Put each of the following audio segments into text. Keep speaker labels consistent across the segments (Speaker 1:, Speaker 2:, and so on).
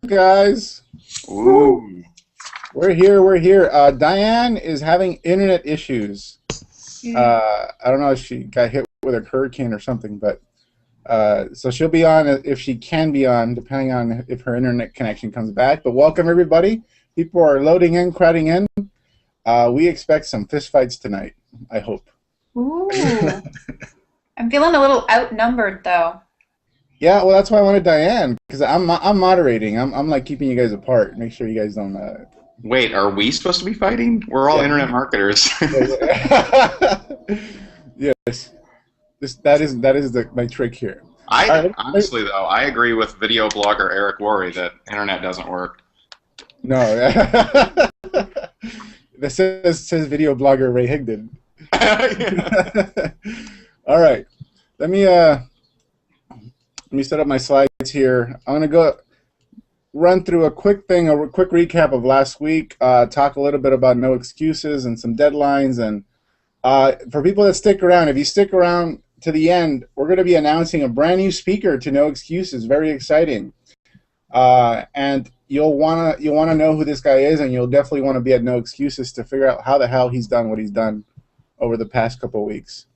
Speaker 1: guys?
Speaker 2: Ooh.
Speaker 1: We're here. We're here. Diane is having internet issues. I don't know if she got hit with a hurricane or something, but so she'll be on if she can be on, depending on if her internet connection comes back. But welcome everybody. People are loading in, crowding in. We expect some fistfights tonight. I hope.
Speaker 3: Ooh. I'm feeling a little outnumbered though.
Speaker 1: Yeah, well, that's why I wanted Diane because I'm moderating. I'm like keeping you guys apart. Make sure you guys don't.
Speaker 2: Wait, are we supposed to be fighting? We're all
Speaker 1: Yeah.
Speaker 2: internet marketers.
Speaker 1: Yes. That is my trick here. All
Speaker 2: I
Speaker 1: right,
Speaker 2: honestly though, I agree with video blogger Eric Worre that internet doesn't work.
Speaker 1: no. That says video blogger Ray Higdon.
Speaker 2: Yeah.
Speaker 1: All right. Let me set up my slides here. I'm gonna go run through a quick recap of last week. Talk a little bit about no excuses and some deadlines. And for people that stick around, if you stick around to the end, we're going to be announcing a brand new speaker to No Excuses. Very exciting. And you'll wanna know who this guy is, and you'll definitely want to be at No Excuses to figure out how the hell he's done what he's done over the past couple of weeks.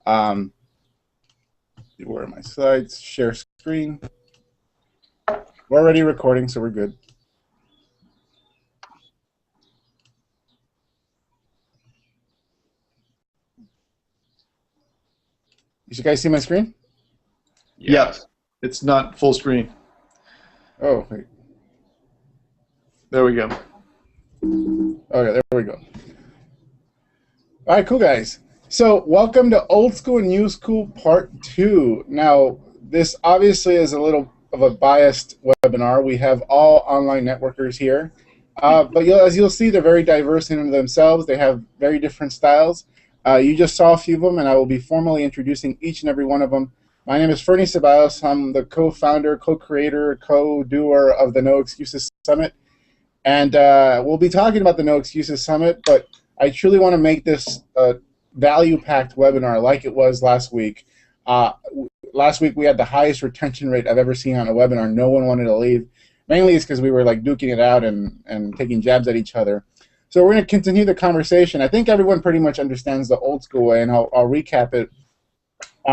Speaker 1: Where are my slides? Share screen. We're already recording, so we're good. You guys see my screen?
Speaker 2: Yes.
Speaker 4: It's not full screen.
Speaker 1: Oh, wait.
Speaker 4: There we go.
Speaker 1: Okay, there we go. All right, cool, guys. So welcome to Old School and New School Part 2. Now, this obviously is a little of a biased webinar. We have all online networkers here. But as you'll see, they're very diverse in themselves. They have very different styles. You just saw a few of them, and I will be formally introducing each and every one of them. My name is Fernie Ceballos. I'm the co-founder, co-creator, co-doer of the No Excuses Summit. And we'll be talking about the No Excuses Summit, but I truly want to make this a value-packed webinar like it was last week. Last week we had the highest retention rate I've ever seen on a webinar. No one wanted to leave. Mainly it's because we were like duking it out and taking jabs at each other. So we're going to continue the conversation. I think everyone pretty much understands the old school way, and I'll recap it.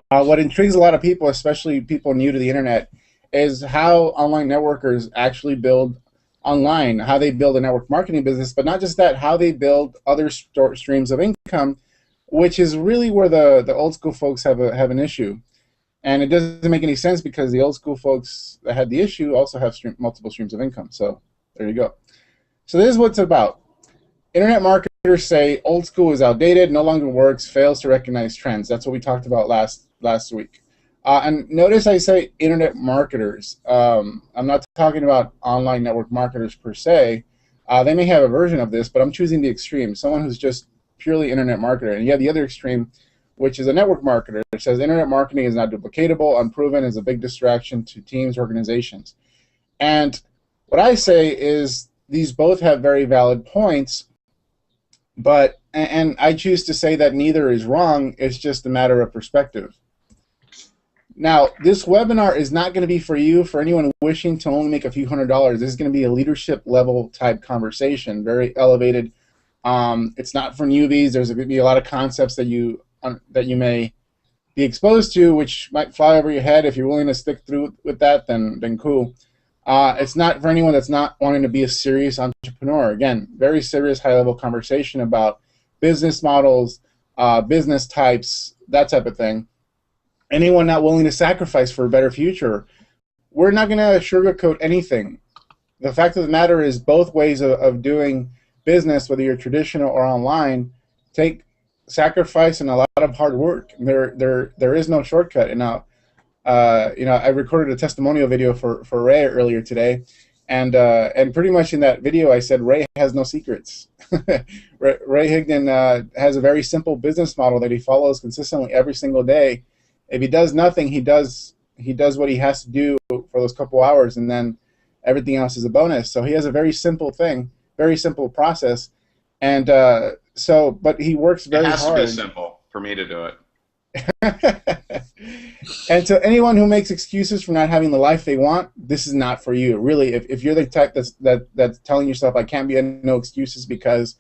Speaker 1: What intrigues a lot of people, especially people new to the internet, is how online networkers actually build online, how they build a network marketing business, but not just that, how they build other streams of income, which is really where the old school folks have an issue. And it doesn't make any sense because the old school folks that had the issue also have multiple streams of income. So there you go. So this is what it's about. Internet marketers say old school is outdated, no longer works, fails to recognize trends. That's what we talked about last week. And notice I say internet marketers. I'm not talking about online network marketers per se. They may have a version of this, but I'm choosing the extreme, someone who's just purely internet marketer. And you have the other extreme, which is a network marketer. It says internet marketing is not duplicatable, unproven, is a big distraction to teams, organizations. And what I say is these both have very valid points, and I choose to say that neither is wrong. It's just a matter of perspective. Now, this webinar is not going to be for you, for anyone wishing to only make a few $100s. This is going to be a leadership level type conversation, very elevated. It's not for newbies. There's going to be a lot of concepts that you may be exposed to, which might fly over your head. If you're willing to stick through with that, then cool. It's not for anyone that's not wanting to be a serious entrepreneur. Again, very serious, high-level conversation about business models, business types, that type of thing. Anyone not willing to sacrifice for a better future. We're not going to sugarcoat anything. The fact of the matter is both ways of doing business, whether you're traditional or online, take sacrifice and a lot of hard work. There is no shortcut. And now, I recorded a testimonial video for Ray earlier today, and pretty much in that video I said Ray has no secrets. Ray Higdon has a very simple business model that he follows consistently every single day. If he does nothing, he does what he has to do for those couple hours, and then everything else is a bonus. So he has a very simple thing, very simple process, and but he works very hard.
Speaker 2: It has to be simple for me to do it.
Speaker 1: And so anyone who makes excuses for not having the life they want, this is not for you. Really, if you're the type that's telling yourself, I can't be no excuses because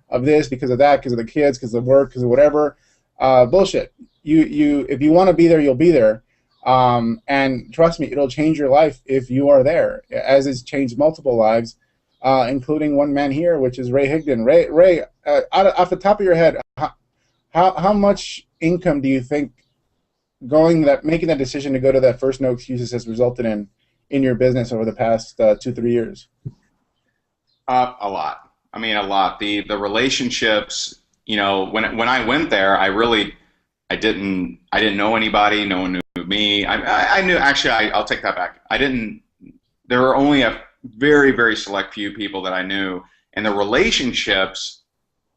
Speaker 1: of this, because of that, because of the kids, because of work, because of whatever, bullshit. If you want to be there, you'll be there. And trust me, it'll change your life if you are there, as it's changed multiple lives, including one man here, which is Ray Higdon. Ray, off the top of your head, how much income do you think making that decision to go to that first no excuses has resulted in your business over the past 2-3 years?
Speaker 2: A lot. I mean, a lot. The relationships. You know, when I went there, I didn't know anybody. No one knew me. I knew, actually. I'll take that back. I didn't. There were only a very, very select few people that I knew, and the relationships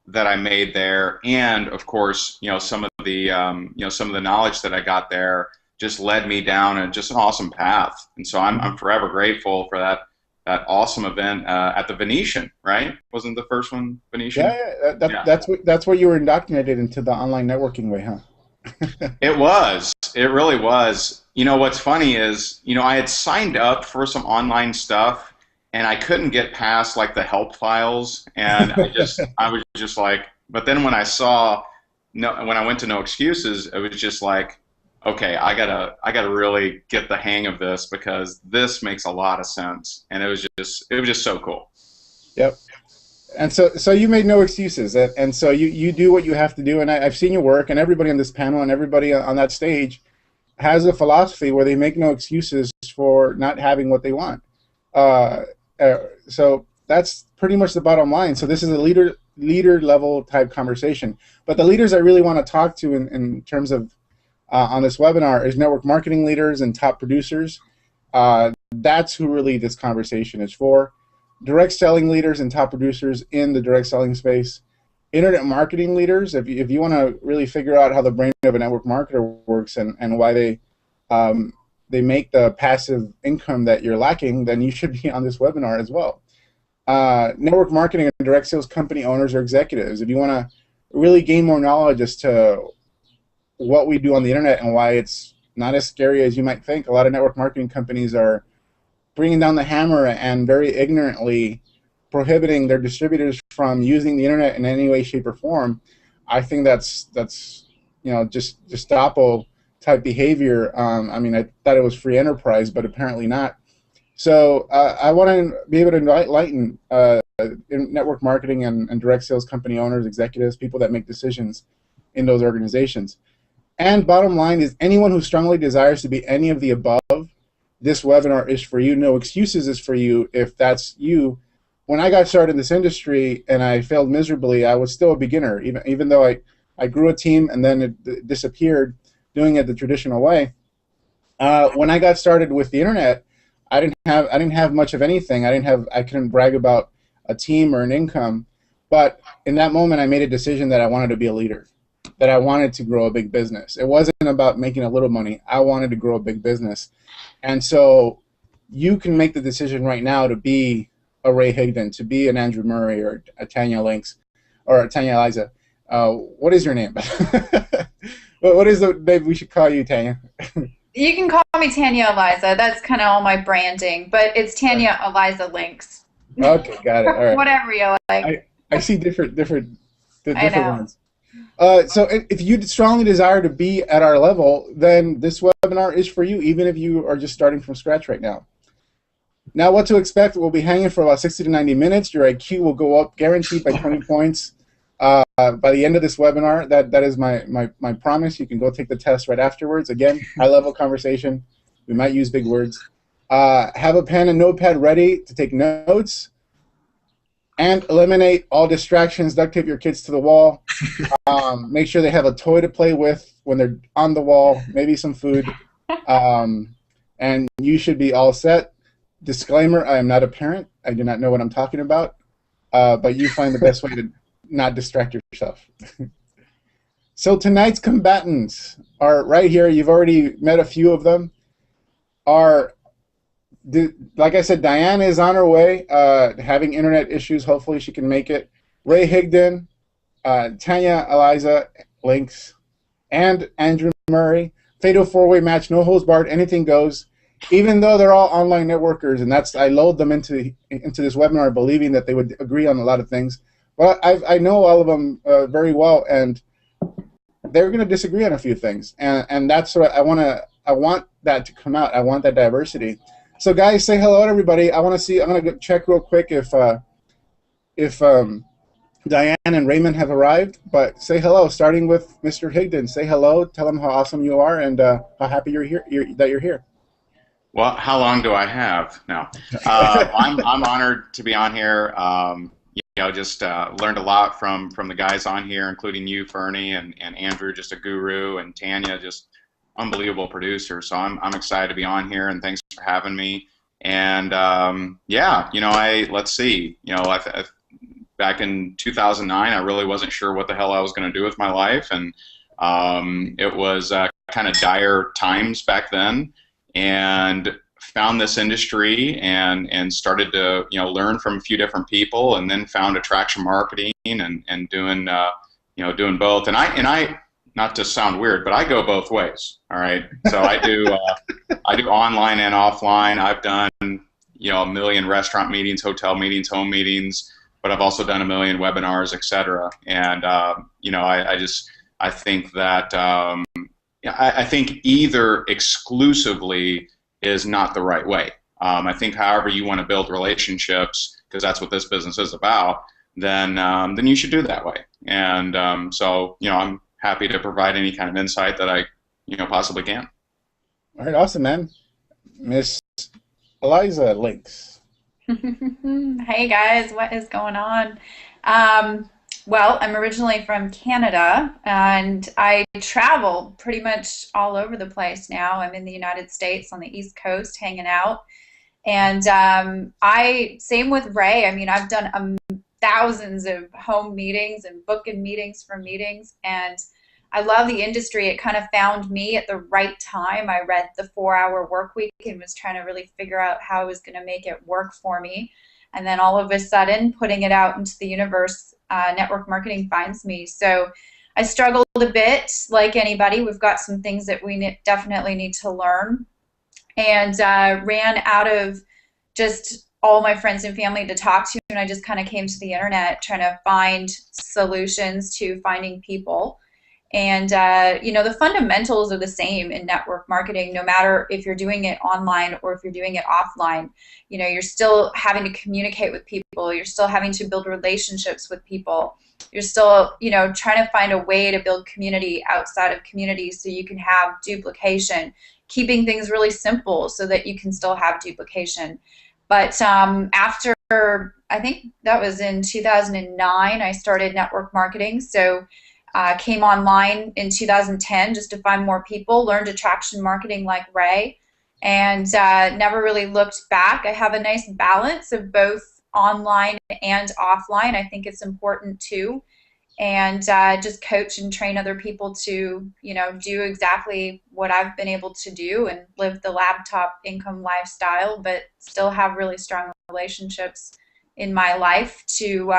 Speaker 2: that I made there, and of course, you know, some of the some of the knowledge that I got there just led me down just an awesome path. And so I'm forever grateful for that awesome event at the Venetian, right? Wasn't the first one Venetian?
Speaker 1: Yeah. That's where you were indoctrinated into the online networking way, huh?
Speaker 2: It was. It really was. You know, what's funny is, you know, I had signed up for some online stuff, and I couldn't get past like the help files, and I was just like, but then when I went to No Excuses, it was just like, okay, I gotta really get the hang of this, because this makes a lot of sense, and it was just so cool.
Speaker 1: Yep. And so you made no excuses, and so you do what you have to do, and I've seen your work, and everybody on this panel and everybody on that stage has a philosophy where they make no excuses for not having what they want. So that's pretty much the bottom line. So this is a leader level type conversation. But the leaders I really want to talk to in terms of on this webinar is network marketing leaders and top producers. That's who really this conversation is for. Direct selling leaders and top producers in the direct selling space. Internet marketing leaders, if you want to really figure out how the brain of a network marketer works and why they make the passive income that you're lacking, then you should be on this webinar as well. Network marketing and direct sales company owners or executives, if you want to really gain more knowledge as to what we do on the internet and why it's not as scary as you might think. A lot of network marketing companies are bringing down the hammer and very ignorantly prohibiting their distributors from using the internet in any way, shape, or form. I think that's you know, just Gestapo type behavior. I mean, I thought it was free enterprise, but apparently not. So I want to be able to enlighten in network marketing and direct sales company owners, executives, people that make decisions in those organizations. And bottom line is, anyone who strongly desires to be any of the above, this webinar is for you. No Excuses is for you if that's you. When I got started in this industry and I failed miserably, I was still a beginner, even though I grew a team and then it disappeared doing it the traditional way. When I got started with the internet, I didn't have much of anything. I couldn't brag about a team or an income. But in that moment, I made a decision that I wanted to be a leader, that I wanted to grow a big business. It wasn't about making a little money. I wanted to grow a big business. And so you can make the decision right now to be a Ray Higdon, to be an Andrew Murray or a Tanya Links or a Tanya Eliza. What is your name? What is the name we should call you, Tanya?
Speaker 3: You can call me Tanya Eliza. That's kind of all my branding, but it's Tanya Eliza Links.
Speaker 1: Okay, got it. All right.
Speaker 3: Whatever you like.
Speaker 1: I see different ones. So if you strongly desire to be at our level, then this webinar is for you, even if you are just starting from scratch right now. Now, what to expect? We'll be hanging for about 60 to 90 minutes. Your IQ will go up, guaranteed, by 20 points by the end of this webinar. That is my promise. You can go take the test right afterwards. Again, high-level conversation. We might use big words. Have a pen and notepad ready to take notes. And eliminate all distractions. Duct tape your kids to the wall. Make sure they have a toy to play with when they're on the wall. Maybe some food. And you should be all set. Disclaimer, I am not a parent. I do not know what I'm talking about. But you find the best way to not distract yourself. So tonight's combatants are right here. You've already met a few of them. Like I said, Diane is on her way, having internet issues. Hopefully she can make it. Ray Higdon, Tanya Eliza Links, and Andrew Murray. Fatal four-way match, no holds barred, anything goes. Even though they're all online networkers, and I lulled them into this webinar believing that they would agree on a lot of things. Well, I know all of them very well, and they're going to disagree on a few things, and that's what I want that to come out. I want that diversity. So, guys, say hello to everybody. I'm going to check real quick if Diane and Raymond have arrived. But say hello, starting with Mr. Higdon. Say hello. Tell them how awesome you are and how happy you're here.
Speaker 2: Well, how long do I have now? I'm honored to be on here. Just learned a lot from the guys on here, including you, Fernie, and Andrew, just a guru, and Tanya, just unbelievable producer. So I'm excited to be on here, and thanks for having me. And let's see. Back in 2009, I really wasn't sure what the hell I was going to do with my life, and it was kind of dire times back then. And found this industry and started to learn from a few different people, and then found attraction marketing and doing both. And I not to sound weird, but I go both ways. All right, so I do online and offline. I've done a million restaurant meetings, hotel meetings, home meetings, but I've also done a million webinars, etc. And I think that I think either exclusively is not the right way. I think however you want to build relationships, because that's what this business is about, then you should do it that way. And so I'm happy to provide any kind of insight that I possibly can.
Speaker 1: All right, awesome, man. Miss Eliza Links.
Speaker 3: Hey guys, what is going on? Well, I'm originally from Canada, and I travel pretty much all over the place now. I'm in the United States on the East Coast hanging out. And same with Ray. I mean, I've done thousands of home meetings and booking meetings for meetings, and I love the industry. It kind of found me at the right time. I read The 4-Hour Workweek and was trying to really figure out how I was going to make it work for me. And then all of a sudden, putting it out into the universe, network marketing finds me. So I struggled a bit, like anybody. We've got some things that we definitely need to learn. And ran out of just all my friends and family to talk to, and I just kind of came to the internet trying to find solutions to finding people. And the fundamentals are the same in network marketing, no matter if you're doing it online or if you're doing it offline. You're still having to communicate with people. You're still having to build relationships with people. You're still, trying to find a way to build community outside of community so you can have duplication, keeping things really simple so that you can still have duplication. But after, I think that was in 2009, I started network marketing. So came online in 2010 just to find more people, learned attraction marketing like Ray, and never really looked back. I have a nice balance of both online and offline. I think it's important too. And just coach and train other people to, do exactly what I've been able to do and live the laptop income lifestyle, but still have really strong relationships in my life to,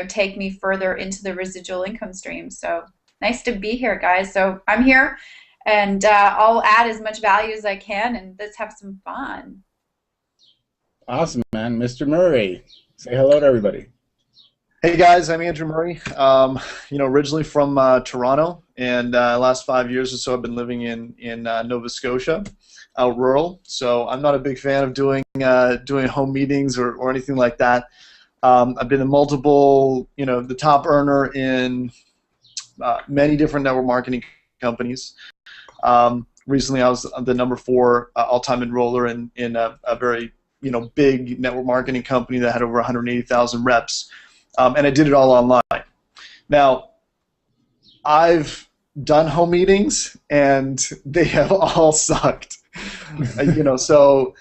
Speaker 3: take me further into the residual income stream. So nice to be here, guys. So I'm here, and I'll add as much value as I can, and let's have some fun.
Speaker 1: Awesome, man. Mr. Murray, say hello to everybody.
Speaker 4: Hey guys, I'm Andrew Murray. Originally from Toronto, and last 5 years or so I've been living in Nova Scotia, out rural. So I'm not a big fan of doing home meetings or anything like that. I've been in multiple, the top earner in many different network marketing companies. Recently, I was the number 4 all-time enroller in a very big network marketing company that had over 180,000 reps. And I did it all online. Now, I've done home meetings, and they have all sucked. So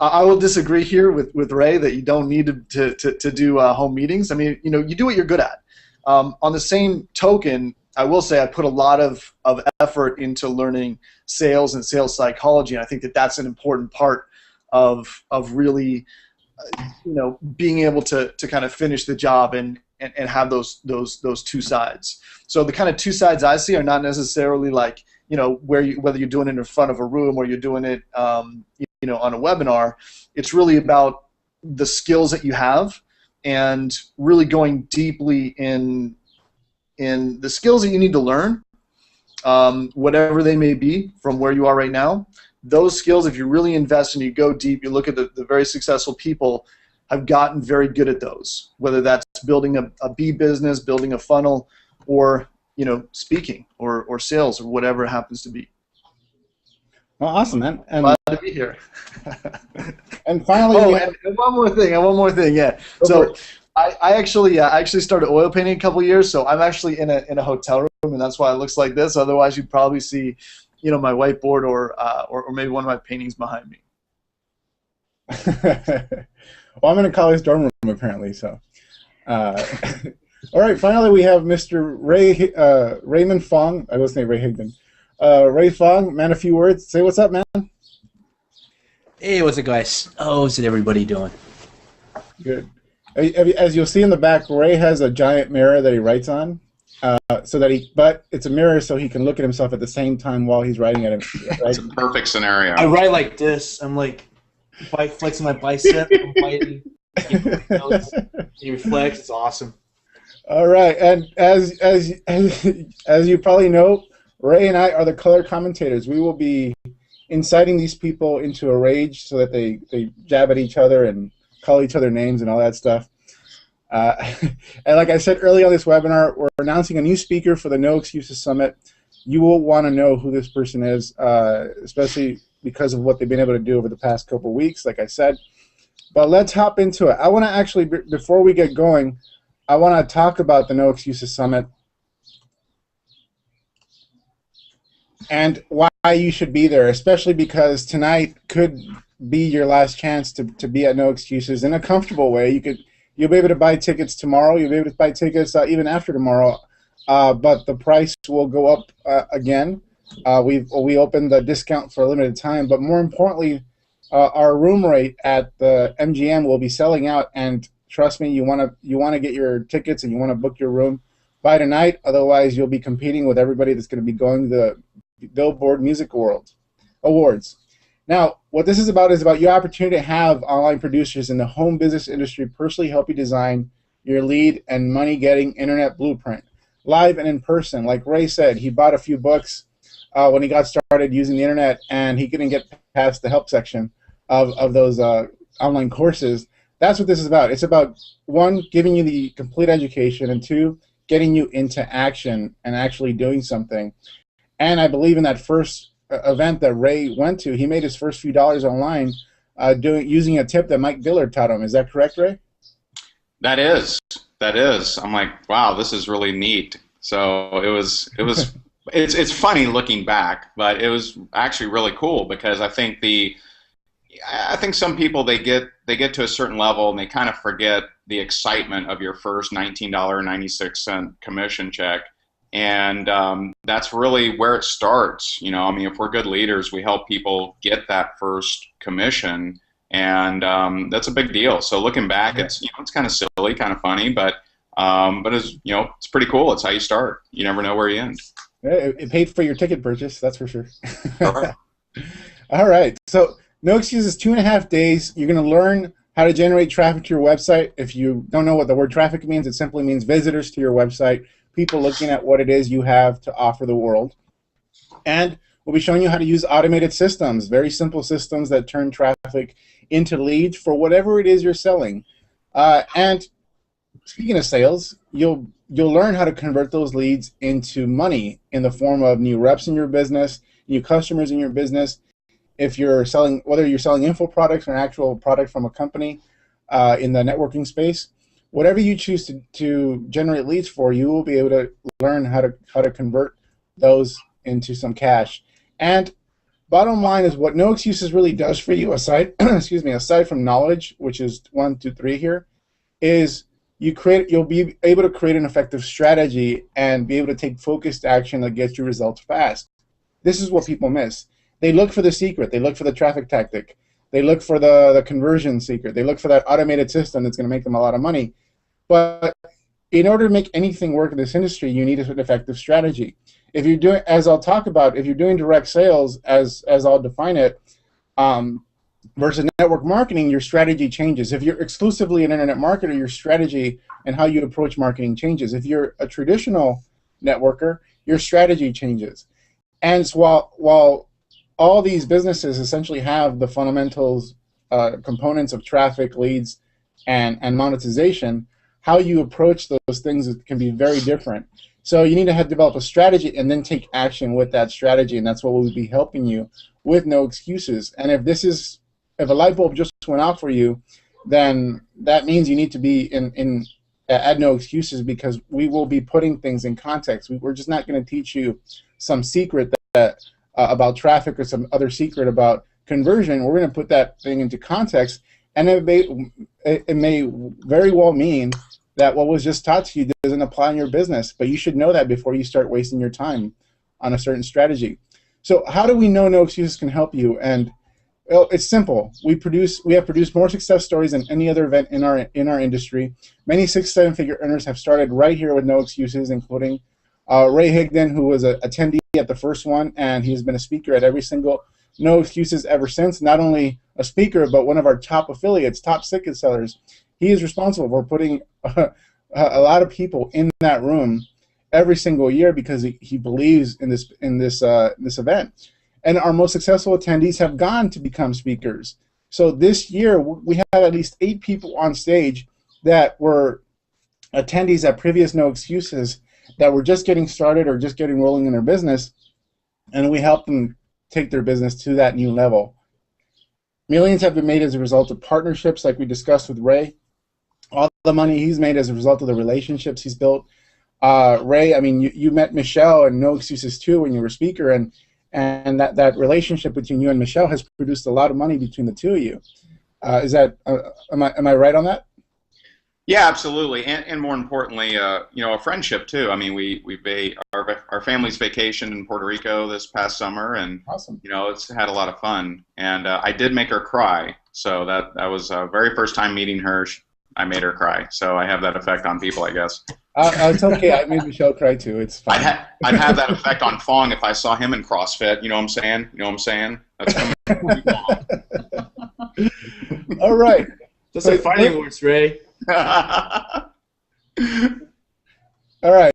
Speaker 4: I will disagree here with Ray that you don't need to do home meetings. I mean, you do what you're good at. On the same token, I will say I put a lot of effort into learning sales and sales psychology, and I think that that's an important part of really being able to kind of finish the job and and have those two sides. So the kind of two sides I see are not necessarily like, whether you're doing it in front of a room or you're doing it on a webinar. It's really about the skills that you have and really going deeply in the skills that you need to learn, whatever they may be from where you are right now. Those skills, if you really invest and you go deep, you look at the very successful people have gotten very good at those, whether that's building a B business, building a funnel, or speaking or sales or whatever it happens to be.
Speaker 1: Well, awesome, man. And
Speaker 4: glad to be here.
Speaker 1: And finally,
Speaker 4: and one more thing, yeah. So I actually started oil painting a couple years, so I'm actually in a hotel room, and that's why it looks like this. Otherwise, you'd probably see, my whiteboard or maybe one of my paintings behind me.
Speaker 1: Well, I'm in a college dorm room apparently, so. All right, finally we have Mr. Raymond Fong. I was saying Ray Higdon. Ray Fong, man, a few words. Say what's up, man.
Speaker 5: Hey, what's up, guys? How's everybody doing?
Speaker 1: Good. As you'll see in the back, Ray has a giant mirror that he writes on, but it's a mirror so he can look at himself at the same time while he's writing at him. Right?
Speaker 2: It's a perfect scenario.
Speaker 5: I write like this. I'm like flexing my bicep. I'm fighting. He reflects. It's awesome.
Speaker 1: All right, and as you probably know, Ray and I are the color commentators. We will be inciting these people into a rage so that they jab at each other and call each other names and all that stuff. And like I said earlier on this webinar, we're announcing a new speaker for the No Excuses Summit. You will want to know who this person is, especially because of what they've been able to do over the past couple weeks, like I said. But let's hop into it. I want to actually, before we get going, I want to talk about the No Excuses Summit and why you should be there, especially because tonight could be your last chance to be at No Excuses in a comfortable way. You'll be able to buy tickets tomorrow. You'll be able to buy tickets even after tomorrow, but the price will go up again. We opened the discount for a limited time, but more importantly, our room rate at the MGM will be selling out. And trust me, you want to get your tickets and you want to book your room by tonight. Otherwise, you'll be competing with everybody that's going to be going to the Billboard Music Awards. Now, what this is about your opportunity to have online producers in the home business industry personally help you design your lead and money-getting internet blueprint, live and in person. Like Ray said, he bought a few books when he got started using the internet, and he couldn't get past the help section of those online courses. That's what this is about. It's about, one, giving you the complete education, and two, getting you into action and actually doing something. And I believe in that first event that Ray went to, he made his first few dollars online using a tip that Mike Dillard taught him. Is that correct, Ray?
Speaker 2: That is. I'm like, wow, this is really neat. So it was. It's funny looking back, but it was actually really cool because I think some people they get to a certain level and they kind of forget the excitement of your first $19.96 commission check. And that's really where it starts. I mean, if we're good leaders, we help people get that first commission, and that's a big deal. So looking back, it's kind of silly, kind of funny, but it's it's pretty cool. It's how you start. You never know where you end.
Speaker 1: It paid for your ticket purchase, that's for sure.
Speaker 2: All right.
Speaker 1: All right. So No Excuses, 2.5 days. You're going to learn how to generate traffic to your website. If you don't know what the word traffic means, it simply means visitors to your website. People looking at what it is you have to offer the world. And we'll be showing you how to use automated systems, very simple systems that turn traffic into leads for whatever it is you're selling. And speaking of sales, you'll learn how to convert those leads into money in the form of new reps in your business, new customers in your business. If you're selling, whether you're selling info products or an actual product from a company in the networking space, whatever you choose to generate leads for, you will be able to learn how to convert those into some cash. And bottom line is what No Excuses really does for you, aside aside from knowledge, which is 1, 2, 3 here, is you'll be able to create an effective strategy and be able to take focused action that gets you results fast. This is what people miss. They look for the secret. They look for the traffic tactic. They look for the conversion secret. They look for that automated system that's going to make them a lot of money. But in order to make anything work in this industry, you need an effective strategy. If you're doing, as I'll talk about, if you're doing direct sales, as I'll define it, versus network marketing, your strategy changes. If you're exclusively an internet marketer, your strategy and how you approach marketing changes. If you're a traditional networker, your strategy changes. And so while all these businesses essentially have the fundamentals, components of traffic, leads, and monetization, how you approach those things can be very different. So you need to develop a strategy and then take action with that strategy, and that's what we'll be helping you with No Excuses. And if a light bulb just went off for you, then that means you need to be at No Excuses, because we will be putting things in context. We're just not going to teach you some secret that about traffic or some other secret about conversion. We're going to put that thing into context, and it may very well mean that what was just taught to you doesn't apply in your business, but you should know that before you start wasting your time on a certain strategy. So how do we know No Excuses can help you? And well, it's simple. We have produced more success stories than any other event in our industry. Many 6-7-figure earners have started right here with No Excuses, including Ray Higdon, who was an attendee at the first one, and he's been a speaker at every single No Excuses ever since. Not only a speaker, but one of our top affiliates, top ticket sellers. He is responsible for putting a lot of people in that room every single year because he believes in this event. And our most successful attendees have gone to become speakers. So this year, we have at least 8 people on stage that were attendees at previous No Excuses that were just getting started or just getting rolling in their business, and we helped them take their business to that new level. Millions have been made as a result of partnerships like we discussed with Ray. All the money he's made as a result of the relationships he's built. Ray, I mean, you met Michelle and No Excuses too when you were a speaker, and that relationship between you and Michelle has produced a lot of money between the two of you. Am I right on that?
Speaker 2: Yeah, absolutely, and more importantly, a friendship too. I mean, our family's vacation in Puerto Rico this past summer, and
Speaker 1: awesome.
Speaker 2: It's had a lot of fun. And I did make her cry, so that was very first time meeting her. I made her cry, so I have that effect on people, I guess.
Speaker 1: It's okay. I made Michelle cry too. It's fine.
Speaker 2: I'd have that effect on Fong if I saw him in CrossFit. You know what I'm saying? You know what I'm saying? That's coming from
Speaker 1: All right.
Speaker 5: That's like fighting words, Ray.
Speaker 1: All right.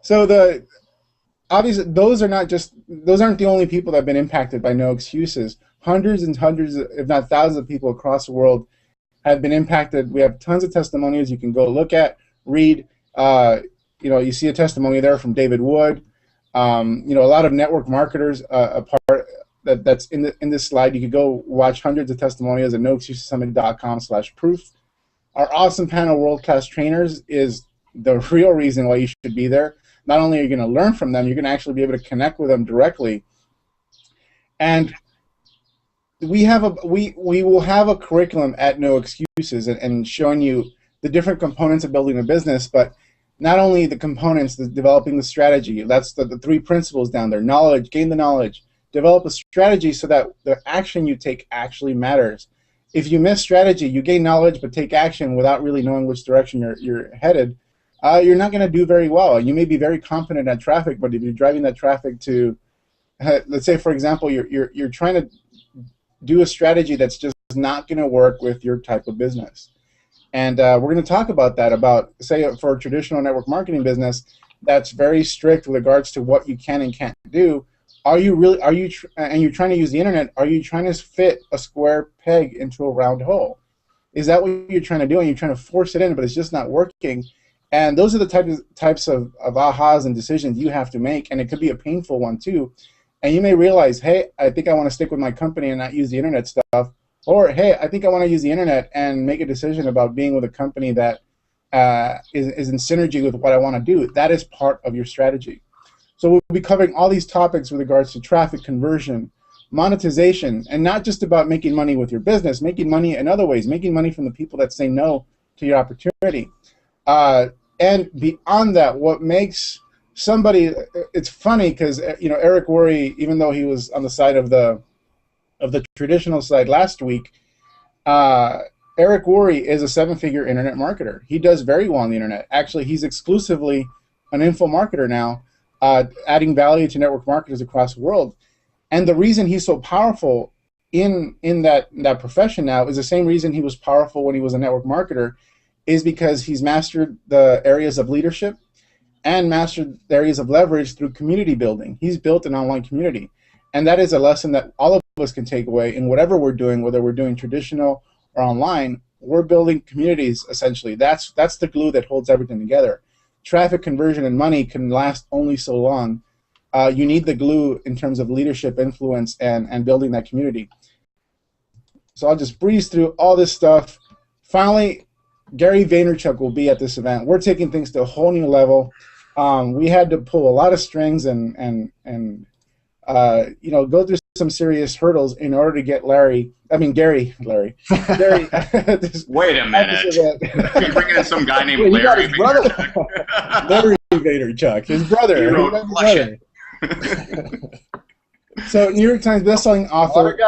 Speaker 1: So obviously those aren't the only people that have been impacted by No Excuses. Hundreds and hundreds, if not thousands, of people across the world have been impacted. We have tons of testimonials you can go look at, read. You see a testimony there from David Wood. A lot of network marketers. A part that's in this slide. You could go watch hundreds of testimonials at noexcusessummit.com/proof. Our awesome panel, World Class Trainers, is the real reason why you should be there. Not only are you going to learn from them, you're going to actually be able to connect with them directly. And we will have a curriculum at No Excuses and showing you the different components of building a business, but not only the components, developing the strategy. That's the 3 principles down there. Knowledge, gain the knowledge, develop a strategy so that the action you take actually matters. If you miss strategy, you gain knowledge but take action without really knowing which direction you're headed, you're not going to do very well. You may be very competent at traffic, but if you're driving that traffic to, let's say for example, you're trying to do a strategy that's just not going to work with your type of business. And we're going to talk about that, say for a traditional network marketing business that's very strict with regards to what you can and can't do. And you're trying to use the internet, are you trying to fit a square peg into a round hole? Is that what you're trying to do? And you're trying to force it in, but it's just not working. And those are the types of ahas and decisions you have to make, and it could be a painful one too. And you may realize, hey, I think I want to stick with my company and not use the internet stuff. Or, hey, I think I want to use the internet and make a decision about being with a company that is in synergy with what I want to do. That is part of your strategy. So we'll be covering all these topics with regards to traffic conversion, monetization, and not just about making money with your business, making money in other ways, making money from the people that say no to your opportunity. And beyond that, what makes somebody, it's funny because Eric Worre, even though he was on the side of the traditional side last week, Eric Worre is a 7-figure internet marketer. He does very well on the internet. Actually, he's exclusively an info marketer now, adding value to network marketers across the world. And the reason he's so powerful in that profession now is the same reason he was powerful when he was a network marketer, is because he's mastered the areas of leadership and mastered the areas of leverage through community building. He's built an online community. And that is a lesson that all of us can take away in whatever we're doing, whether we're doing traditional or online. We're building communities, essentially. That's the glue that holds everything together. Traffic conversion and money can last only so long. You need the glue in terms of leadership, influence, and building that community. So I'll just breeze through all this stuff. Finally, Gary Vaynerchuk will be at this event. We're taking things to a whole new level. We had to pull a lot of strings and go through some serious hurdles in order to get Gary. Gary.
Speaker 2: Wait a minute. You're bringing in some guy named Larry Vaynerchuk.
Speaker 1: Larry Vaynerchuk, his brother.
Speaker 2: He wrote Flush
Speaker 1: So, New York Times bestselling author,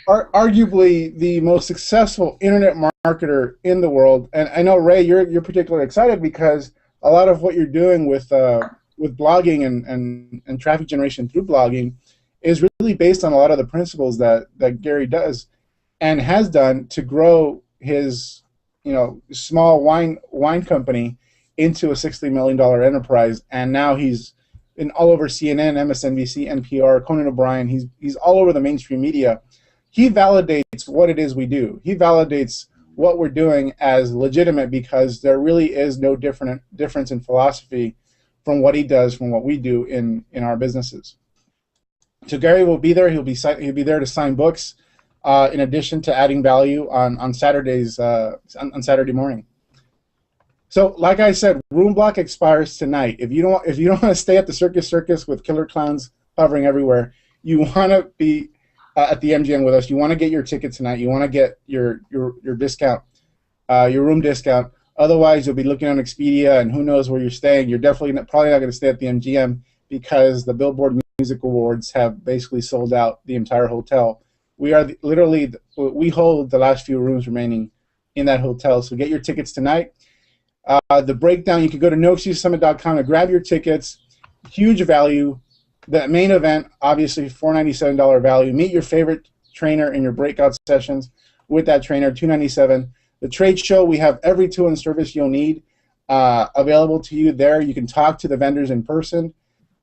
Speaker 1: arguably the most successful internet marketer in the world. And I know, Ray, you're particularly excited because a lot of what you're doing with blogging and traffic generation through blogging is really based on a lot of the principles that Gary does and has done to grow his small wine company into a $60 million enterprise. And now he's in all over CNN, MSNBC, NPR, Conan O'Brien. He's all over the mainstream media. He validates what it is we do. He validates what we're doing as legitimate because there really is no difference in philosophy from what he does from what we do in our businesses. So Gary will be there. He'll be there to sign books, in addition to adding value on Saturdays on Saturday morning. So, like I said, room block expires tonight. If you don't want to stay at the Circus with killer clowns hovering everywhere, you want to be at the MGM with us. You want to get your ticket tonight. You want to get your discount, your room discount. Otherwise, you'll be looking on Expedia, and who knows where you're staying. You're probably not going to stay at the MGM because the Billboard Music Awards have basically sold out the entire hotel. We hold the last few rooms remaining in that hotel. So get your tickets tonight. The breakdown, you can go to NoExcuseSummit.com to grab your tickets. Huge value. The main event, obviously, $497 value. Meet your favorite trainer in your breakout sessions with that trainer, $297. The trade show, we have every tool and service you'll need available to you there. You can talk to the vendors in person.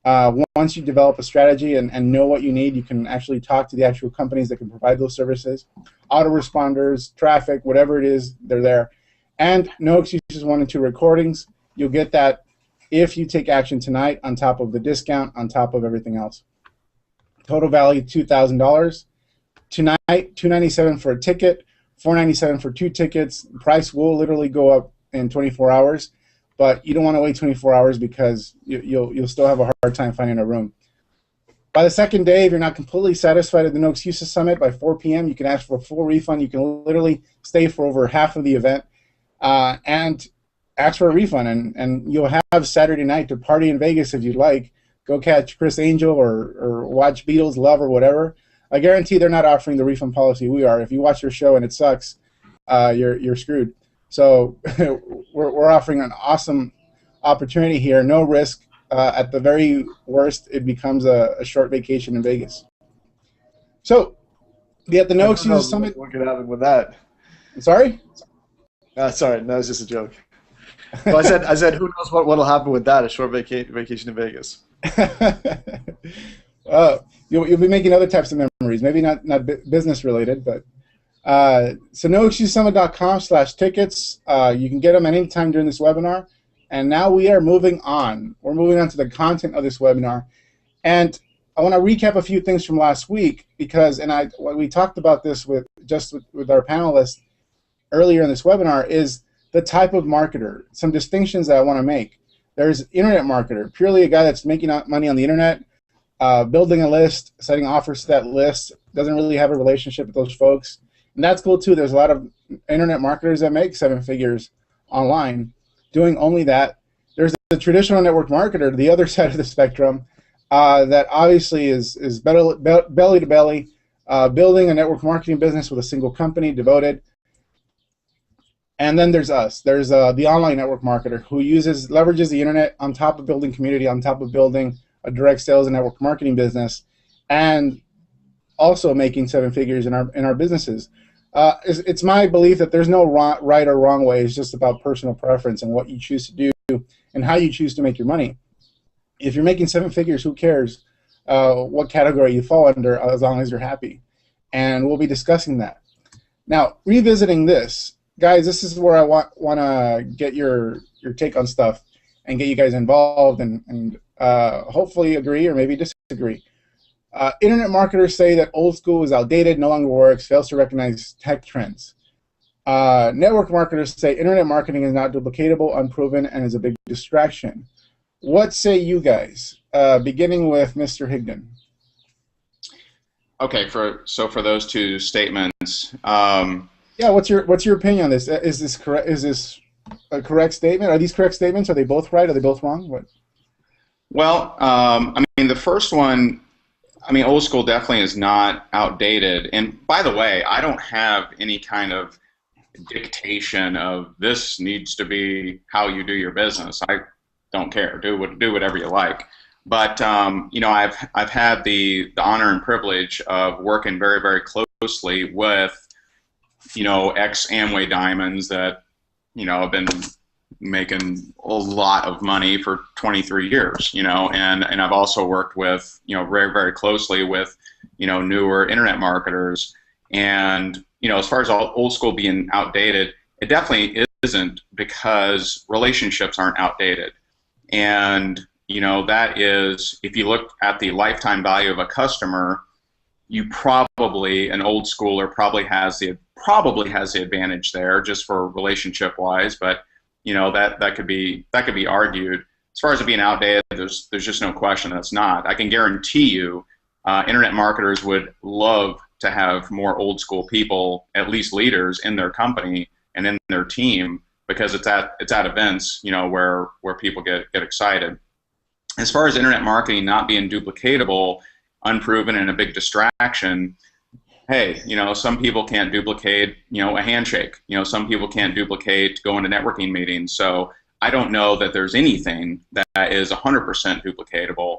Speaker 1: Once you develop a strategy and know what you need, you can actually talk to the actual companies that can provide those services. Autoresponders, traffic, whatever it is, they're there. And No Excuses 1 and 2 recordings. You'll get that if you take action tonight on top of the discount, on top of everything else. Total value, $2,000. Tonight, $297 for a ticket, $497 for 2 tickets. The price will literally go up in 24 hours, but you don't want to wait 24 hours because you'll still have a hard time finding a room. By the second day, if you're not completely satisfied at the No Excuses Summit, by 4 p.m., you can ask for a full refund. You can literally stay for over half of the event. And ask for a refund, and you'll have Saturday night to party in Vegas if you'd like. Go catch Chris Angel or watch Beatles, Love, or whatever. I guarantee they're not offering the refund policy we are. If you watch their show and it sucks, you're screwed. So we're offering an awesome opportunity here, no risk. At the very worst, it becomes a short vacation in Vegas. So the No Excuses Summit.
Speaker 4: What could happen with that?
Speaker 1: Sorry?
Speaker 4: Sorry, no, it's just a joke. Well, I said, who knows what'll happen with that? A short vacation in Vegas.
Speaker 1: You'll be making other types of memories, maybe not business related, but so NoExcuseSummit.com/tickets. You can get them at any time during this webinar. And now we are moving on. We're moving on to the content of this webinar, and I want to recap a few things from last week because, we talked about this with our panelists earlier in this webinar, is the type of marketer. Some distinctions that I want to make. There's internet marketer, purely a guy that's making money on the internet, building a list, setting offers to that list, doesn't really have a relationship with those folks. And that's cool too. There's a lot of internet marketers that make 7 figures online doing only that. There's the traditional network marketer, the other side of the spectrum, that obviously is belly to belly, building a network marketing business with a single company, devoted. And then there's us. There's the online network marketer who leverages the internet on top of building community, on top of building a direct sales and network marketing business, and also making 7 figures in our businesses. It's my belief that there's no right or wrong way. It's just about personal preference and what you choose to do and how you choose to make your money. If you're making 7 figures, who cares what category you fall under, as long as you're happy? And we'll be discussing that. Now, revisiting this, guys, this is where I want to get your take on stuff and get you guys involved and hopefully agree or maybe disagree. Internet marketers say that old school is outdated, no longer works, fails to recognize tech trends. Network marketers say internet marketing is not duplicatable, unproven, and is a big distraction. What say you guys? Beginning with Mr. Higdon.
Speaker 2: Okay, for those two statements.
Speaker 1: Yeah, what's your opinion on this? Is this correct? Is this a correct statement? Are these correct statements? Are they both right? Are they both wrong? What?
Speaker 2: Well, I mean, the first one, I mean, old school definitely is not outdated. And by the way, I don't have any kind of dictation of this needs to be how you do your business. I don't care. Do whatever you like. But you know, I've had the honor and privilege of working very, very closely with, you know, ex-Amway diamonds that, you know, have been making a lot of money for 23 years, you know, and I've also worked with, you know, very, very closely with, you know, newer internet marketers. And, you know, as far as old school being outdated, it definitely isn't, because relationships aren't outdated. And, you know, that is, if you look at the lifetime value of a customer, you probably, an old schooler probably has the advantage there just for relationship wise, but you know, that could be argued. As far as it being outdated, there's just no question that's not. I can guarantee you, internet marketers would love to have more old school people, at least leaders, in their company and in their team, because it's at events, you know, where people get excited. As far as internet marketing not being duplicatable, unproven, and a big distraction, hey, you know, some people can't duplicate, you know, a handshake. You know, some people can't duplicate going to networking meetings. So I don't know that there's anything that is 100% duplicatable.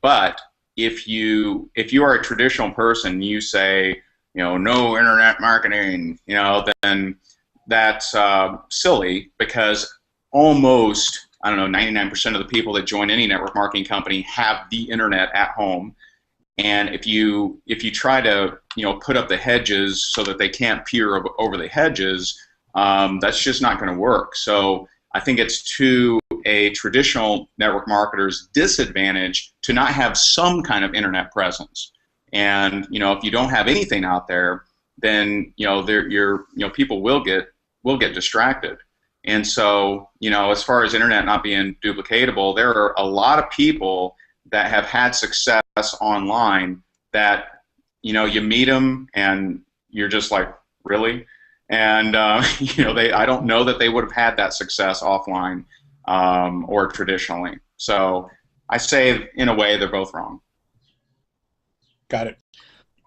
Speaker 2: But if you are a traditional person, you say, you know, no internet marketing, you know, then that's silly, because almost, I don't know, 99% of the people that join any network marketing company have the internet at home. And if you try to, you know, put up the hedges so that they can't peer over the hedges, that's just not going to work. So I think it's to a traditional network marketer's disadvantage to not have some kind of internet presence. And you know, if you don't have anything out there, then you know people will get distracted. And so, you know, as far as internet not being duplicatable, there are a lot of people that have had success online that, you know, you meet them and you're just like, really? And you know, I don't know that they would have had that success offline or traditionally. So I say, in a way, they're both wrong.
Speaker 1: Got it.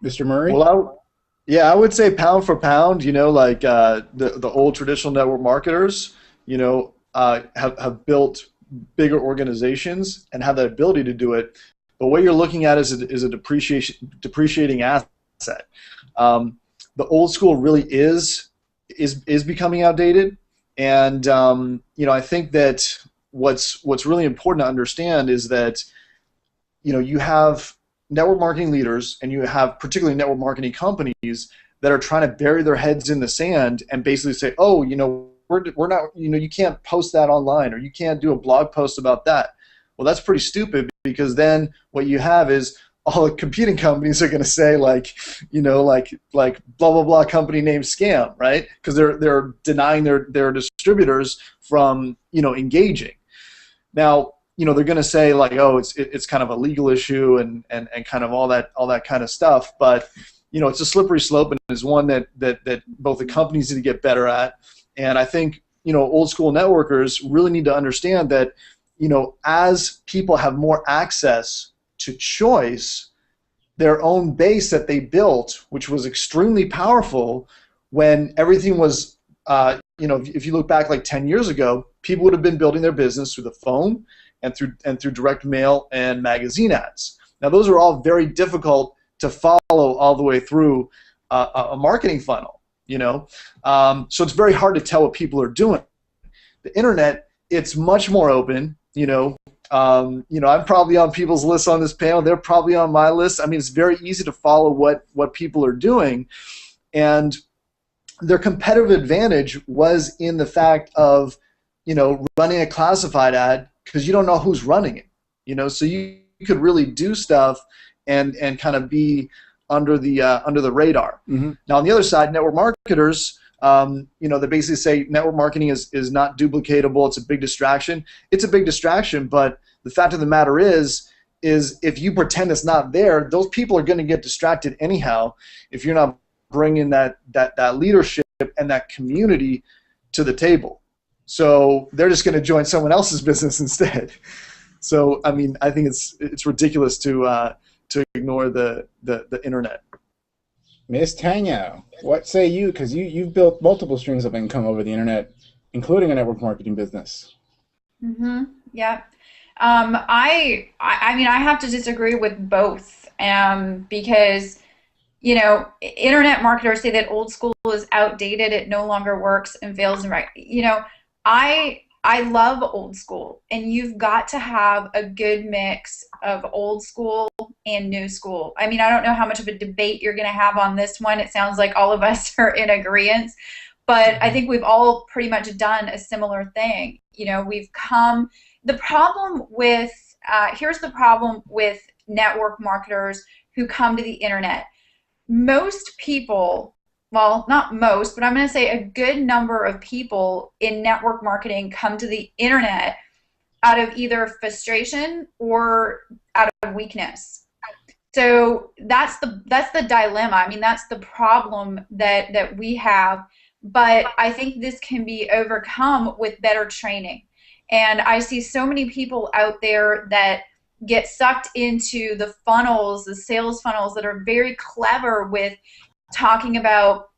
Speaker 1: Mr. Murray?
Speaker 4: Well, yeah, I would say pound for pound, you know, like the old traditional network marketers, you know, have built bigger organizations and have the ability to do it. But what you're looking at is a depreciating asset. The old school really is becoming outdated, and you know, I think that what's really important to understand is that, you know, you have network marketing leaders and you have particularly network marketing companies that are trying to bury their heads in the sand and basically say, oh, you know, we're not, you know, you can't post that online, or you can't do a blog post about that. Well, that's pretty stupid, because then what you have is all the competing companies are going to say, like, you know, like blah blah blah company name scam, right? Because they're denying their distributors from, you know, engaging. Now, you know, they're going to say like, oh, it's kind of a legal issue and kind of all that kind of stuff. But you know, it's a slippery slope, and is one that both the companies need to get better at. And I think, you know, old school networkers really need to understand that, you know, as people have more access to choice, their own base that they built, which was extremely powerful when everything was you know, if you look back like 10 years ago, people would have been building their business through the phone and through direct mail and magazine ads. Now, those are all very difficult to follow all the way through a marketing funnel, you know. So it's very hard to tell what people are doing. The internet, it's much more open, you know. I'm probably on people's lists on this panel. They're probably on my list. I mean, it's very easy to follow what people are doing, and their competitive advantage was in the fact of, you know, running a classified ad because you don't know who's running it, you know. So you could really do stuff and kind of be under the radar. Mm-hmm. Now, on the other side, network marketers, you know, they basically say network marketing is not duplicatable. It's a big distraction. It's a big distraction, but the fact of the matter is if you pretend it's not there, those people are going to get distracted anyhow if you're not bringing that leadership and that community to the table. So they're just going to join someone else's business instead. So I mean, I think it's ridiculous to ignore the internet.
Speaker 1: Miss Tanya, what say you? Because you've built multiple streams of income over the internet, including a network marketing business.
Speaker 3: Mm-hmm. Yeah. I mean, I have to disagree with both, because, you know, internet marketers say that old school is outdated, it no longer works and fails. And right, you know, I love old school, and you've got to have a good mix of old school and new school. I mean, I don't know how much of a debate you're going to have on this one. It sounds like all of us are in agreement, but I think we've all pretty much done a similar thing. You know, we've come, the problem with, here's the problem with network marketers who come to the internet. Most people, well, not most, but I'm going to say a good number of people in network marketing come to the internet out of either frustration or out of weakness. So that's the dilemma. I mean, that's the problem that we have. But I think this can be overcome with better training. And I see so many people out there that get sucked into the funnels, the sales funnels, that are very clever with talking about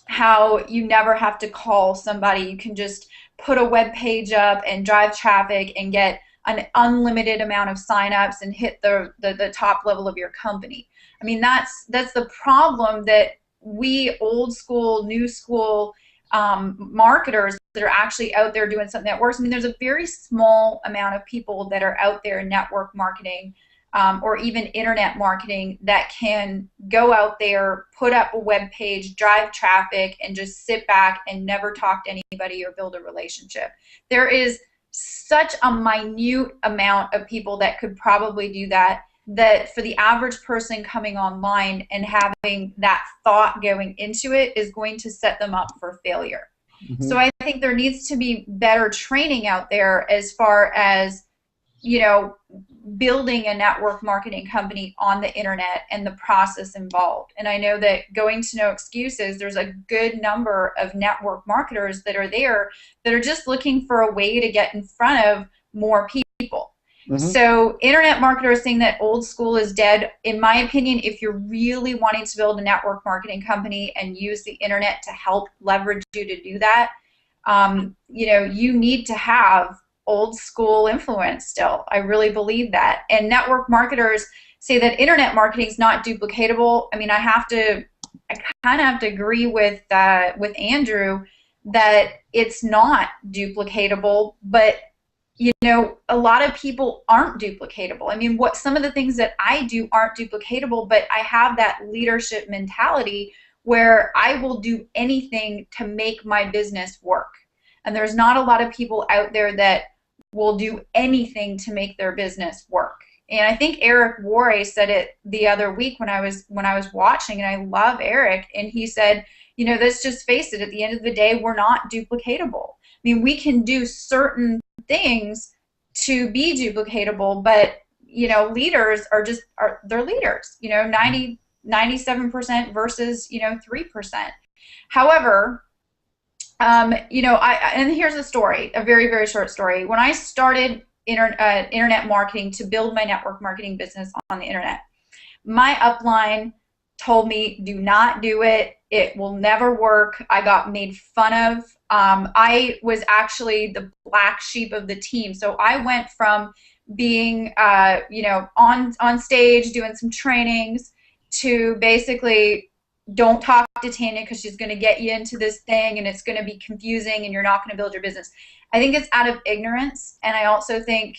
Speaker 3: how you never have to call somebody. You can just put a web page up and drive traffic and get an unlimited amount of signups and hit the top level of your company. I mean, that's the problem that we old school, new school marketers that are actually out there doing something that works. I mean, there's a very small amount of people that are out there in network marketing or even internet marketing that can go out there, put up a web page, drive traffic, and just sit back and never talk to anybody or build a relationship. There is such a minute amount of people that could probably do that, that for the average person coming online and having that thought going into it is going to set them up for failure. Mm-hmm. So I think there needs to be better training out there as far as, you know, building a network marketing company on the internet and the process involved. And I know that going to No Excuses, there's a good number of network marketers that are there that are just looking for a way to get in front of more people. Mm-hmm. So internet marketers saying that old school is dead, in my opinion, if you're really wanting to build a network marketing company and use the internet to help leverage you to do that, you know, you need to have old school influence still. I really believe that. And network marketers say that internet marketing is not duplicatable. I mean, I kind of have to agree with Andrew that it's not duplicatable, but you know, a lot of people aren't duplicatable. I mean, some of the things that I do aren't duplicatable, but I have that leadership mentality where I will do anything to make my business work. And there's not a lot of people out there that will do anything to make their business work. And I think Eric Worre said it the other week when I was watching, and I love Eric, and he said, you know, let's just face it, at the end of the day, we're not duplicatable. I mean, we can do certain things to be duplicatable, but, you know, leaders they're leaders, you know, 97% versus, you know, 3%. However, you know, and here's a story, a very, very short story. When I started internet marketing to build my network marketing business on the internet, my upline told me, do not do it. It will never work. I got made fun of. I was actually the black sheep of the team. So I went from being, on stage doing some trainings to basically don't talk to Tanya because she's going to get you into this thing and it's going to be confusing and you're not going to build your business. I think it's out of ignorance, and I also think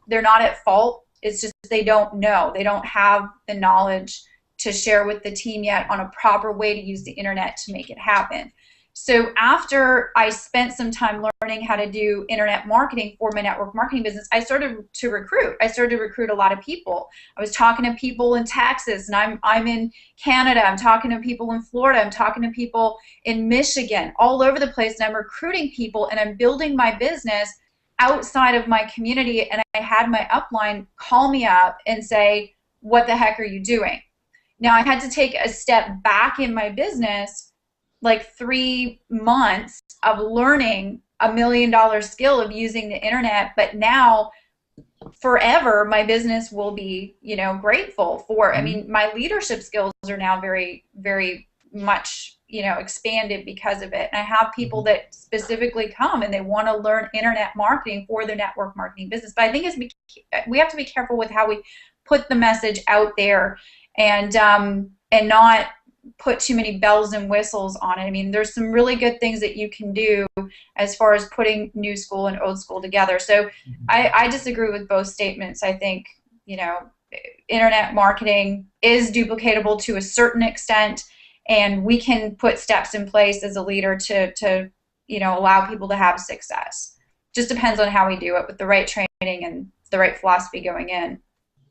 Speaker 3: they're not at fault. It's just they don't know. They don't have the knowledge to share with the team yet on a proper way to use the internet to make it happen. So after I spent some time learning how to do internet marketing for my network marketing business, I started to recruit. I started to recruit a lot of people. I was talking to people in Texas, and I'm in Canada. I'm talking to people in Florida. I'm talking to people in Michigan, all over the place, and I'm recruiting people, and I'm building my business outside of my community. And I had my upline call me up and say, "What the heck are you doing?" Now, I had to take a step back in my business, like 3 months of learning $1 million skill of using the internet, but now forever my business will be, grateful for. I mean, my leadership skills are now very, very much, expanded because of it. And I have people that specifically come and they want to learn internet marketing for their network marketing business. But I think we have to be careful with how we put the message out there, and not put too many bells and whistles on it. I mean, there's some really good things that you can do as far as putting new school and old school together. So I disagree with both statements. I think, internet marketing is duplicatable to a certain extent, and we can put steps in place as a leader to allow people to have success. Just depends on how we do it with the right training and the right philosophy going in.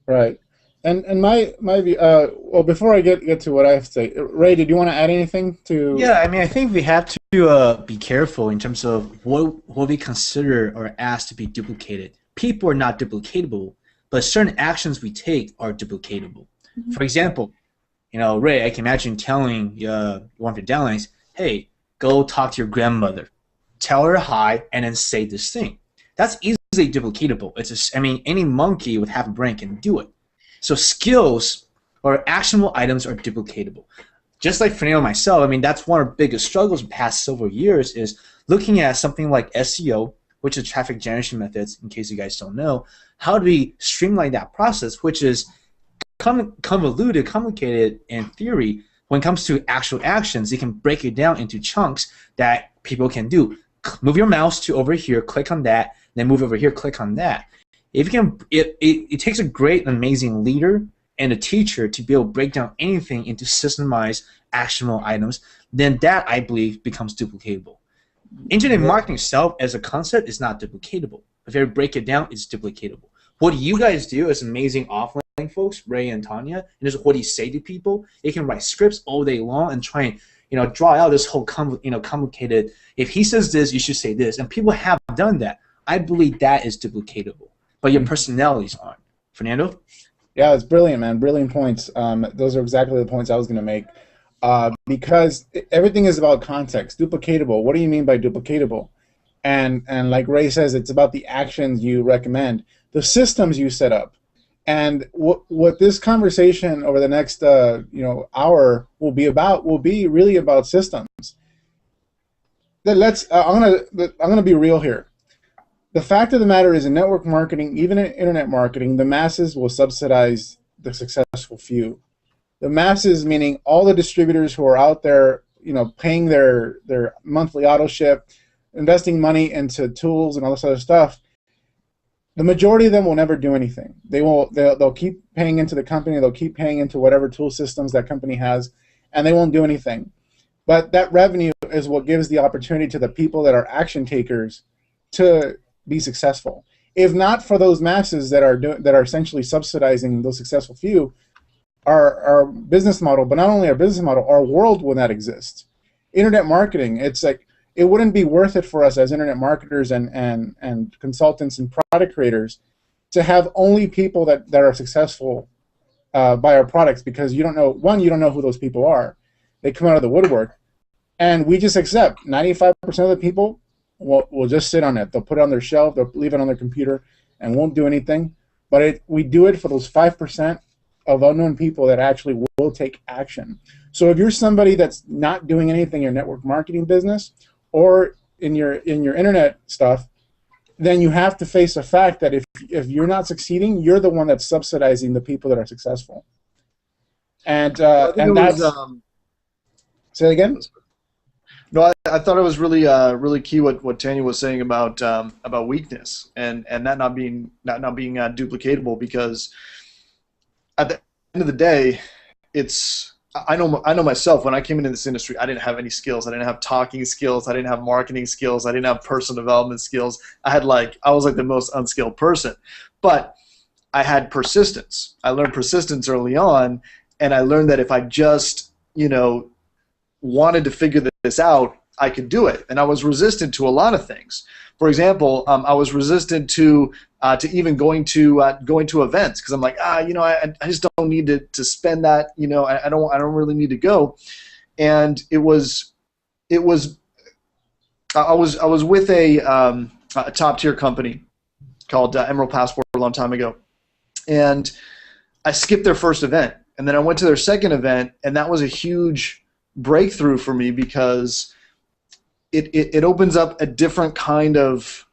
Speaker 1: Right. And my view, well, before I get to what I have to say, Ray, did you want to add anything to?
Speaker 5: Yeah, I mean, I think we have to be careful in terms of what we consider or ask to be duplicated. People are not duplicatable, but certain actions we take are duplicatable. Mm-hmm. For example, Ray, I can imagine telling one of your downlines, "Hey, go talk to your grandmother, tell her hi, and then say this thing." That's easily duplicatable. Any monkey with half a brain can do it. So skills or actionable items are duplicatable. Just like Fernando and myself, I mean, that's one of our biggest struggles in the past several years is looking at something like SEO, which is traffic generation methods, in case you guys don't know. How do we streamline that process, which is convoluted, complicated in theory. When it comes to actual actions, you can break it down into chunks that people can do. Move your mouse to over here, click on that, then move over here, click on that. If you can, it takes a great, amazing leader and a teacher to be able to break down anything into systemized, actionable items. Then that, I believe, becomes duplicatable. Internet marketing itself as a concept is not duplicatable. If you break it down, it's duplicatable. What you guys do as amazing offline folks, Ray and Tanya, and this is what you say to people. They can write scripts all day long and try and draw out this whole complicated. If he says this, you should say this, and people have done that. I believe that is duplicatable. But your personalities aren't. Fernando?
Speaker 1: Yeah, it's brilliant, man. Brilliant points. Those are exactly the points I was going to make. Because everything is about context. Duplicatable. What do you mean by duplicatable? And like Ray says, it's about the actions you recommend, the systems you set up. And what this conversation over the next hour will be really about systems. I'm gonna be real here. The fact of the matter is, in network marketing, even in internet marketing, the masses will subsidize the successful few. The masses, meaning all the distributors who are out there, paying their monthly auto ship, investing money into tools and all this other stuff. The majority of them will never do anything. They'll keep paying into the company. They'll keep paying into whatever tool systems that company has, and they won't do anything. But that revenue is what gives the opportunity to the people that are action takers to be successful. If not for those masses that are essentially subsidizing those successful few, our business model, but not only our business model, our world will not exist. Internet marketing, it's like it wouldn't be worth it for us as internet marketers and consultants and product creators to have only people that are successful by our products, because you don't know who those people are. They come out of the woodwork, and we just accept 95% of the people will just sit on it. They'll put it on their shelf, they'll leave it on their computer, and won't do anything. But we do it for those 5% of unknown people that actually will take action. So if you're somebody that's not doing anything in your network marketing business or in your internet stuff, then you have to face the fact that if you're not succeeding, you're the one that's subsidizing the people that are successful. And that's say it again.
Speaker 4: No, I thought it was really really key what Tanya was saying about weakness and that not being duplicatable, because at the end of the day, I know myself, when I came into this industry, I didn't have any skills. I didn't have talking skills. I didn't have marketing skills. I didn't have personal development skills. I was like the most unskilled person. But I had persistence. I learned persistence early on, and I learned that if I just, wanted to figure this out, I could do it. And I was resistant to a lot of things. For example, I was resistant to even going to events, because I'm like, I just don't need to spend that. I don't really need to go. And I was with a top tier company called Emerald Passport a long time ago, and I skipped their first event, and then I went to their second event, and that was a huge breakthrough for me, because it opens up a different kind of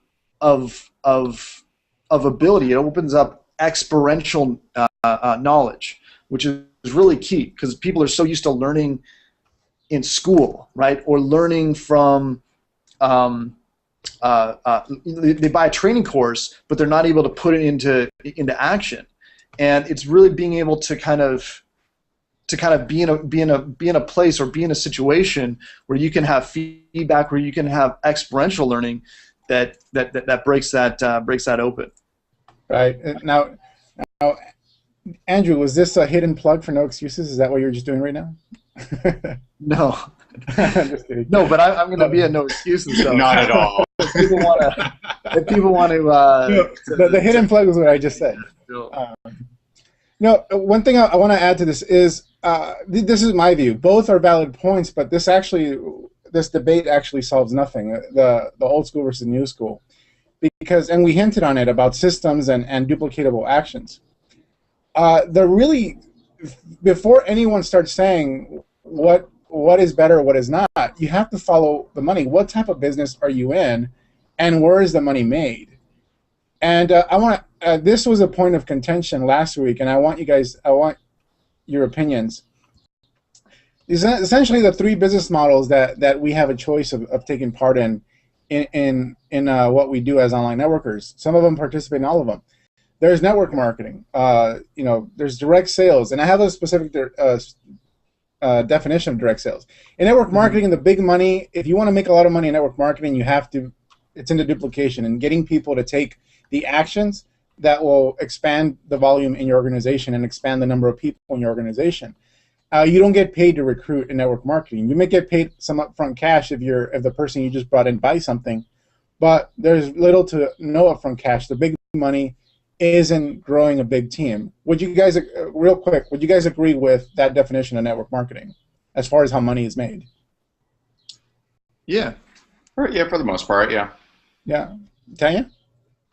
Speaker 4: ability. It opens up experiential knowledge, which is really key, because people are so used to learning in school, right? Or learning from they buy a training course, but they're not able to put it into action. And it's really being able to kind of be in a place or be in a situation where you can have feedback, where you can have experiential learning that breaks that open.
Speaker 1: Right. Now, Andrew, was this a hidden plug for No Excuses? Is that what you're just doing right now?
Speaker 4: No.
Speaker 1: I'm just kidding.
Speaker 4: No, but I'm going to be at No Excuses. So.
Speaker 2: Not at all.
Speaker 4: If people want to,
Speaker 1: the hidden plug was what I just said. No, one thing I want to add to this is this is my view. Both are valid points, but this debate actually solves nothing. The old school versus new school, and we hinted on it about systems and duplicatable actions. Before anyone starts saying what is better, what is not, you have to follow the money. What type of business are you in, and where is the money made? And this was a point of contention last week, and I want your opinions. Essentially, the three business models that we have a choice of taking part in what we do as online networkers. Some of them participate in all of them. There's network marketing. There's direct sales, and I have a specific definition of direct sales. In network marketing, the big money, if you want to make a lot of money in network marketing, it's into duplication and getting people to take the actions that will expand the volume in your organization and expand the number of people in your organization. You don't get paid to recruit in network marketing. You may get paid some upfront cash if the person you just brought in buys something, but there's little to no upfront cash. The big money is in growing a big team. Would you guys, real quick, agree with that definition of network marketing as far as how money is made?
Speaker 4: Yeah.
Speaker 2: Yeah, for the most part, yeah.
Speaker 1: Yeah. Tanya?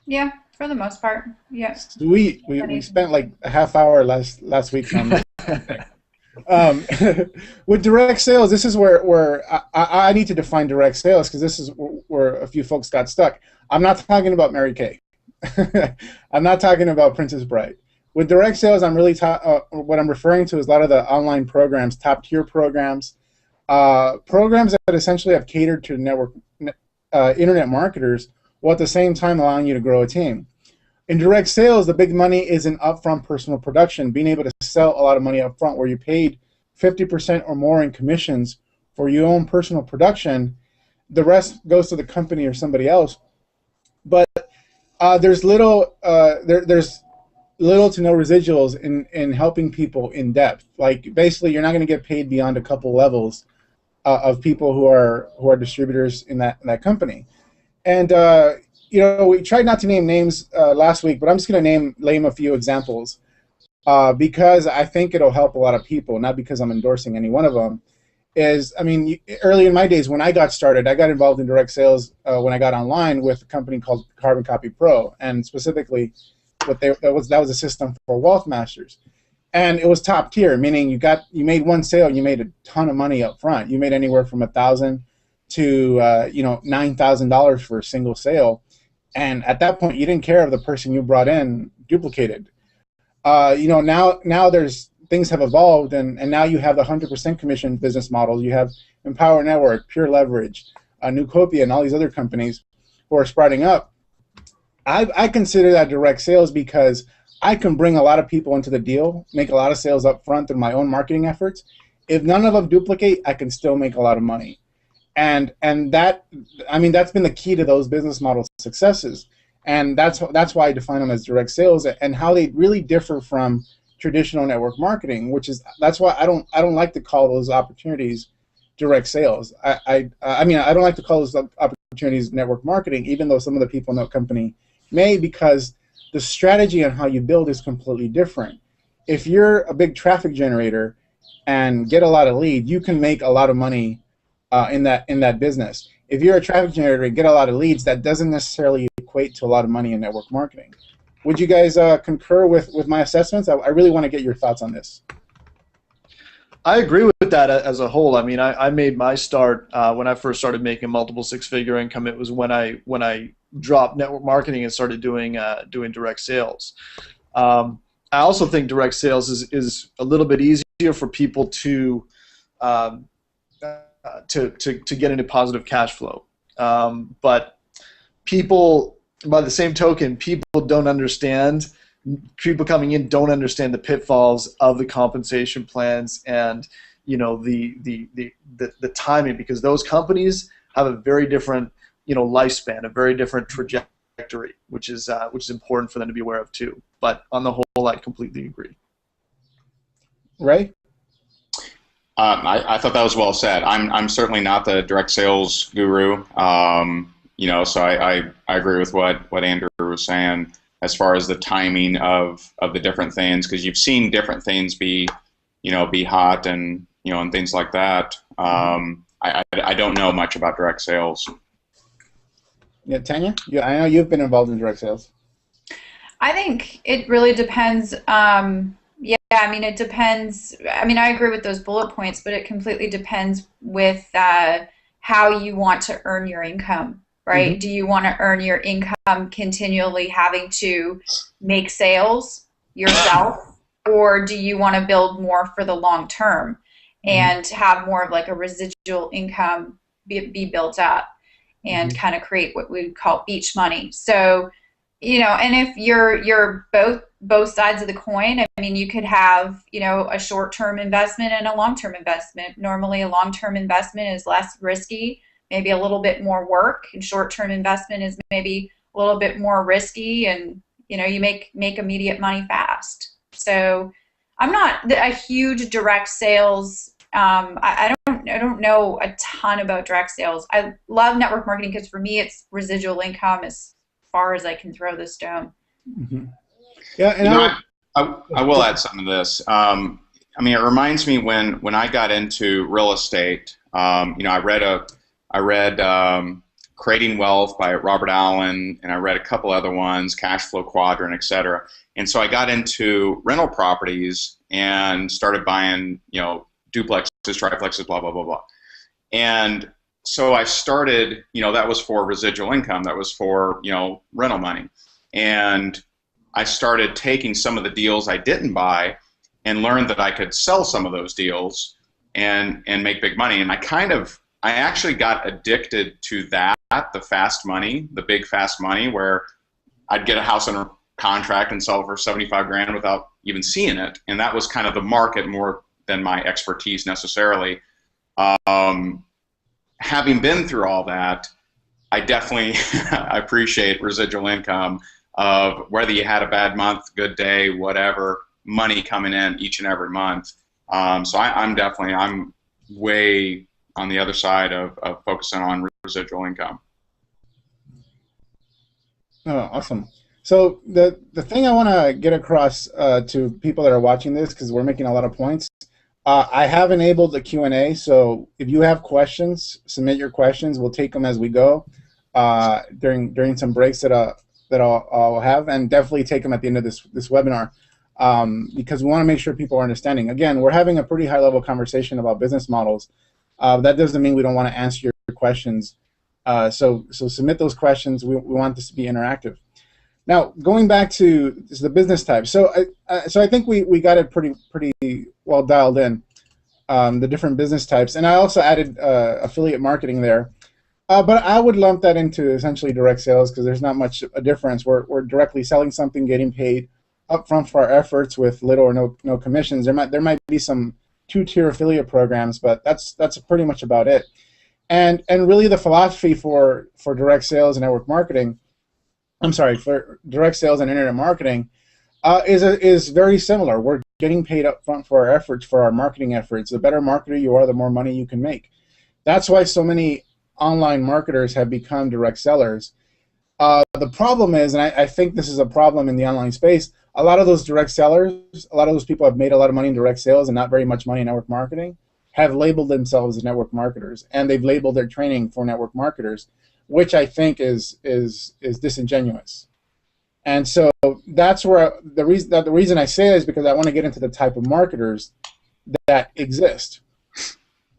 Speaker 3: Yeah, for the most part, yes.
Speaker 1: We spent like a half hour last week on with direct sales. This is where I need to define direct sales, because this is where a few folks got stuck. I'm not talking about Mary Kay. I'm not talking about Princess Bride. With direct sales, I'm really what I'm referring to is a lot of the online programs, top tier programs, programs that essentially have catered to network internet marketers, while at the same time allowing you to grow a team. In direct sales, the big money is in upfront personal production, being able to sell a lot of money up front, where you paid 50% or more in commissions for your own personal production. The rest goes to the company or somebody else. But there's little to no residuals in helping people in depth. Like, basically, you're not going to get paid beyond a couple levels of people who are distributors in that company. And we tried not to name names last week, but I'm just going to name a few examples because I think it'll help a lot of people, not because I'm endorsing any one of them. Early in my days when I got started, I got involved in direct sales when I got online with a company called Carbon Copy Pro, and specifically that was a system for wealth masters. and it was top tier, meaning you made one sale, you made a ton of money up front. You made anywhere from $1,000 to $9,000 for a single sale, and at that point, you didn't care if the person you brought in duplicated. Now there's things have evolved, and now you have the 100% commission business models. You have Empower Network, Pure Leverage, Newcopia, and all these other companies who are sprouting up. I consider that direct sales because I can bring a lot of people into the deal, make a lot of sales up front through my own marketing efforts. If none of them duplicate, I can still make a lot of money. And that's been the key to those business model successes. And that's why I define them as direct sales, and how they really differ from traditional network marketing, that's why I don't like to call those opportunities direct sales. I don't like to call those opportunities network marketing, even though some of the people in the company may, because the strategy on how you build is completely different. If you're a big traffic generator and get a lot of leads, you can make a lot of money in that business. If you're a traffic generator and get a lot of leads, that doesn't necessarily equate to a lot of money in network marketing. Would you guys concur with my assessments? I really want to get your thoughts on this.
Speaker 4: I agree with that as a whole. I mean, I made my start when I first started making multiple six-figure income. It was when I dropped network marketing and started doing direct sales. I also think direct sales is a little bit easier for people to get into positive cash flow. But people, by the same token, people don't understand. People coming in don't understand the pitfalls of the compensation plans and the timing, because those companies have a very different lifespan, a very different trajectory, which is important for them to be aware of too. But on the whole, I completely agree.
Speaker 1: Ray?
Speaker 2: I thought that was well said. I'm certainly not the direct sales guru, so I agree with what Andrew was saying as far as the timing of the different things, because you've seen different things be hot and and things like that. I don't know much about direct sales.
Speaker 1: Yeah, Tanya, I know you've been involved in direct sales.
Speaker 3: I think it really depends. It depends. I agree with those bullet points, but it completely depends with how you want to earn your income, right? Mm-hmm. Do you want to earn your income continually having to make sales yourself, or do you want to build more for the long term and have more of like a residual income be built up and kind of create what we would call beach money? So, and if you're both sides of the coin, you could have, a short-term investment and a long-term investment. Normally a long-term investment is less risky, maybe a little bit more work, and short-term investment is maybe a little bit more risky, and you make immediate money fast. So I'm not a huge direct sales. I don't know a ton about direct sales. I love network marketing because for me it's residual income as far as I can throw the stone.
Speaker 1: Mm-hmm. Yeah, and
Speaker 2: I will add something to this. It reminds me when I got into real estate. I read Creating Wealth by Robert Allen, and I read a couple other ones, Cash Flow Quadrant, etc. And so I got into rental properties and started buying, duplexes, triplexes, blah blah blah blah. And so I started, that was for residual income, that was for rental money, and I started taking some of the deals I didn't buy and learned that I could sell some of those deals and make big money. And I actually got addicted to that, the fast money, the big fast money, where I'd get a house under contract and sell it for 75 grand without even seeing it. And that was kind of the market more than my expertise necessarily. Having been through all that, I definitely appreciate residual income of whether you had a bad month, good day, whatever, money coming in each and every month. So I'm way on the other side of focusing on residual income.
Speaker 1: Oh, awesome. So the thing I want to get across to people that are watching this, because we're making a lot of points, I have enabled the Q&A, so if you have questions, submit your questions. We'll take them as we go during some breaks that I'll have, and definitely take them at the end of this webinar. because we want to make sure people are understanding. Again, we're having a pretty high-level conversation about business models. That doesn't mean we don't want to answer your questions. So submit those questions. We want this to be interactive. Now, going back to the business type. So I think we got it pretty well dialed in, the different business types. And I also added affiliate marketing there. But I would lump that into essentially direct sales because there's not much a difference. We're directly selling something, getting paid upfront for our efforts with little or no commissions. There might be some two-tier affiliate programs, but that's pretty much about it. And really the philosophy for direct sales and network marketing, for direct sales and internet marketing, is very similar. We're getting paid upfront for our efforts, for our marketing efforts. The better marketer you are, the more money you can make. That's why so many online marketers have become direct sellers. The problem is, and I think this is a problem in the online space, a lot of those direct sellers, a lot of those people have made a lot of money in direct sales and not very much money in network marketing, have labeled themselves as network marketers, and they've labeled their training for network marketers, which I think is disingenuous. And so that's where the reason I say that is because I want to get into the type of marketers that exist.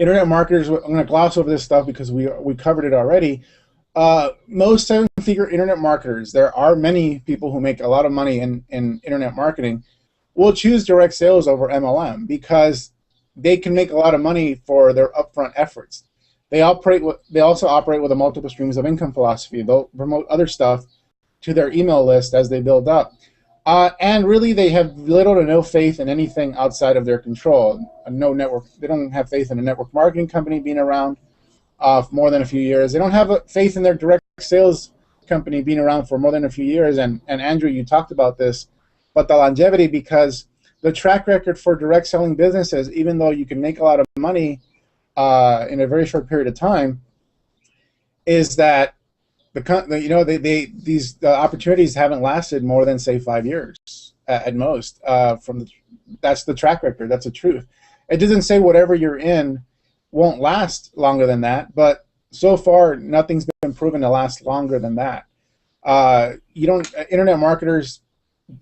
Speaker 1: Internet marketers, I'm going to gloss over this stuff because we covered it already. Most seven-figure internet marketers, there are many people who make a lot of money in internet marketing, will choose direct sales over MLM because they can make a lot of money for their upfront efforts. They also operate with a multiple streams of income philosophy. They'll promote other stuff to their email list as they build up. And really, they have little to no faith in anything outside of their control. They don't have faith in a network marketing company being around for more than a few years. They don't have faith in their direct sales company being around for more than a few years. And Andrew, you talked about this, but the longevity, because the track record for direct selling businesses, even though you can make a lot of money in a very short period of time, is that these opportunities haven't lasted more than, say, 5 years at most. That's the track record. That's the truth. It doesn't say whatever you're in won't last longer than that, but so far nothing's been proven to last longer than that. Internet marketers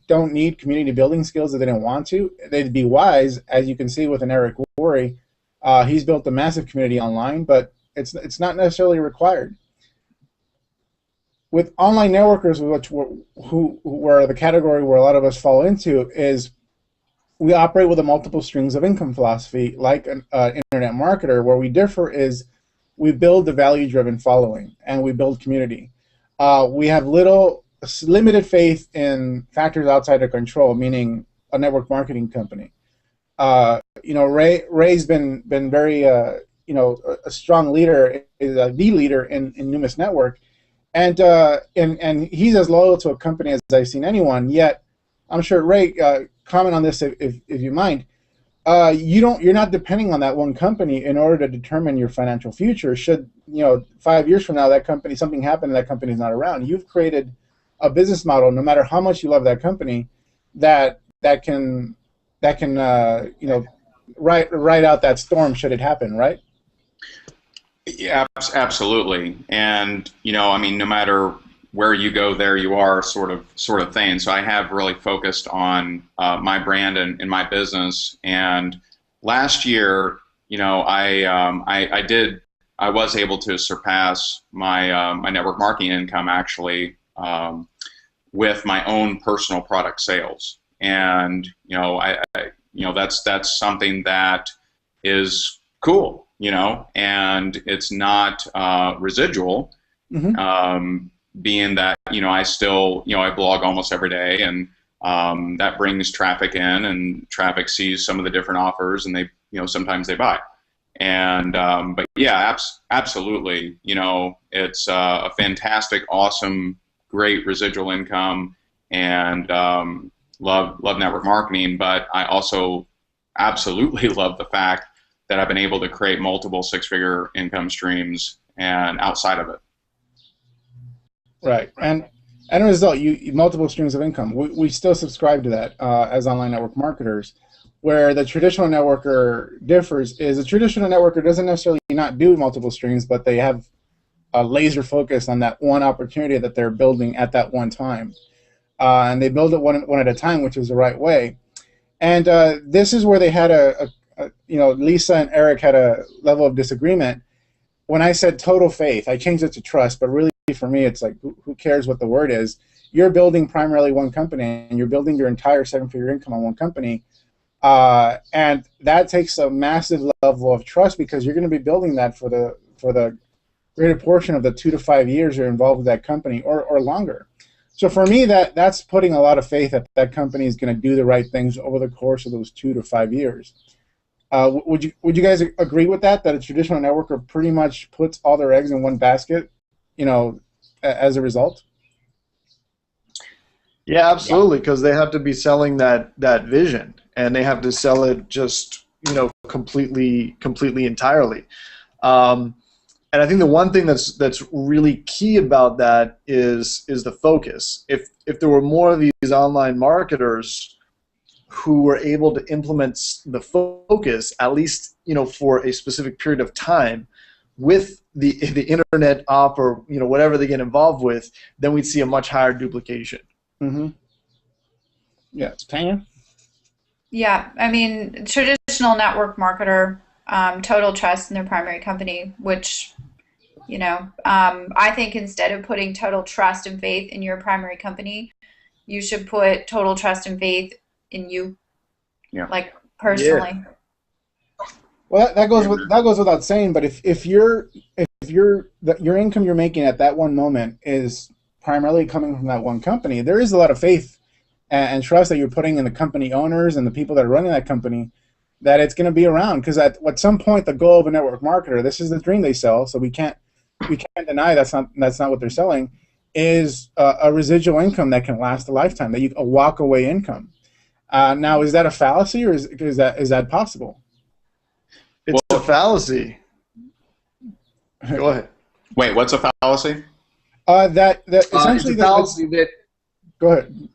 Speaker 1: don't need community building skills if they don't want to. They'd be wise, as you can see with an Eric Worre. He's built a massive community online, but it's not necessarily required. With online networkers, who are the category where a lot of us fall into, is we operate with a multiple streams of income philosophy, like an internet marketer. Where we differ is we build the value-driven following, and we build community. We have limited faith in factors outside our control, meaning a network marketing company. Ray's been very a strong leader, is the leader in Numis Network. And he's as loyal to a company as I've seen anyone. Yet, I'm sure Ray, comment on this if you mind. You're not depending on that one company in order to determine your financial future. Should 5 years from now something happen and that company's not around, you've created a business model, no matter how much you love that company, that can ride out that storm should it happen, right?
Speaker 2: Yeah, absolutely. And no matter where you go, there you are, sort of thing. So I have really focused on my brand and my business. And last year, I was able to surpass my my network marketing income actually with my own personal product sales. And that's something that is cool. And it's not residual, being that, I still, I blog almost every day, and that brings traffic in, and traffic sees some of the different offers, and they, sometimes they buy. And, but yeah, absolutely, it's a fantastic, awesome, great residual income, and love network marketing, but I also absolutely love the fact that I've been able to create multiple six-figure income streams and outside of it.
Speaker 1: Right, and as a result, you multiple streams of income. We still subscribe to that as online network marketers. Where the traditional networker differs is a traditional networker doesn't necessarily not do multiple streams, but they have a laser focus on that one opportunity that they're building at that one time, and they build it one at a time, which is the right way. And this is where they had Lisa and Eric had a level of disagreement. When I said total faith, I changed it to trust, but really for me, it's like, who cares what the word is? You're building primarily one company, and you're building your entire seven-figure income on one company. And that takes a massive level of trust, because you're going to be building that for the greater portion of the 2 to 5 years you're involved with that company, or longer. So for me, that's putting a lot of faith that that company is going to do the right things over the course of those 2 to 5 years. Would you guys agree with that? That a traditional networker pretty much puts all their eggs in one basket, as a result?
Speaker 4: Yeah, absolutely, because they have to be selling that vision, and they have to sell it just completely entirely. And I think the one thing that's really key about that is the focus. If there were more of these online marketers who were able to implement the focus, at least for a specific period of time, with the internet op or whatever they get involved with, then we'd see a much higher duplication.
Speaker 1: Mm-hmm. Yeah, Tanya?
Speaker 3: Yeah, I mean, traditional network marketer, total trust in their primary company, which, I think instead of putting total trust and faith in your primary company, you should put total trust and faith in you, like personally.
Speaker 4: Yeah.
Speaker 1: Well, that goes without saying. But if your income you're making at that one moment is primarily coming from that one company, there is a lot of faith and trust that you're putting in the company owners and the people that are running that company, that it's going to be around. Because at some point, the goal of a network marketer, this is the dream they sell, so we can't deny that's not what they're selling, is a residual income that can last a lifetime, a walk away income. Now, is that a fallacy, or is that possible?
Speaker 4: It's a fallacy. Go ahead.
Speaker 2: Wait, what's a fallacy?
Speaker 1: That essentially
Speaker 4: it's a fallacy that.
Speaker 1: Go ahead.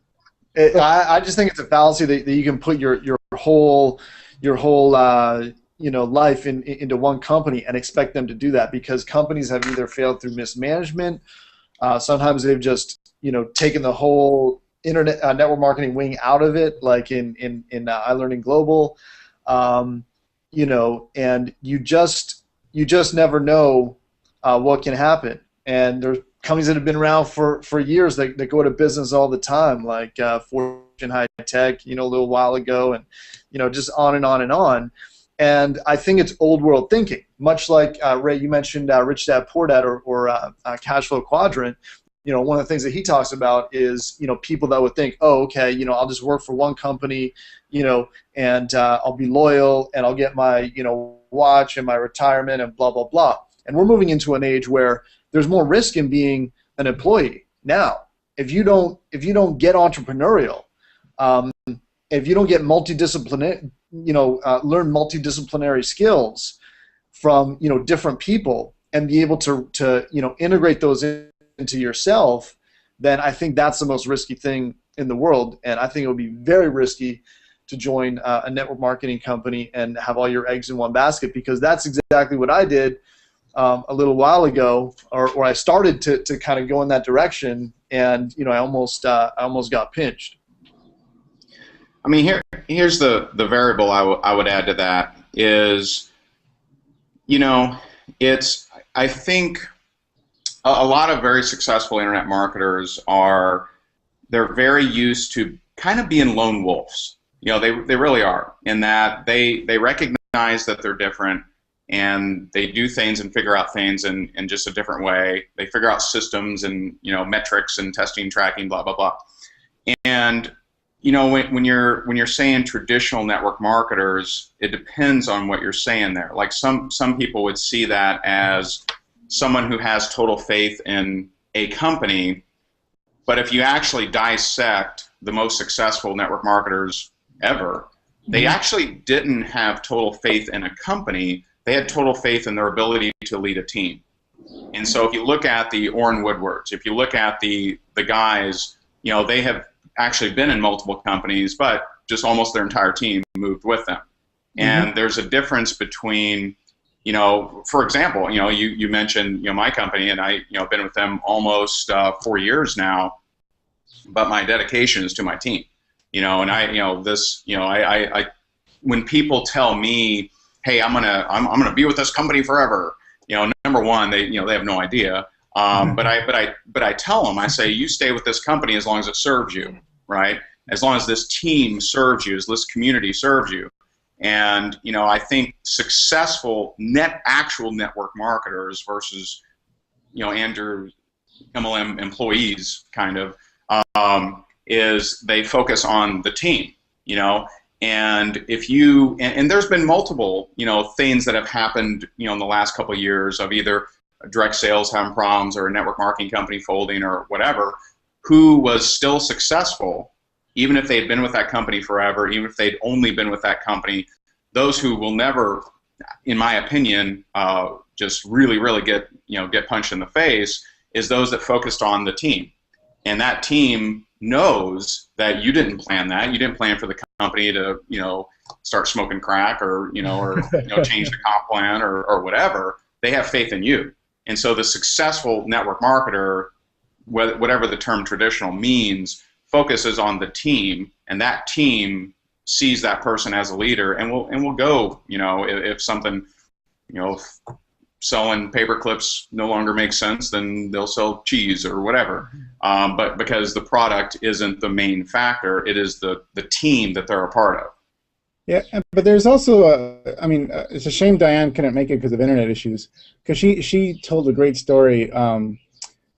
Speaker 4: I just think it's a fallacy that you can put your whole life into one company and expect them to do that, because companies have either failed through mismanagement, sometimes they've just taken the whole internet network marketing wing out of it, like in iLearning Global, and you just never know what can happen. And there's companies that have been around for years that go to business all the time, like Fortune High Tech, a little while ago, and just on and on and on. And I think it's old world thinking, much like Ray, you mentioned Rich Dad Poor Dad or Cash Flow Quadrant. One of the things that he talks about is people that would think, oh, okay, I'll just work for one company, and I'll be loyal, and I'll get my watch and my retirement and blah blah blah. And we're moving into an age where there's more risk in being an employee now. If you don't get entrepreneurial, if you don't get multidisciplinary, learn multidisciplinary skills from different people and be able to integrate those into yourself, then I think that's the most risky thing in the world. And I think it would be very risky to join a network marketing company and have all your eggs in one basket, because that's exactly what I did a little while ago, or I started to kind of go in that direction, and I almost got pinched.
Speaker 2: I mean, here's the variable I would add to that is, I think a lot of very successful internet marketers they're very used to kind of being lone wolves. They really are, in that they recognize that they're different, and they do things and figure out things in just a different way. They figure out systems and metrics and testing, tracking, blah blah blah. And when you're saying traditional network marketers, it depends on what you're saying there. Like some people would see that as someone who has total faith in a company, but if you actually dissect the most successful network marketers ever, they actually didn't have total faith in a company. They had total faith in their ability to lead a team. And so if you look at the Orrin Woodwards, if you look at the guys, they have actually been in multiple companies, but just almost their entire team moved with them. And there's a difference between, for example, you mentioned, my company, and I, been with them almost 4 years now, but my dedication is to my team. And I when people tell me, hey, I'm gonna be with this company forever, number one, they have no idea. But I tell them, I say, you stay with this company as long as it serves you, right? As long as this team serves you, as this community serves you. And I think successful actual network marketers versus Andrew MLM employees kind of is they focus on the team, and if you and there's been multiple things that have happened in the last couple of years of either direct sales having problems or a network marketing company folding or whatever, who was still successful even if they had been with that company forever, even if they'd only been with that company. Those who will never, in my opinion, just really get punched in the face is those that focused on the team. And that team knows that you didn't plan that. You didn't plan for the company to, start smoking crack or change the comp plan or whatever. They have faith in you. And so the successful network marketer, whatever the term traditional means, focuses on the team, and that team sees that person as a leader and will go, if something, selling paper clips no longer makes sense, then they'll sell cheese or whatever. But because the product isn't the main factor, it is the team that they're a part of.
Speaker 1: Yeah, but there's also it's a shame Diane couldn't make it because of internet issues, because she told a great story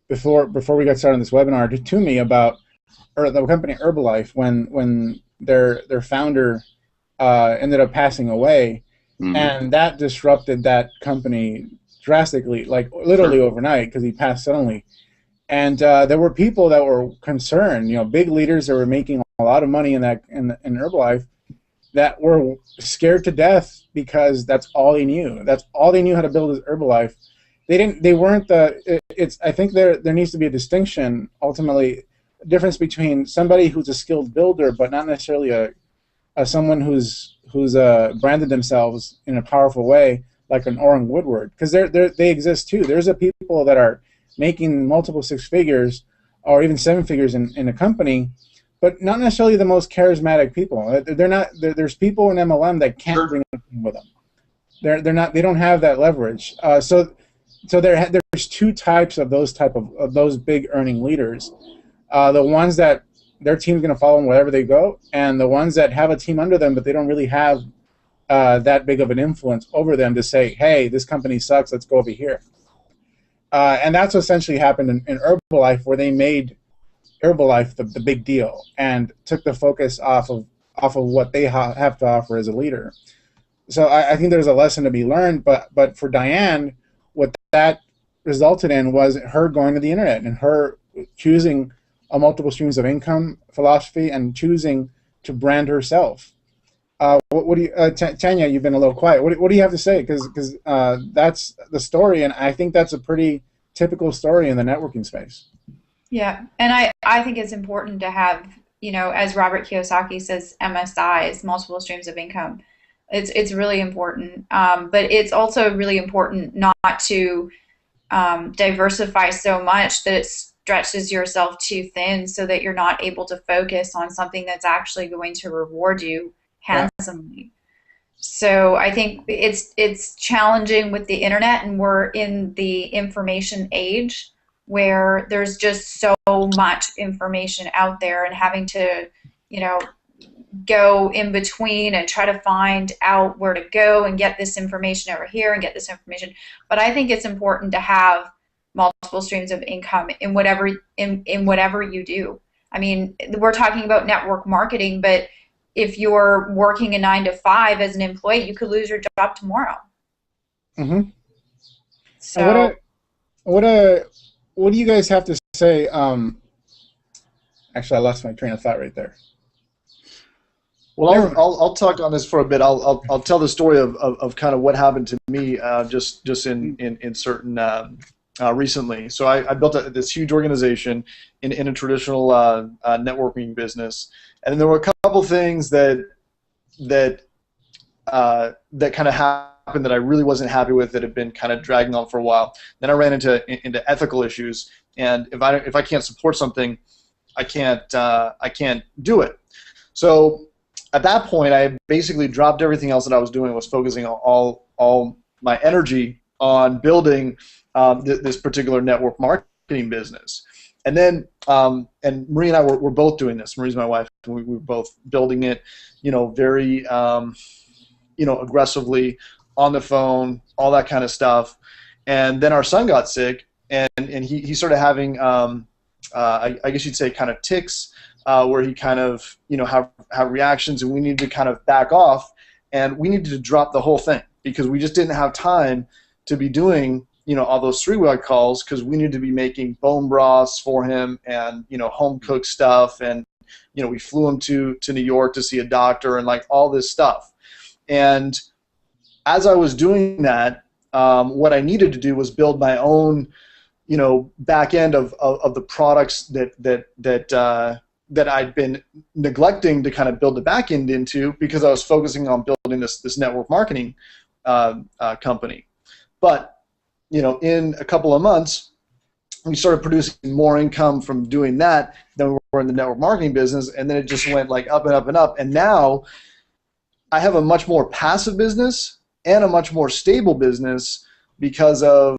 Speaker 1: before we got started on this webinar to me about the company Herbalife when their founder ended up passing away. Mm-hmm. And that disrupted that company drastically, like literally overnight, because he passed suddenly. And there were people that were concerned, big leaders that were making a lot of money in Herbalife, that were scared to death because that's all they knew. That's all they knew how to build is Herbalife. They weren't I think there needs to be a distinction, ultimately, a difference between somebody who's a skilled builder, but not necessarily someone who's branded themselves in a powerful way, like an Orrin Woodward, because they exist too. There's people that are making multiple six figures or even seven figures in a company, but not necessarily the most charismatic people. They're not. There's people in MLM that can't bring a team with them. They're not. They don't have that leverage. So there's two types of those big earning leaders. The ones that their team's going to follow them wherever they go, and the ones that have a team under them, but they don't really have that big of an influence over them to say, hey, this company sucks, let's go over here. And that's what essentially happened in Herbalife, where they made Herbalife the big deal and took the focus off of what they have to offer as a leader. So I think there's a lesson to be learned, but for Diane, what that resulted in was her going to the internet and her choosing a multiple streams of income philosophy and choosing to brand herself. What do you, Tanya? You've been a little quiet. What do you have to say? Because that's the story, and I think that's a pretty typical story in the networking space.
Speaker 3: Yeah, and I think it's important to have, as Robert Kiyosaki says, MSIs, multiple streams of income. It's really important, but it's also really important not to diversify so much that it stretches yourself too thin, so that you're not able to focus on something that's actually going to reward you handsomely. So I think it's challenging with the internet, and we're in the information age where there's just so much information out there, and having to, go in between and try to find out where to go and get this information over here and get this information. But I think it's important to have multiple streams of income in whatever you do. I mean, we're talking about network marketing, but if you're working a 9-to-5 as an employee, you could lose your job tomorrow.
Speaker 1: Mm-hmm.
Speaker 3: So
Speaker 1: what do you guys have to say? Actually, I lost my train of thought right there.
Speaker 4: Well, I'll talk on this for a bit. I'll tell the story of kind of what happened to me just in certain recently. So I built this huge organization in a traditional networking business, and there were a couple things that kind of happened that I really wasn't happy with, that had been kind of dragging on for a while. Then I ran into ethical issues, and if I can't support something, I can't do it. So at that point, I basically dropped everything else that I was doing, was focusing on all my energy on building this particular network marketing business. And then, and Marie and I were both doing this. Marie's my wife. We were both building it, very, aggressively on the phone, all that kind of stuff. And then our son got sick, and he started having, I guess you'd say, kind of tics, where he kind of, have reactions, and we needed to kind of back off, and we needed to drop the whole thing because we just didn't have time to be doing, all those 3-way calls, because we needed to be making bone broths for him and, home cooked stuff, and, we flew him to New York to see a doctor and like all this stuff. And as I was doing that, what I needed to do was build my own, back end of the products that I'd been neglecting to kind of build the back end into, because I was focusing on building this network marketing company. But in a couple of months, we started producing more income from doing that than we were in the network marketing business, and then it just went like up and up and up. And now I have a much more passive business and a much more stable business because of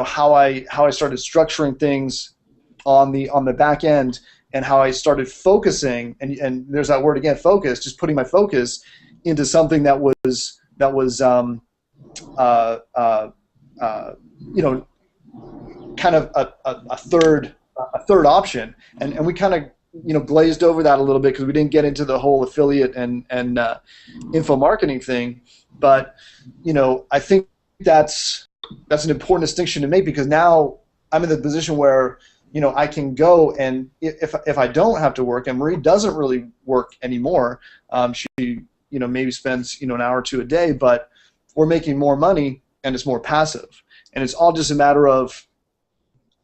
Speaker 4: how I started structuring things on the back end, and how I started focusing, and there's that word again, focus, just putting my focus into something that was kind of a third option, and we kind of glazed over that a little bit because we didn't get into the whole affiliate and info marketing thing. But I think that's an important distinction to make, because now I'm in the position where I can go, and if I don't have to work, and Marie doesn't really work anymore, she maybe spends an hour or two a day, but we're making more money and it's more passive, and it's all just a matter of,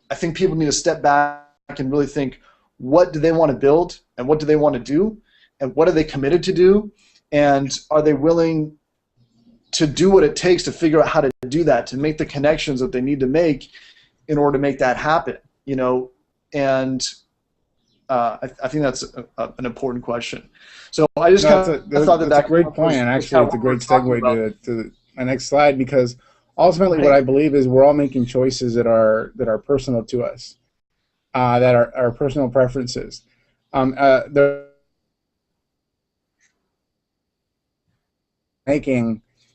Speaker 4: I think people need to step back and really think, what do they want to build, and what do they want to do, and what are they committed to do, and are they willing to do what it takes to figure out how to do that, to make the connections that they need to make in order to make that happen. And I think that's an important question. So I just thought that's
Speaker 1: a great point, and actually it's a great segue to the next slide, because ultimately what I believe is we're all making choices that are personal to us, that are personal preferences.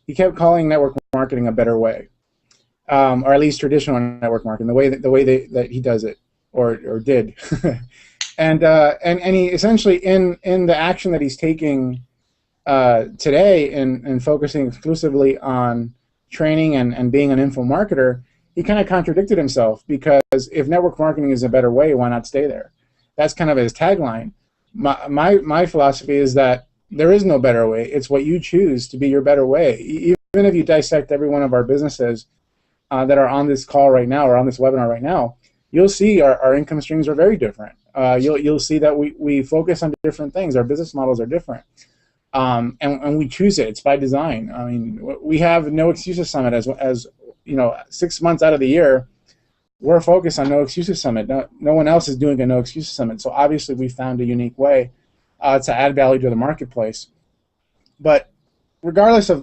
Speaker 1: He kept calling network marketing a better way. Or at least traditional network marketing, the way that he does it, or did, and he essentially in the action that he's taking today and focusing exclusively on training and being an info marketer, he kind of contradicted himself, because if network marketing is a better way, why not stay there? That's kind of his tagline. My philosophy is that there is no better way. It's what you choose to be your better way. Even if you dissect every one of our businesses that are on this call right now, or on this webinar right now, you'll see our income streams are very different. You'll see that we focus on different things. Our business models are different, and we choose it. It's by design. I mean, we have No Excuses Summit as 6 months out of the year. We're focused on No Excuses Summit. No one else is doing a No Excuses Summit. So obviously we found a unique way to add value to the marketplace. But regardless of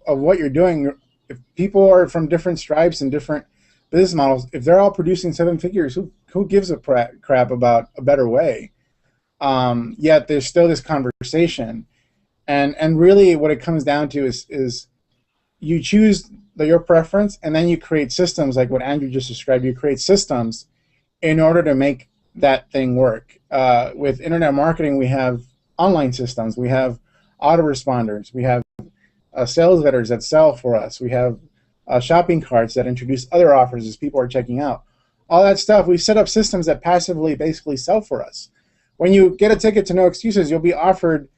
Speaker 1: what you're doing, if people are from different stripes and different business models, if they're all producing 7 figures, who gives a crap about a better way? Yet there's still this conversation, and really what it comes down to is you choose your preference, and then you create systems like what Andrew just described. You create systems in order to make that thing work. With internet marketing, we have online systems, we have autoresponders, we have sales letters that sell for us, we have shopping carts that introduce other offers as people are checking out. All that stuff, we've set up systems that passively basically sell for us. When you get a ticket to No Excuses, you'll be offered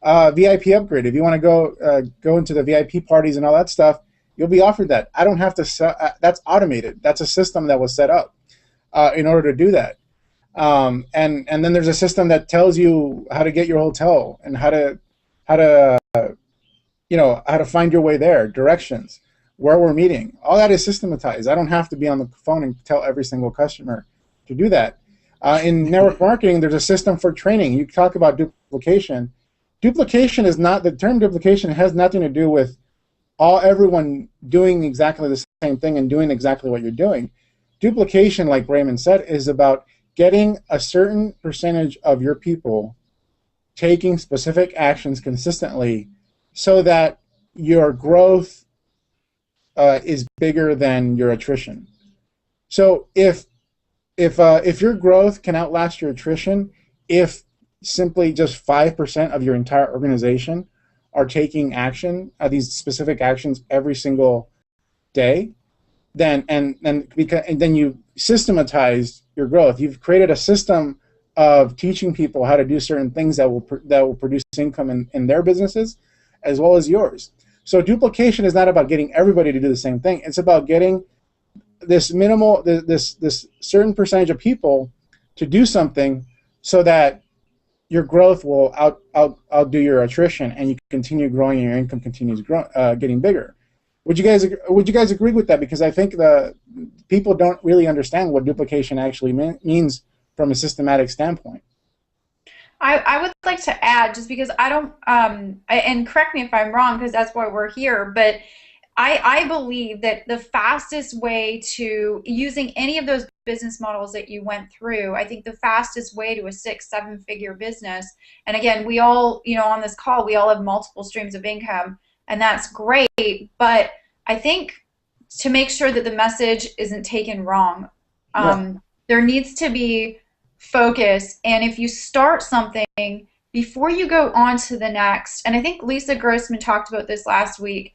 Speaker 1: a VIP upgrade. If you want to go into the VIP parties and all that stuff, you'll be offered that. I don't have to sell. That's automated. That's a system that was set up in order to do that. And then there's a system that tells you how to get your hotel and how to find your way there, directions, where we're meeting. All that is systematized. I don't have to be on the phone and tell every single customer to do that. In network marketing, there's a system for training. You talk about duplication. Duplication is not, the term duplication has nothing to do with everyone doing exactly the same thing and doing exactly what you're doing. Duplication, like Raymond said, is about getting a certain percentage of your people taking specific actions consistently so that your growth is bigger than your attrition. So if your growth can outlast your attrition, if simply just 5% of your entire organization are taking action, these specific actions every single day, then then you systematized your growth. You've created a system of teaching people how to do certain things that will produce income in their businesses as well as yours. So duplication is not about getting everybody to do the same thing. It's about getting this minimal, this certain percentage of people to do something so that your growth will outdo your attrition, and you continue growing, and your income continues getting bigger. Would you guys agree with that? Because I think the people don't really understand what duplication actually means from a systematic standpoint.
Speaker 3: I would like to add, just because I don't, and correct me if I'm wrong, because that's why we're here, but I believe that the fastest way to, using any of those business models that you went through, I think the fastest way to a 6-7 figure business, and again, we all, on this call, we all have multiple streams of income, and that's great, but I think to make sure that the message isn't taken wrong, there needs to be focus, and if you start something, before you go on to the next, and I think Lisa Grossman talked about this last week,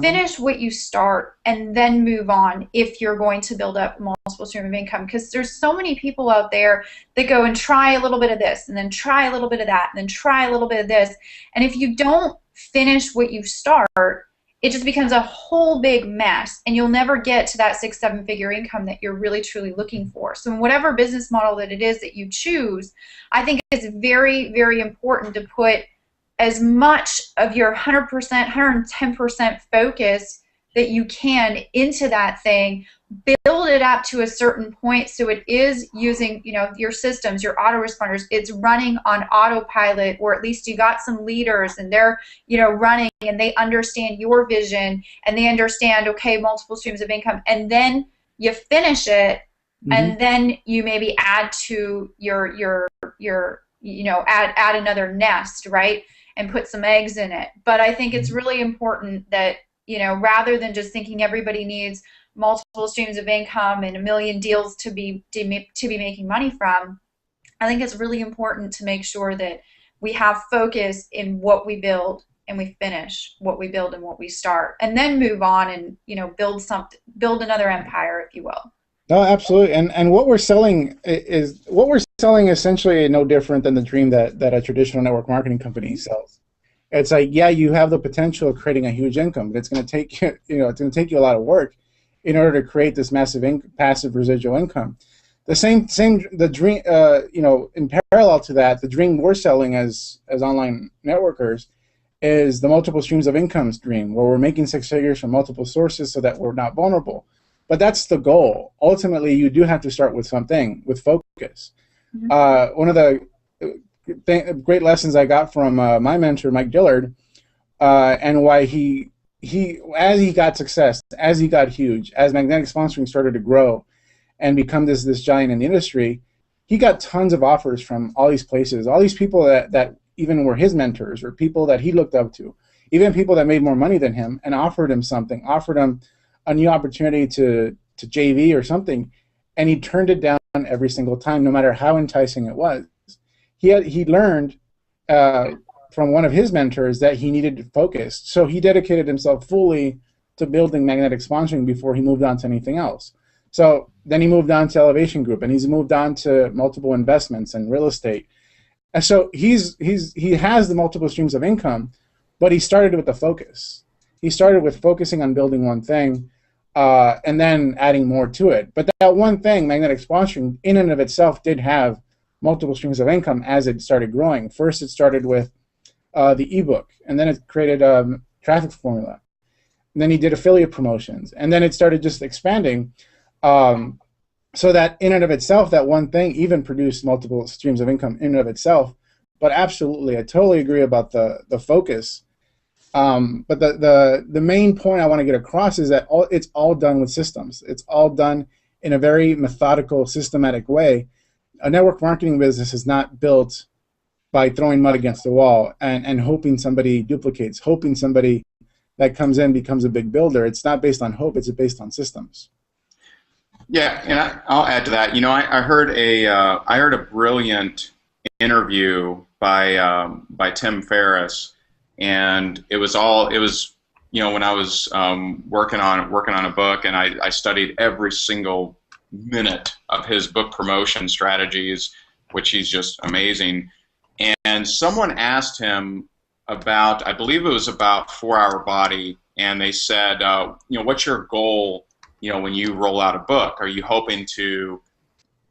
Speaker 3: finish what you start and then move on if you're going to build up multiple stream of income, because there's so many people out there that go and try a little bit of this and then try a little bit of that and then try a little bit of this, and if you don't finish what you start, it just becomes a whole big mess, and you'll never get to that 6-7 figure income that you're really truly looking for. So in whatever business model that it is that you choose, I think it's very, very important to put as much of your 100%, 110% focus that you can into that thing, build it up to a certain point so it is using, your systems, your autoresponders, it's running on autopilot, or at least you got some leaders and they're, running, and they understand your vision, and they understand, okay, multiple streams of income, and then you finish it, and then you maybe add to your add another nest, right? And put some eggs in it. But I think it's really important that, rather than just thinking everybody needs multiple streams of income and a million deals to be making money from, I think it's really important to make sure that we have focus in what we build and we finish what we build and what we start, and then move on and build another empire, if you will.
Speaker 1: No, absolutely. And what we're selling is essentially no different than the dream that a traditional network marketing company sells. It's like, yeah, you have the potential of creating a huge income, but it's going to take it's going to take you a lot of work in order to create this massive passive residual income. The dream, in parallel to that, the dream we're selling as online networkers is the multiple streams of incomes dream, where we're making 6 figures from multiple sources so that we're not vulnerable. But that's the goal. Ultimately, you do have to start with something, with focus. One of the great lessons I got from my mentor, Mike Dillard, and why he as he got success, as he got huge, as magnetic sponsoring started to grow and become this giant in the industry, he got tons of offers from all these places, all these people that even were his mentors, or people that he looked up to, even people that made more money than him, and offered him something, offered him a new opportunity to JV or something, and he turned it down every single time, no matter how enticing it was. He learned from one of his mentors that he needed to focus, so he dedicated himself fully to building magnetic sponsoring before he moved on to anything else. So then he moved on to Elevation Group, and he's moved on to multiple investments and real estate. And so he has the multiple streams of income, but he started with the focus. He started with focusing on building one thing, and then adding more to it. But that one thing, magnetic sponsoring, in and of itself did have multiple streams of income as it started growing. First, it started with the ebook, and then it created a traffic formula. And then he did affiliate promotions, and then it started just expanding. so that in and of itself, that one thing even produced multiple streams of income in and of itself. But absolutely, I totally agree about the focus. But the main point I want to get across is that it's all done with systems. It's all done in a very methodical, systematic way. A network marketing business is not built by throwing mud against the wall and hoping somebody duplicates, hoping somebody that comes in becomes a big builder. It's not based on hope. It's based on systems.
Speaker 2: Yeah, and I'll add to that. You know, I heard a brilliant interview by Tim Ferriss, and it was you know, when I was working on a book, and I studied every single minute of his book promotion strategies, which he's just amazing. And someone asked him about, I believe it was about 4 Hour Body, and they said, you know, what's your goal, you know, when you roll out a book? Are you hoping to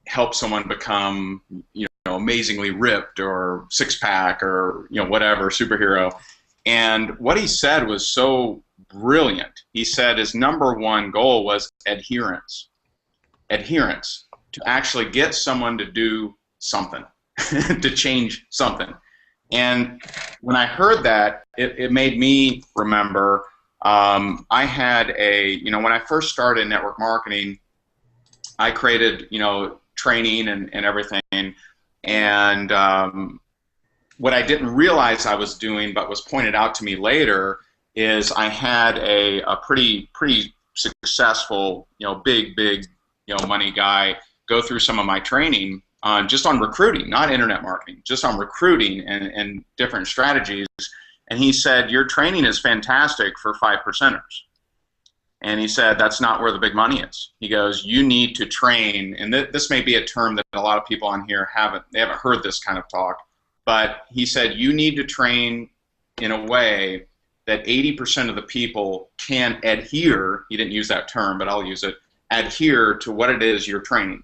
Speaker 2: help someone become, you know, amazingly ripped or six-pack or, you know, whatever, superhero? And what he said was so brilliant. He said his number one goal was adherence. Adherence, to actually get someone to do something, to change something. And when I heard that, it made me remember I had you know, when I first started network marketing, I created, you know, training and everything. And what I didn't realize I was doing, but was pointed out to me later, is I had a pretty successful, you know, big, you know, money guy go through some of my training just on recruiting, not internet marketing, just on recruiting and different strategies. And he said, your training is fantastic for 5%ers. And he said, that's not where the big money is. He goes, you need to train, and this may be a term that a lot of people on here haven't heard this kind of talk, but he said, you need to train in a way that 80% of the people can adhere, he didn't use that term, but I'll use it, adhere to what it is you're training.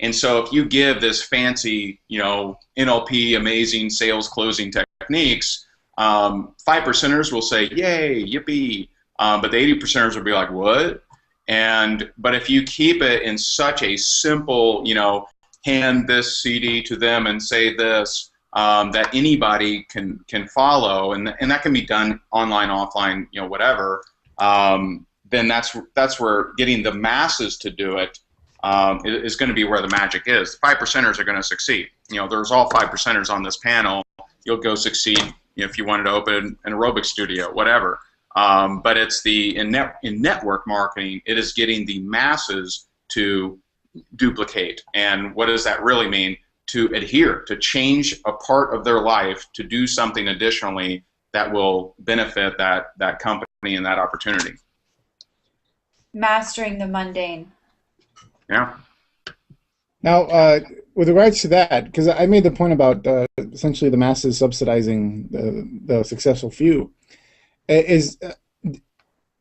Speaker 2: And so if you give this fancy, you know, NLP, amazing sales closing techniques, 5%ers will say, yay, yippee, but the 80%ers will be like, what? But if you keep it in such a simple, you know, hand this CD to them and say this, that anybody can follow, and that can be done online, offline, you know, whatever, then that's where getting the masses to do it is going to be where the magic is. 5%ers are going to succeed. You know, there's all 5%ers on this panel. You'll go succeed, you know, if you wanted to open an aerobic studio, whatever. But it's in network marketing, it is getting the masses to duplicate. And what does that really mean? To adhere, to change a part of their life, to do something additionally that will benefit that company and that opportunity.
Speaker 3: Mastering the mundane.
Speaker 2: Yeah.
Speaker 1: Now, with regards to that, because I made the point about essentially the masses subsidizing the successful few,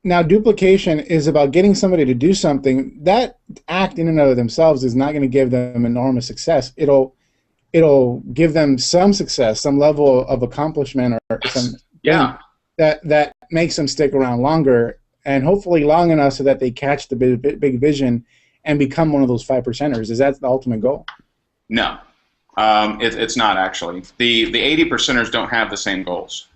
Speaker 1: now duplication is about getting somebody to do something. That act in and of themselves is not going to give them enormous success. It'll give them some success, some level of accomplishment, or some that makes them stick around longer, and hopefully long enough so that they catch the big vision and become one of those 5%ers. Is that the ultimate goal?
Speaker 2: No, it's not actually. The 80%ers don't have the same goals.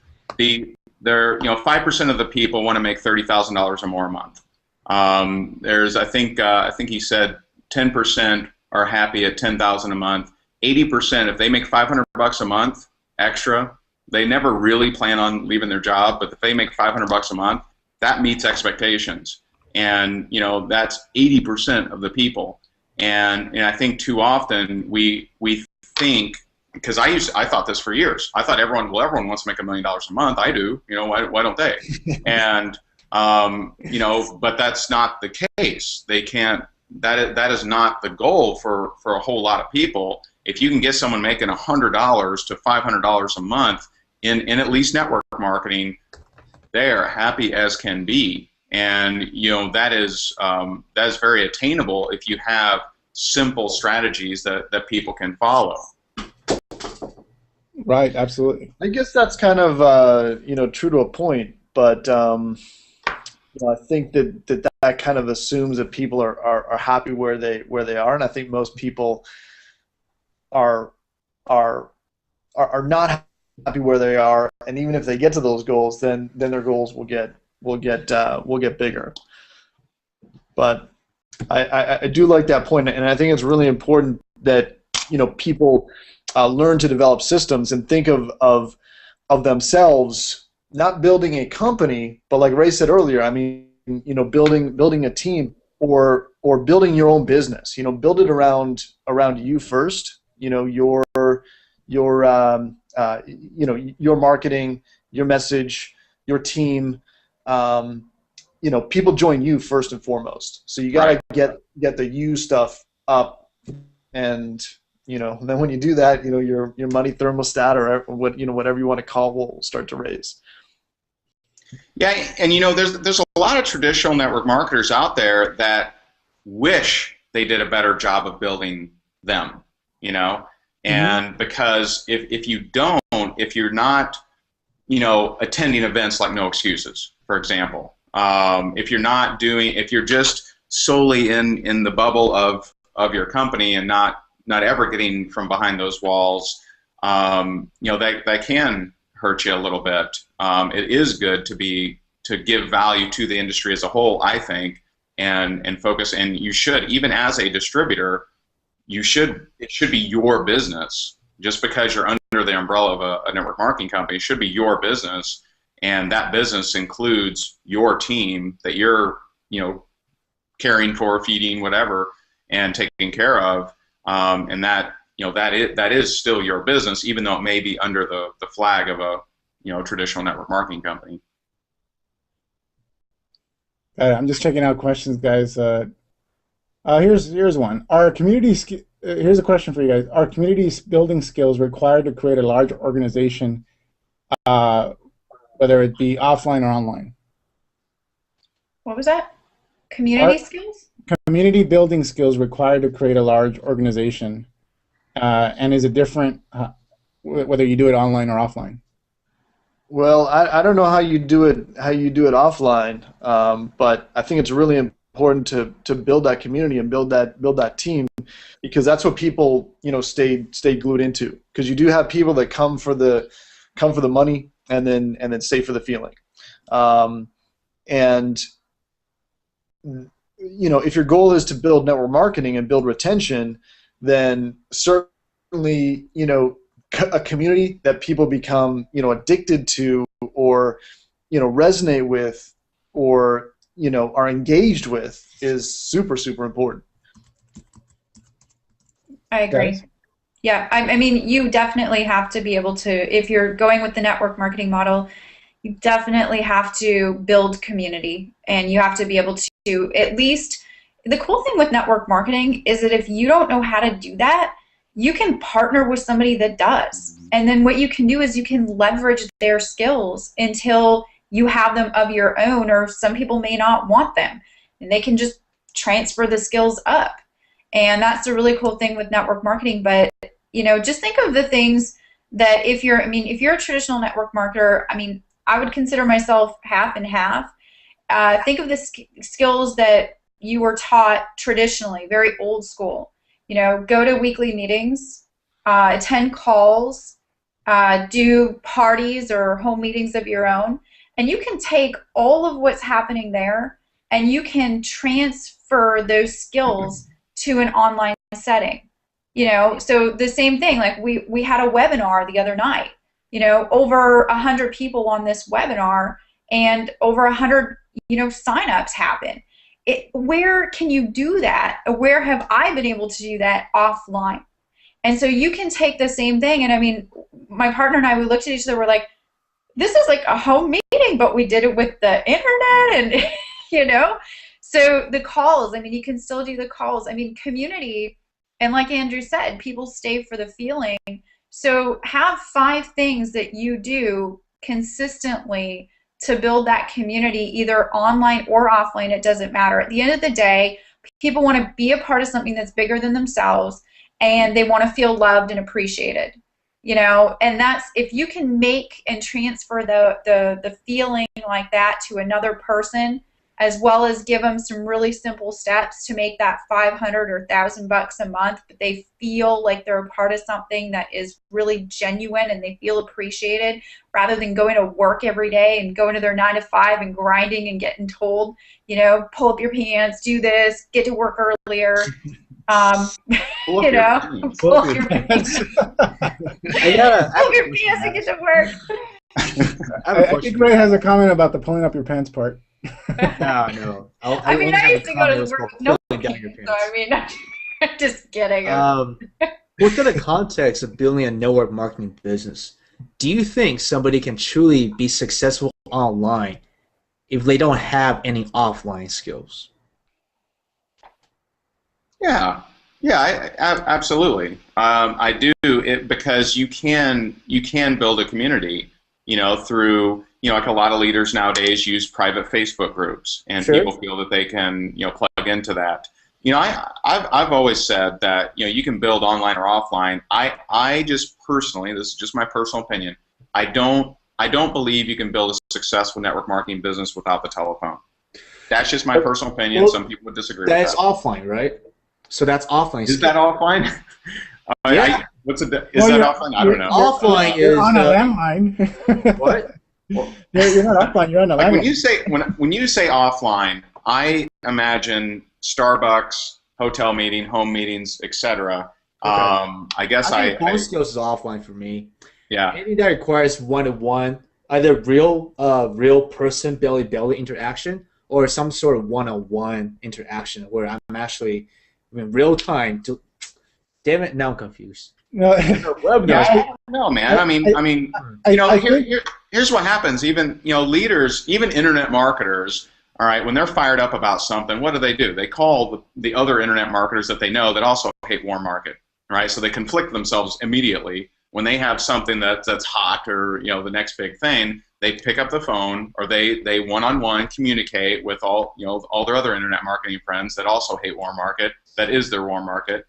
Speaker 2: They're, you know, 5% of the people want to make $30,000 or more a month. I think he said 10% are happy at $10,000 a month. 80%, if they make $500 a month extra, they never really plan on leaving their job. But if they make $500 a month, that meets expectations. And, you know, that's 80% of the people. And I think too often we think, because I thought this for years. I thought everyone wants to make $1 million a month. I do. You know, why don't they? And you know, but that's not the case. They can't. That is not the goal for a whole lot of people. If you can get someone making $100 to $500 a month in at least network marketing, they are happy as can be. And you know, that is very attainable if you have simple strategies that people can follow.
Speaker 1: Right, absolutely.
Speaker 4: I guess that's kind of you know, true to a point, but you I think that kind of assumes that people are happy where they are, and I think most people are not happy where they are, and even if they get to those goals, then their goals will get bigger. But I do like that point, and I think it's really important that people learn to develop systems and think of themselves not building a company, but like Ray said earlier, I mean, building a team or building your own business. Build it around you first. Your marketing, your message, your team. People join you first and foremost. So you got to get the you stuff up, and then when you do that, your money thermostat or whatever you want to call will start to raise.
Speaker 2: Yeah, and there's a lot of traditional network marketers out there that wish they did a better job of building them, and because if you don't, if you're not, attending events like No Excuses, for example, if you're just solely in the bubble of your company and not ever getting from behind those walls, that can hurt you a little bit. It is good to give value to the industry as a whole, I think, and focus. And you should, even as a distributor, it should be your business. Just because you're under the umbrella of a network marketing company, it should be your business, and that business includes your team that you're caring for, feeding, whatever, and taking care of, and that is still your business, even though it may be under the flag of a traditional network marketing company.
Speaker 1: I'm just checking out questions, guys. Here's one. Here's a question for you guys. Are community building skills required to create a large organization, whether it be offline or online?
Speaker 3: What was that? Community skills?
Speaker 1: Community building skills required to create a large organization, and is it different whether you do it online or offline?
Speaker 4: Well, I don't know how you do it offline, but I think it's really important to build that community and build that team, because that's what people stay glued into. Because you do have people that come for the money and then stay for the feeling, and if your goal is to build network marketing and build retention, then certainly a community that people become addicted to, or resonate with, or are engaged with, is super important.
Speaker 3: I agree.
Speaker 1: Guys?
Speaker 3: Yeah, I mean, you definitely have to be able to, if you're going with the network marketing model, you definitely have to build community, and you have to be able to, at least, the cool thing with network marketing is that if you don't know how to do that, you can partner with somebody that does. And then what you can do is you can leverage their skills until you have them of your own, or some people may not want them, and they can just transfer the skills up. And that's the really cool thing with network marketing. But just think of the things that if you're a traditional network marketer, I would consider myself half and half. Think of the skills that you were taught traditionally, very old school. Go to weekly meetings, attend calls, do parties or home meetings of your own, and you can take all of what's happening there and you can transfer those skills to an online setting. So the same thing, like we had a webinar the other night, over 100 people on this webinar, and over 100 signups happen. Where can you do that? Where have I been able to do that offline? And so you can take the same thing, and my partner and I, we looked at each other, we're like, this is like a home meeting, but we did it with the internet, and so the calls, you can still do the calls. Community, and like Andrew said, people stay for the feeling. So have 5 things that you do consistently to build that community, either online or offline. It doesn't matter. At the end of the day, people want to be a part of something that's bigger than themselves, and they want to feel loved and appreciated. And that's, if you can make and transfer the feeling like that to another person, as well as give them some really simple steps to make that 500 or $1,000 a month, but they feel like they're a part of something that is really genuine and they feel appreciated, rather than going to work every day and going to their 9 to 5 and grinding and getting told, pull up your pants, do this, get to work earlier.
Speaker 2: Pull up
Speaker 3: you
Speaker 2: your
Speaker 3: know,
Speaker 2: pants.
Speaker 3: pull up your pants.
Speaker 5: I
Speaker 3: Pull up your pants and get to work.
Speaker 1: I think Ray has a comment about the pulling up your pants part.
Speaker 5: No.
Speaker 3: I mean, I used to go to work with no
Speaker 5: pulling down your
Speaker 3: pants, so I mean, just kidding.
Speaker 5: Within the context of building a network marketing business, do you think somebody can truly be successful online if they don't have any offline skills?
Speaker 2: Yeah, absolutely. I do it because you can build a community, through like a lot of leaders nowadays use private Facebook groups, and
Speaker 5: Sure.
Speaker 2: people feel that they can plug into that. I've always said that you can build online or offline. I just personally, this is just my personal opinion, I don't believe you can build a successful network marketing business without the telephone. That's just my personal opinion.
Speaker 5: Well,
Speaker 2: Some people would disagree with
Speaker 5: That's
Speaker 2: that.
Speaker 5: offline, right? So that's offline.
Speaker 2: Is that offline?
Speaker 5: Yeah.
Speaker 2: Is that
Speaker 1: you're-
Speaker 2: offline? I don't know.
Speaker 5: Offline
Speaker 1: You're
Speaker 5: is
Speaker 1: on a landline.
Speaker 5: what?
Speaker 1: You're not offline. You're on a
Speaker 2: Like
Speaker 1: landline.
Speaker 2: when you say offline, I imagine Starbucks, hotel meeting, home meetings, etc.
Speaker 5: Okay.
Speaker 2: I guess
Speaker 5: I think phone skills is offline for me.
Speaker 2: yeah.
Speaker 5: Anything that requires one-to-one, either real person belly interaction or some sort of one-on-one interaction where I'm actually in real time. Damn it! Now I'm confused.
Speaker 1: No,
Speaker 2: Yeah, no, man. I mean,
Speaker 1: I think-
Speaker 2: here's what happens. Even leaders, even internet marketers. All right, when they're fired up about something, what do? They call the other internet marketers that they know that also hate warm market. Right, so they conflict themselves immediately when they have something that's hot or the next big thing. They pick up the phone or they one-on-one communicate with all their other internet marketing friends that also hate warm market. That is their warm market.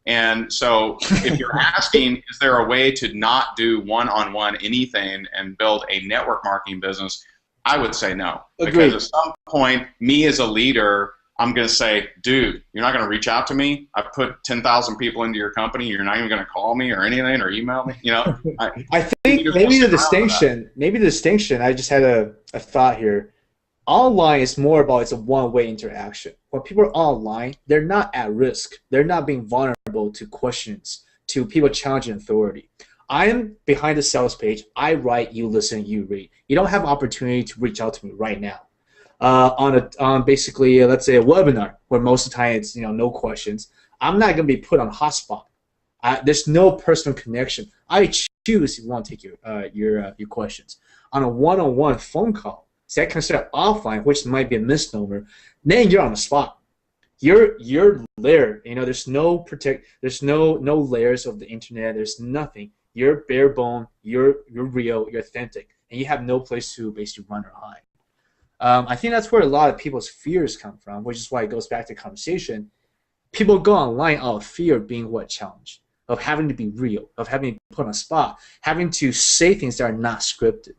Speaker 2: And so if you're asking, is there a way to not do one-on-one anything and build a network marketing business, I would say no.
Speaker 5: Agreed.
Speaker 2: Because at some point, me as a leader, I'm going to say, dude, you're not going to reach out to me? I've put 10,000 people into your company. You're not even going to call me or anything or email me?
Speaker 5: I think maybe the distinction, I just had a thought here. Online is more about it's a one-way interaction. When people are online, they're not at risk. They're not being vulnerable to questions, to people challenging authority. I am behind the sales page. I write, you listen, you read. You don't have an opportunity to reach out to me right now. On basically, let's say a webinar where most of the time it's no questions. I'm not going to be put on hotspot. There's no personal connection. I choose if you want to take your questions. On a one-on-one phone call, so I consider offline, which might be a misnomer. Then you're on the spot. You're there. There's no There's no layers of the internet. There's nothing. You're bare bone. You're real. You're authentic, and you have no place to basically run or hide. I think that's where a lot of people's fears come from, which is why it goes back to conversation. People go online out of fear of being challenged, of having to be real, of having to be put on a spot, having to say things that are not scripted.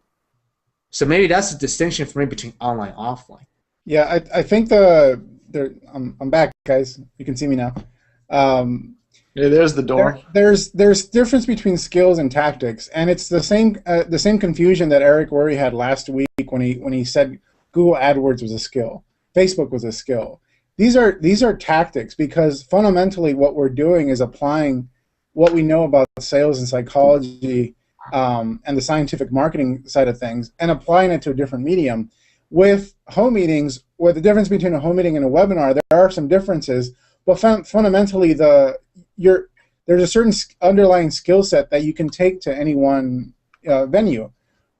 Speaker 5: So maybe that's the distinction for me between online and offline.
Speaker 1: Yeah, I think I'm back, guys. You can see me now.
Speaker 4: Yeah, there's the door.
Speaker 1: There's difference between skills and tactics, and it's the same confusion that Eric Worre had last week when he said Google AdWords was a skill, Facebook was a skill. These are tactics, because fundamentally what we're doing is applying what we know about sales and psychology and the scientific marketing side of things and applying it to a different medium. With home meetings, with the difference between a home meeting and a webinar, there are some differences, but fundamentally there's a certain underlying skill set that you can take to any one venue.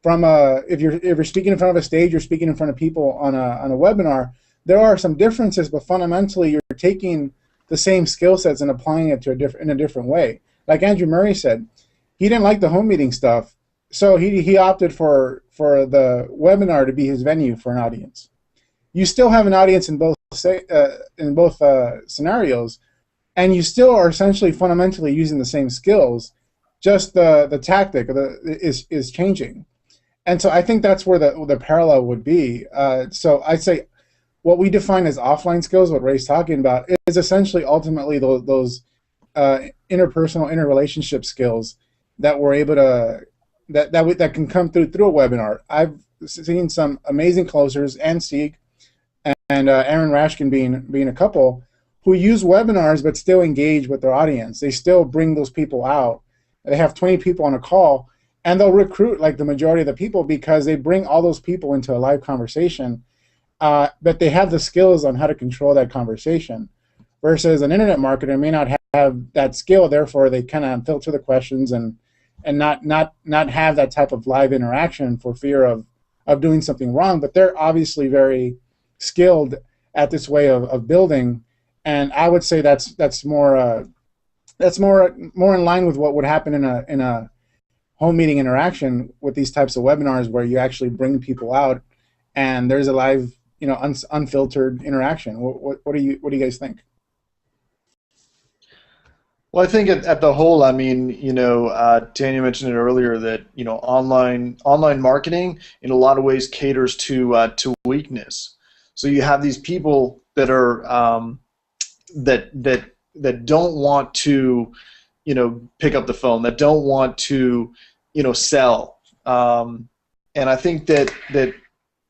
Speaker 1: From if you're speaking in front of a stage, you're speaking in front of people on a webinar. There are some differences, but fundamentally you're taking the same skill sets and applying it in a different way. Like Andrew Murray said, he didn't like the home meeting stuff, so he opted for the webinar to be his venue for an audience. You still have an audience in both scenarios, and you still are essentially fundamentally using the same skills. Just the tactic is changing, and so I think that's where the parallel would be. So I'd say what we define as offline skills, what Ray's talking about, is essentially ultimately those interpersonal, interrelationship skills that we're able to that can come through a webinar. I've seen some amazing closers, and Sieg and Aaron Rashkin being a couple who use webinars but still engage with their audience. They still bring those people out. They have 20 people on a call, and they'll recruit like the majority of the people because they bring all those people into a live conversation. But they have the skills on how to control that conversation. Versus an internet marketer may not have that skill, therefore they kind of filter the questions and not have that type of live interaction for fear of doing something wrong. But they're obviously very skilled at this way of building, and I would say that's more in line with what would happen in a home meeting interaction with these types of webinars, where you actually bring people out and there's a live, unfiltered interaction. What do you guys think?
Speaker 4: Well, I think at the whole, I mean, Daniel mentioned it earlier that online marketing in a lot of ways caters to weakness. So you have these people that are that don't want to pick up the phone, that don't want to sell, and I think that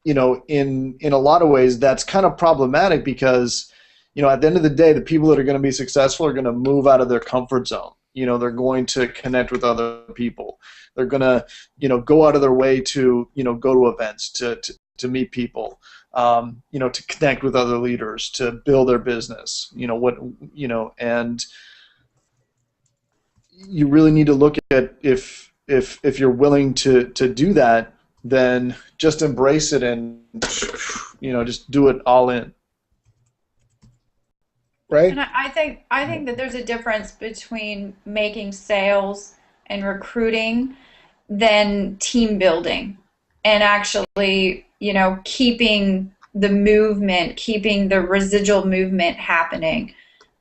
Speaker 4: in a lot of ways that's kind of problematic because at the end of the day, the people that are going to be successful are going to move out of their comfort zone. They're going to connect with other people. They're going to go out of their way to go to events, to meet people, to connect with other leaders, to build their business. And you really need to look at if you're willing to do that, then just embrace it and just do it all in.
Speaker 1: Right?
Speaker 3: And I think that there's a difference between making sales and recruiting than team building, and actually, keeping the movement, keeping the residual movement happening,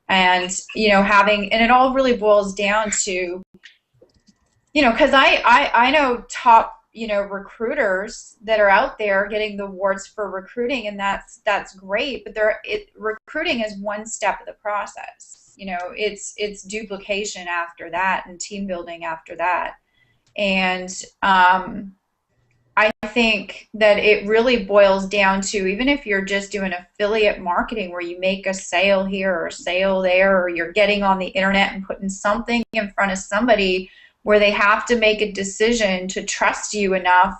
Speaker 3: and and it all really boils down to, because I know top recruiters that are out there getting the awards for recruiting, and that's great, but recruiting is one step of the process. It's duplication after that, and team building after that. And I think that it really boils down to, even if you're just doing affiliate marketing where you make a sale here or a sale there, or you're getting on the internet and putting something in front of somebody where they have to make a decision to trust you enough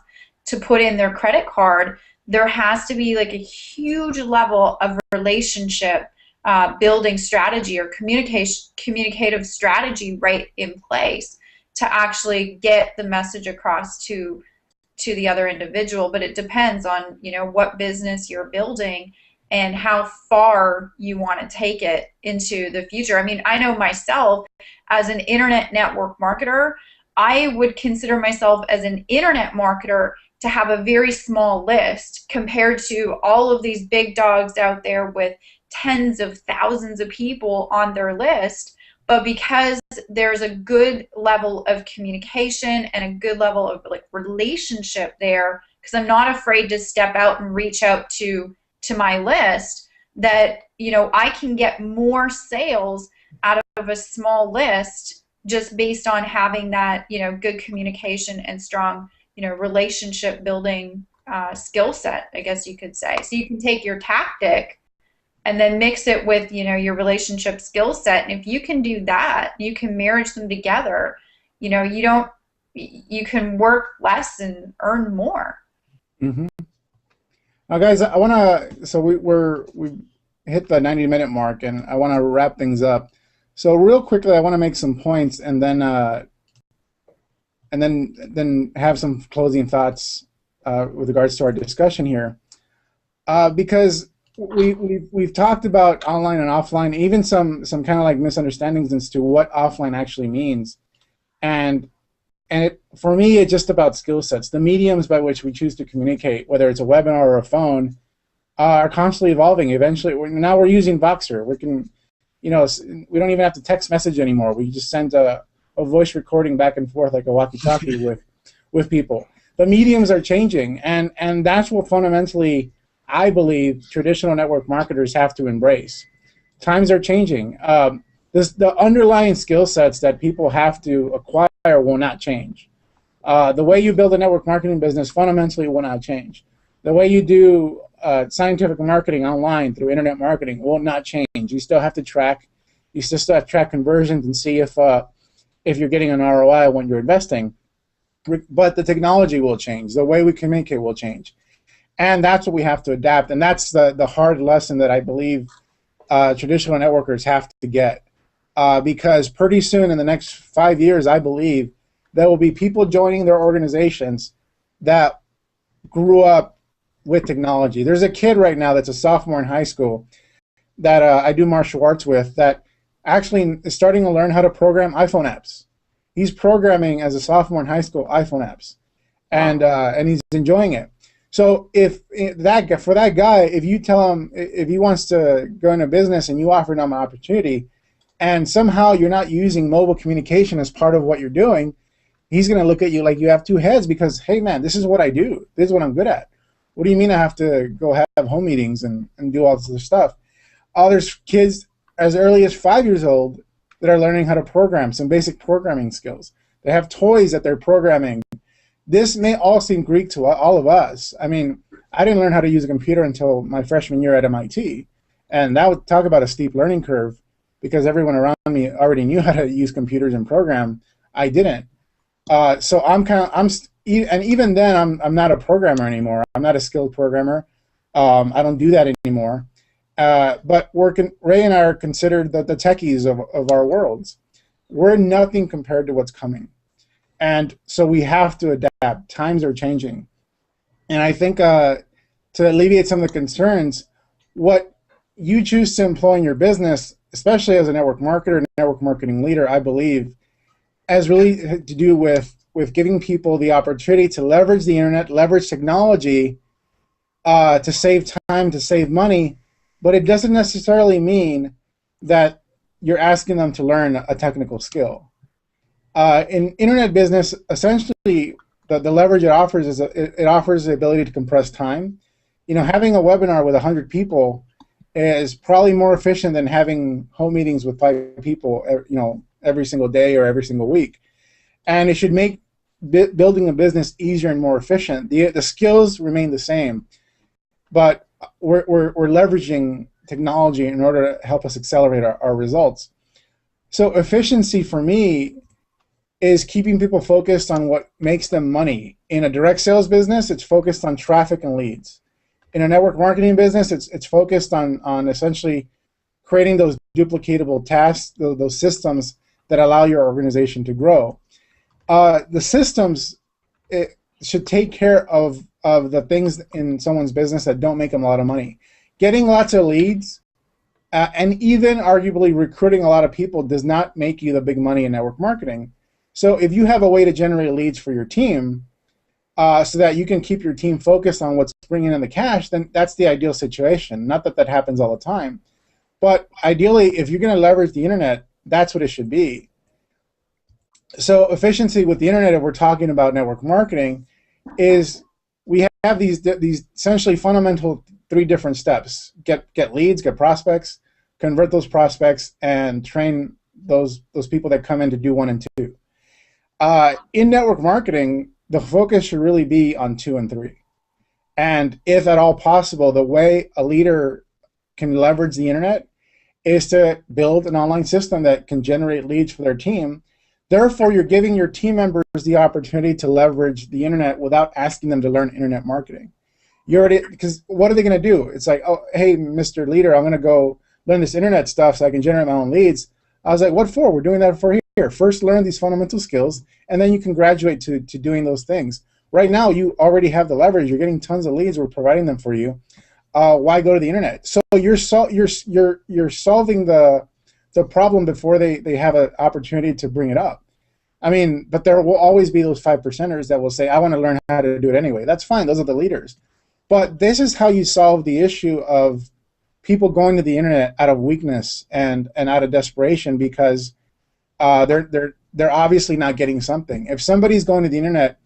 Speaker 3: to put in their credit card, there has to be like a huge level of relationship building strategy or communicative strategy right in place to actually get the message across to the other individual. But it depends on what business you're building and how far you want to take it into the future. I mean, I know myself as an internet network marketer, I would consider myself as an internet marketer to have a very small list compared to all of these big dogs out there with tens of thousands of people on their list. But because there's a good level of communication and a good level of relationship there, because I'm not afraid to step out and reach out to my list, that I can get more sales out of a small list just based on having that good communication and strong relationship building skill set, I guess you could say. So you can take your tactic and then mix it with your relationship skill set, and if you can do that, you can marriage them together. You can work less and earn more.
Speaker 1: Mm-hmm. Now, guys, I want to. So we've hit the 90-minute mark, and I want to wrap things up. So real quickly, I want to make some points, and then have some closing thoughts with regards to our discussion here, because we've talked about online and offline, even some kind of like misunderstandings as to what offline actually means, and for me, it's just about skill sets. The mediums by which we choose to communicate, whether it's a webinar or a phone, are constantly evolving. Eventually, now we're using Voxer. We can, we don't even have to text message anymore. We just send a voice recording back and forth like a walkie-talkie with people. The mediums are changing, and that's what fundamentally I believe traditional network marketers have to embrace. Times are changing. The underlying skill sets that people have to acquire will not change. The way you build a network marketing business fundamentally will not change. The way you do scientific marketing online through internet marketing will not change. You still have to track. You still have to track conversions and see if you're getting an ROI when you're investing. But the technology will change. The way we communicate will change. And that's what we have to adapt. And that's the hard lesson that I believe traditional networkers have to get. Because pretty soon in the next 5 years, I believe, there will be people joining their organizations that grew up with technology. There's a kid right now that's a sophomore in high school that I do martial arts with that actually is starting to learn how to program iPhone apps. He's programming as a sophomore in high school iPhone apps, and he's enjoying it. So for that guy, if you tell him if he wants to go into business and you offer him an opportunity, and somehow you're not using mobile communication as part of what you're doing, he's going to look at you like you have two heads because, hey man, this is what I do. This is what I'm good at. What do you mean I have to go have home meetings and do all this other stuff? There's kids as early as 5 years old that are learning how to program, some basic programming skills. They have toys that they're programming. This may all seem Greek to all of us. I mean, I didn't learn how to use a computer until my freshman year at MIT. And that would talk about a steep learning curve because everyone around me already knew how to use computers and program. I didn't. So and even then, I'm not a programmer anymore. I'm not a skilled programmer. I don't do that anymore. But Ray and I are considered the techies of our worlds. We're nothing compared to what's coming. And so we have to adapt. Times are changing. And I think to alleviate some of the concerns, what you choose to employ in your business, especially as a network marketer and network marketing leader, I believe, has really to do with giving people the opportunity to leverage the internet, leverage technology to save time, to save money, but it doesn't necessarily mean that you're asking them to learn a technical skill. In internet business, essentially, the leverage it offers is it offers the ability to compress time. You know, having a webinar with 100 people is probably more efficient than having home meetings with 5 people, every single day or every single week. And it should make building a business easier and more efficient. The skills remain the same, but we're leveraging technology in order to help us accelerate our results. So efficiency for me is keeping people focused on what makes them money. In a direct sales business, it's focused on traffic and leads. In a network marketing business, it's focused on essentially creating those duplicatable tasks, those systems that allow your organization to grow. The systems should take care of the things in someone's business that don't make them a lot of money. Getting lots of leads and even arguably recruiting a lot of people does not make you the big money in network marketing. So if you have a way to generate leads for your team so that you can keep your team focused on what's bringing in the cash, then that's the ideal situation. Not that that happens all the time. But ideally, if you're going to leverage the internet, that's what it should be. So efficiency with the internet, if we're talking about network marketing, is we have these essentially fundamental 3 different steps. Get leads, get prospects, convert those prospects, and train those people that come in to do 1 and 2. In network marketing, the focus should really be on 2 and 3. And if at all possible, the way a leader can leverage the internet is to build an online system that can generate leads for their team. Therefore, you're giving your team members the opportunity to leverage the internet without asking them to learn internet marketing. Because what are they going to do? It's like, oh, hey, Mr. Leader, I'm going to go learn this internet stuff so I can generate my own leads. I was like, what for? We're doing that for here. First, learn these fundamental skills, and then you can graduate to doing those things. Right now, you already have the leverage. You're getting tons of leads. We're providing them for you. Why go to the internet? So you're solving the problem before they have an opportunity to bring it up. I mean, but there will always be those 5%ers that will say, I want to learn how to do it anyway. That's fine. Those are the leaders. But this is how you solve the issue of people going to the internet out of weakness and out of desperation because they're obviously not getting something. If somebody's going to the internet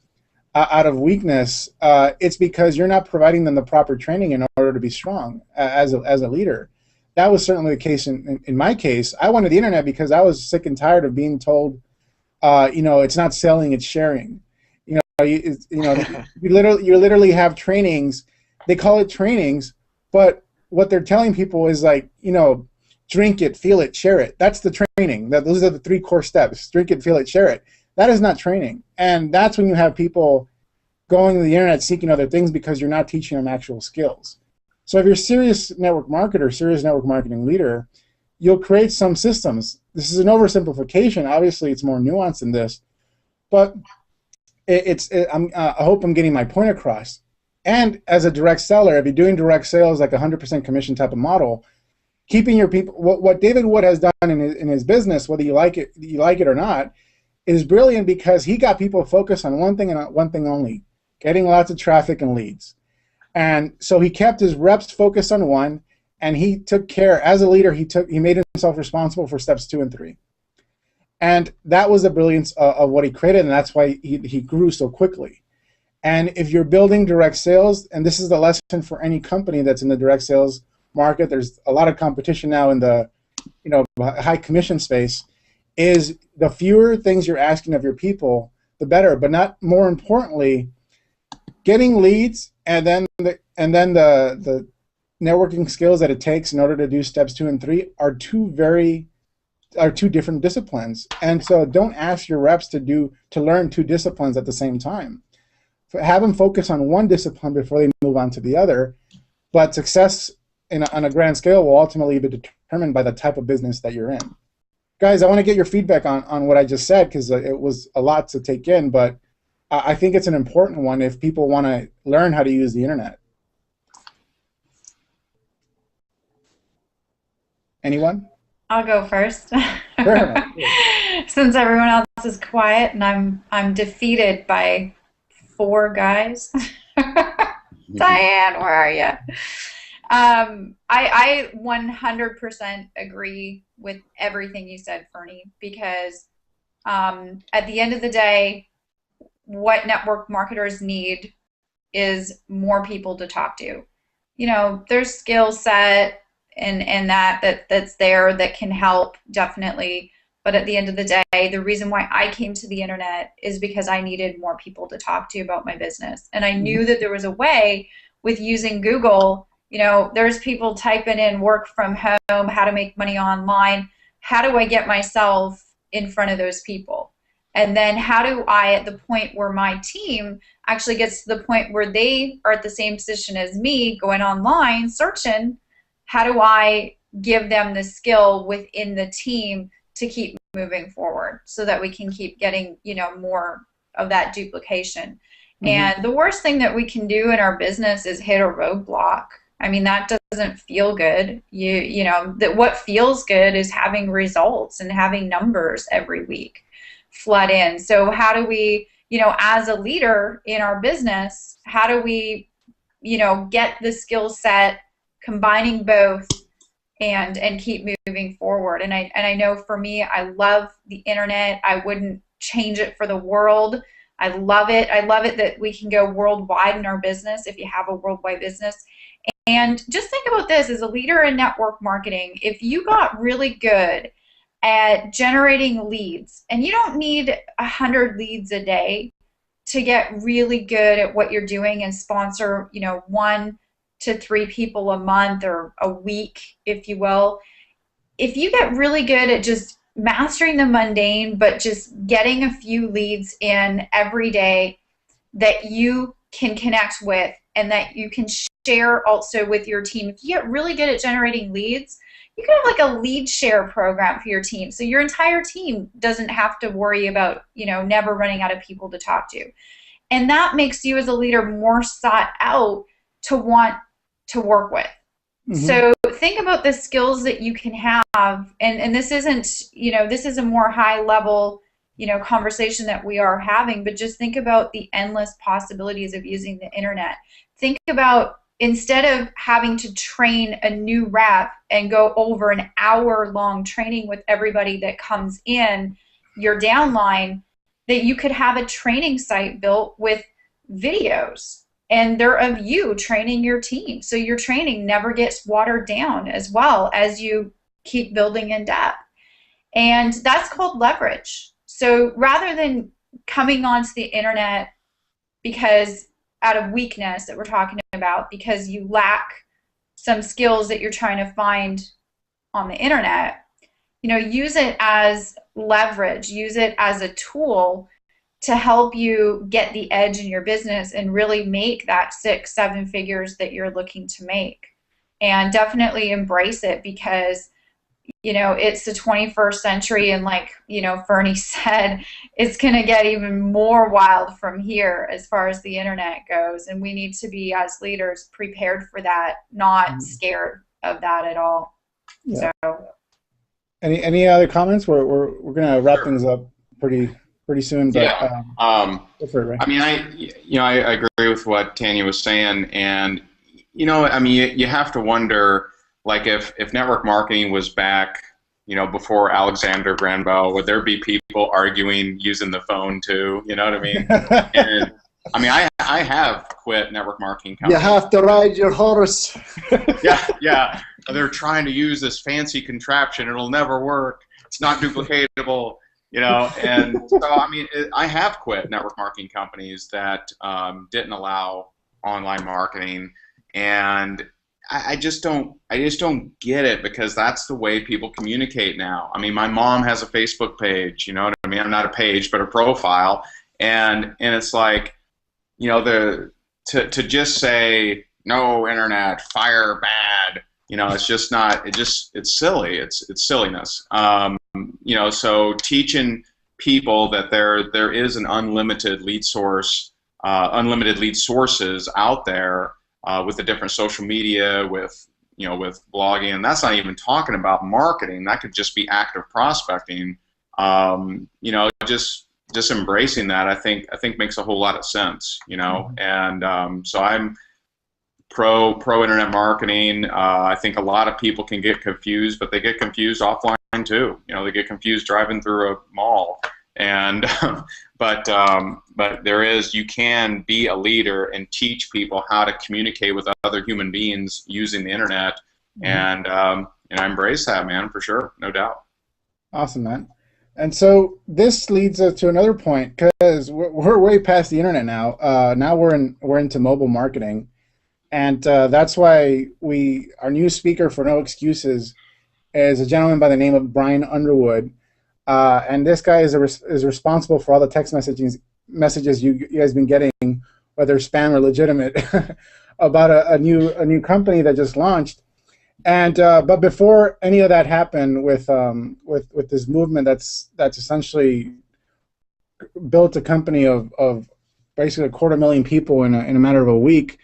Speaker 1: out of weakness, it's because you're not providing them the proper training in order to be strong as a leader. That was certainly the case in my case. I wanted the internet because I was sick and tired of being told, it's not selling, it's sharing. You literally have trainings. They call it trainings, but what they're telling people is like, drink it, feel it, share it. That's the training. Those are the 3 core steps. Drink it, feel it, share it. That is not training. And that's when you have people going to the internet seeking other things because you're not teaching them actual skills. So if you're a serious network marketer, serious network marketing leader, you'll create some systems. This is an oversimplification. Obviously, it's more nuanced than this. But I hope I'm getting my point across. And as a direct seller, if you're doing direct sales, like 100% commission type of model, keeping your people, what David Wood has done in his business, whether you like it or not, is brilliant because he got people focused on one thing and one thing only, getting lots of traffic and leads. And so he kept his reps focused on one, and he took care, as a leader, he made himself responsible for steps 2 and 3. And that was the brilliance of what he created, and that's why he grew so quickly. And if you're building direct sales, and this is the lesson for any company that's in the direct sales market, there's a lot of competition now in the high commission space, is the fewer things you're asking of your people, the better. But not more importantly, getting leads and then the networking skills that it takes in order to do steps 2 and 3 are two different disciplines. And so don't ask your reps to learn 2 disciplines at the same time. Have them focus on one discipline before they move on to the other. But success on a grand scale will ultimately be determined by the type of business that you're in. Guys, I want to get your feedback on what I just said because it was a lot to take in, but I think it's an important one if people want to learn how to use the internet. Anyone?
Speaker 3: I'll go first.
Speaker 1: Sure.
Speaker 3: Since everyone else is quiet and I'm defeated by 4 guys. Diane, where are you? I 100% agree with everything you said, Fernie, because at the end of the day, what network marketers need is more people to talk to. There's skill set and that's there that can help, definitely. But at the end of the day, the reason why I came to the internet is because I needed more people to talk to about my business. And I knew that there was a way with using Google. There's people typing in work from home, how to make money online. How do I get myself in front of those people? And then how do I, at the point where my team actually gets to the point where they are at the same position as me, going online, searching, how do I give them the skill within the team to keep moving forward so that we can keep getting, more of that duplication? Mm-hmm. And the worst thing that we can do in our business is hit a roadblock. I mean, that doesn't feel good. That what feels good is having results and having numbers every week flood in. So how do we, as a leader in our business, how do we, get the skill set, combining both, and keep moving forward? And I know for me, I love the internet. I wouldn't change it for the world. I love it. I love it that we can go worldwide in our business if you have a worldwide business. And just think about this as a leader in network marketing. If you got really good at generating leads, and you don't need 100 leads a day to get really good at what you're doing and sponsor, 1 to 3 people a month or a week, if you will. If you get really good at just mastering the mundane, but just getting a few leads in every day that you can connect with and that you can share also with your team. If you get really good at generating leads, you can have like a lead share program for your team. So your entire team doesn't have to worry about, never running out of people to talk to. And that makes you as a leader more sought out to want to work with. Mm-hmm. So think about the skills that you can have. And this isn't, this is a more high level, conversation that we are having, but just think about the endless possibilities of using the internet. Think about, instead of having to train a new rep and go over an hour-long training with everybody that comes in your downline, that you could have a training site built with videos, and they're of you training your team. So your training never gets watered down as well as you keep building in depth. And that's called leverage. So rather than coming onto the internet because out of weakness that we're talking about, because you lack some skills that you're trying to find on the internet, use it as leverage, use it as a tool to help you get the edge in your business and really make that 6-7 figures that you're looking to make. And definitely embrace it, because it's the 21st century, and like Fernie said, it's going to get even more wild from here as far as the internet goes, and we need to be, as leaders, prepared for that, not scared of that at all.
Speaker 1: Yeah.
Speaker 3: So
Speaker 1: any other comments? We're going to wrap things up pretty soon, but
Speaker 2: yeah.
Speaker 1: Go for it, Ray.
Speaker 2: I mean, I agree with what Tanya was saying, and I mean, you have to wonder, like, if network marketing was back, before Alexander Graham Bell, would there be people arguing using the phone too? You know what I mean? And I mean, I have quit network marketing companies.
Speaker 4: You have to ride your horse.
Speaker 2: Yeah. They're trying to use this fancy contraption. It'll never work. It's not duplicatable. And so, I mean, I have quit network marketing companies that didn't allow online marketing, and I just don't get it, because that's the way people communicate now. I mean, my mom has a Facebook page, you know what I mean? Not a page, but a profile, and it's like, to just say no internet, fire bad, it's just not. It's silly. It's silliness. So teaching people that there is an unlimited lead source, unlimited lead sources out there, with the different social media, with blogging, and that's not even talking about marketing. That could just be active prospecting. Just embracing that, I think makes a whole lot of sense. And so I'm pro internet marketing. I think a lot of people can get confused, but they get confused offline too. They get confused driving through a mall. And but you can be a leader and teach people how to communicate with other human beings using the internet, and I embrace that, man, for sure, no doubt.
Speaker 1: Awesome, man. And so this leads us to another point, because we're way past the internet now. Now we're into mobile marketing, and that's why our new speaker for No Excuses is a gentleman by the name of Brian Underwood. And this guy is responsible for all the text messages you guys been getting, whether spam or legitimate, about a new company that just launched. And but before any of that happened, with this movement that's essentially built a company of basically 250,000 people in a matter of a week,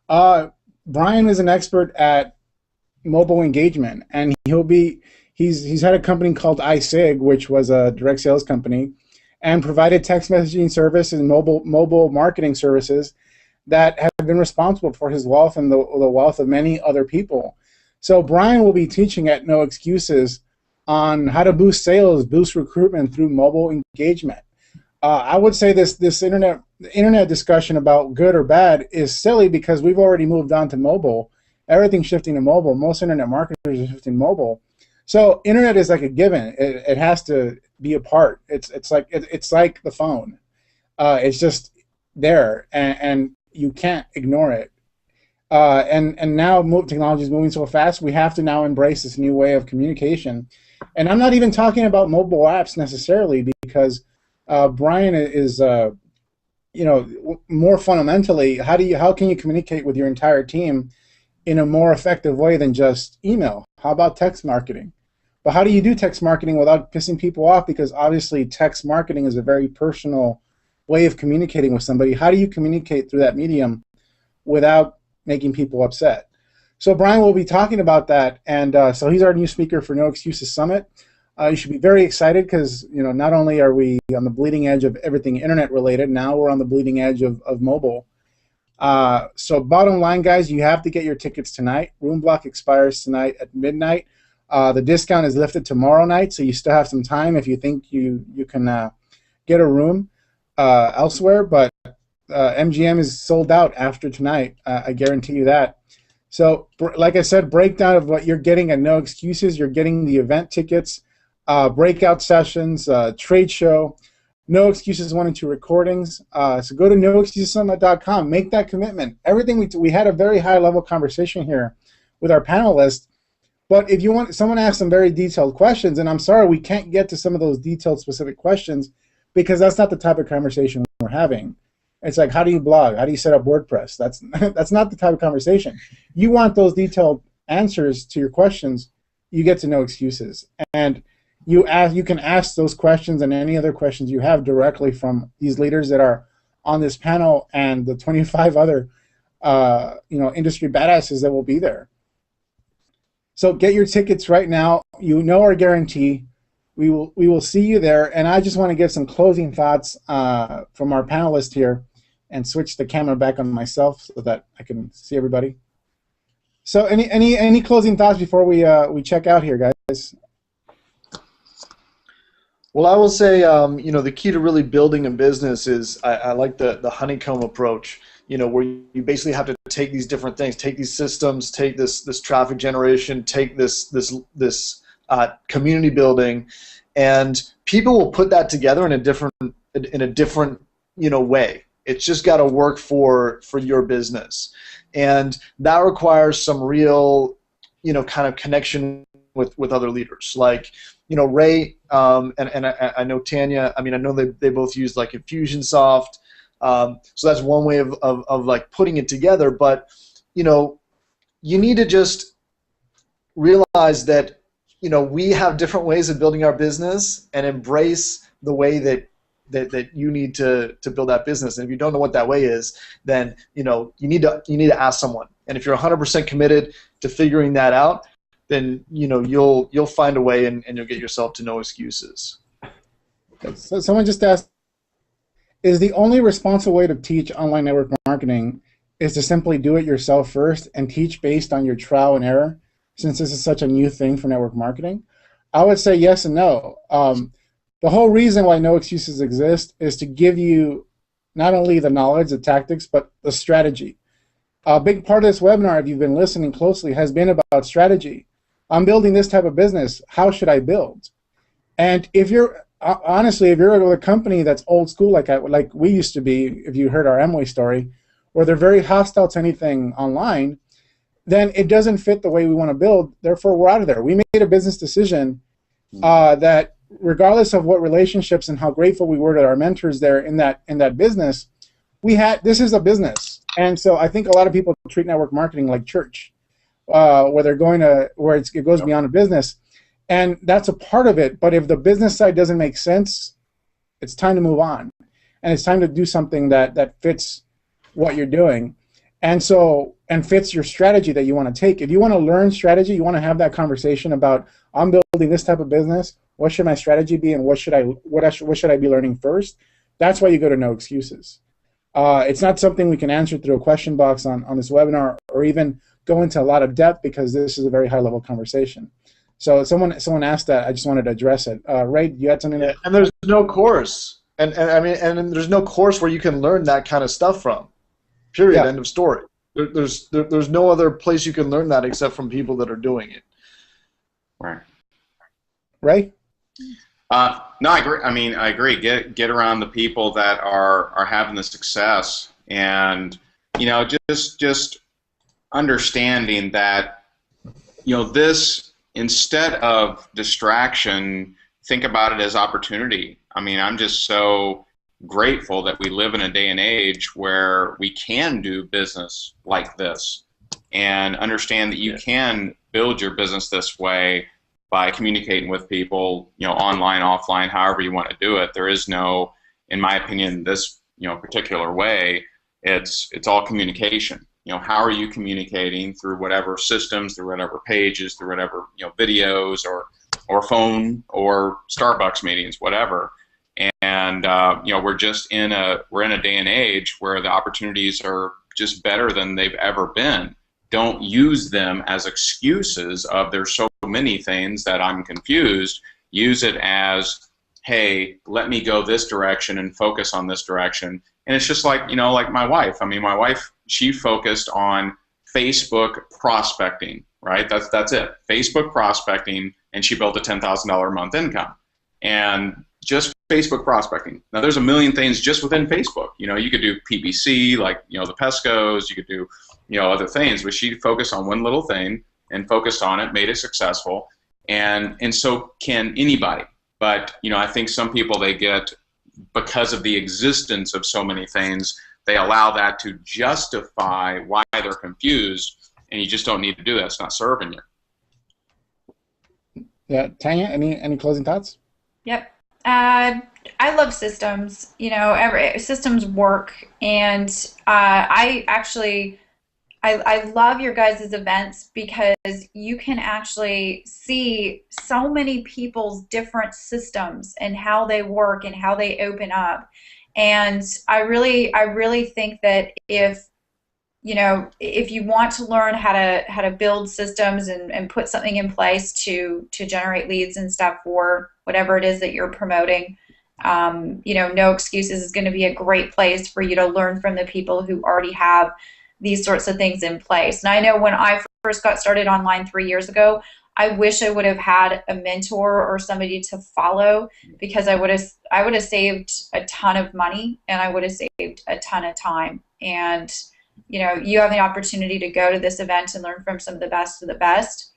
Speaker 1: Brian is an expert at mobile engagement, and he's had a company called iSig, which was a direct sales company, and provided text messaging service and mobile marketing services that have been responsible for his wealth and the wealth of many other people. So Brian will be teaching at No Excuses on how to boost sales, boost recruitment through mobile engagement. I would say this internet discussion about good or bad is silly, because we've already moved on to mobile. Everything's shifting to mobile. Most internet marketers are shifting mobile. So internet is like a given. It has to be a part. It's like the phone. It's just there, and you can't ignore it. And now technology is moving so fast, we have to now embrace this new way of communication. And I'm not even talking about mobile apps necessarily, because Brian is more fundamentally, how can you communicate with your entire team in a more effective way than just email? How about text marketing? But how do you do text marketing without pissing people off? Because obviously text marketing is a very personal way of communicating with somebody. How do you communicate through that medium without making people upset? So Brian will be talking about that, and so he's our new speaker for No Excuses Summit. You should be very excited, because not only are we on the bleeding edge of everything internet related, now we're on the bleeding edge of mobile. So bottom line, guys, you have to get your tickets tonight. Room block expires tonight at midnight. The discount is lifted tomorrow night, so you still have some time if you think you can get a room elsewhere. But MGM is sold out after tonight. I guarantee you that. So, like I said, breakdown of what you're getting at No Excuses. You're getting the event tickets, breakout sessions, trade show, No Excuses 1 and 2 recordings. So go to noexcusessummit.com. Make that commitment. Everything we had a very high level conversation here with our panelists. But if you want, someone asked some very detailed questions, and I'm sorry we can't get to some of those detailed specific questions because that's not the type of conversation we're having. It's like, how do you blog? How do you set up WordPress? That's not the type of conversation. You want those detailed answers to your questions, you get to No Excuses. And you can ask those questions and any other questions you have directly from these leaders that are on this panel and the 25 other industry badasses that will be there. So get your tickets right now. You know our guarantee. We will see you there. And I just want to get some closing thoughts from our panelists here and switch the camera back on myself so that I can see everybody. So any closing thoughts before we check out here, guys?
Speaker 4: Well, I will say, the key to really building a business is I like the honeycomb approach. Where you basically have to take these different things, take these systems, take this traffic generation, take this community building, and people will put that together in a different way. It's just got to work for your business, and that requires some real kind of connection with other leaders like Ray and I know Tanya. I mean, I know they both use like Infusionsoft. So that's one way of like putting it together, but you need to just realize that we have different ways of building our business and embrace the way that you need to build that business. And if you don't know what that way is, then you need to ask someone. And if you're 100% committed to figuring that out, then you'll find a way and you'll get yourself to No Excuses.
Speaker 1: So someone just asked, is the only responsible way to teach online network marketing is to simply do it yourself first and teach based on your trial and error, since this is such a new thing for network marketing? I would say yes and no. The whole reason why No Excuses exist is to give you not only the knowledge, the tactics, but the strategy. A big part of this webinar, if you've been listening closely, has been about strategy. I'm building this type of business. How should I build? And if you're honestly, if you're with a company that's old school like we used to be, if you heard our Amway story, where they're very hostile to anything online, then it doesn't fit the way we want to build. Therefore, we're out of there. We made a business decision that regardless of what relationships and how grateful we were to our mentors there in that business, this is a business. And so I think a lot of people treat network marketing like church, where it goes beyond a business. And that's a part of it, but if the business side doesn't make sense, it's time to move on. And it's time to do something that fits what you're doing. And fits your strategy that you want to take. If you want to learn strategy, you want to have that conversation about, I'm building this type of business, what should my strategy be, and what should I be learning first? That's why you go to No Excuses. It's not something we can answer through a question box on this webinar or even go into a lot of depth because this is a very high-level conversation. So someone asked that. I just wanted to address it. Ray, you had something?
Speaker 4: Yeah, and there's no course, and there's no course where you can learn that kind of stuff from. Period. Yeah. End of story. There's no other place you can learn that except from people that are doing it.
Speaker 2: Right.
Speaker 1: Ray?
Speaker 2: No, I agree. I mean, I agree. Get around the people that are having the success, and just understanding that this. Instead of distraction, think about it as opportunity. I mean, I'm just so grateful that we live in a day and age where we can do business like this and understand that you can build your business this way by communicating with people, online, offline, however you want to do it. There is no, in my opinion, this, particular way. It's all communication. How are you communicating through whatever systems, through whatever pages, through whatever videos or phone or Starbucks meetings, whatever. And we're in a day and age where the opportunities are just better than they've ever been. Don't use them as excuses of there's so many things that I'm confused. Use it as hey, let me go this direction and focus on this direction. And it's just like, like my wife. I mean, my wife, she focused on Facebook prospecting, right? That's it. Facebook prospecting, and she built a $10,000 a month income. And just Facebook prospecting. Now, there's a million things just within Facebook. You could do PPC, like, the Pescos. You could do, other things. But she focused on one little thing and focused on it, made it successful. And so can anybody. But, I think some people, they get, because of the existence of so many things, they allow that to justify why they're confused, and you just don't need to do that. It's not serving you.
Speaker 1: Yeah, Tanya, any closing thoughts?
Speaker 3: Yep. I love systems. Systems work, and I love your guys' events because you can actually see so many people's different systems and how they work and how they open up. And I really think that if you want to learn how to build systems and put something in place to generate leads and stuff for whatever it is that you're promoting, No Excuses is going to be a great place for you to learn from the people who already have these sorts of things in place. And I know when I first got started online 3 years ago, I wish I would have had a mentor or somebody to follow, because I would have saved a ton of money and I would have saved a ton of time. And you have the opportunity to go to this event and learn from some of the best of the best.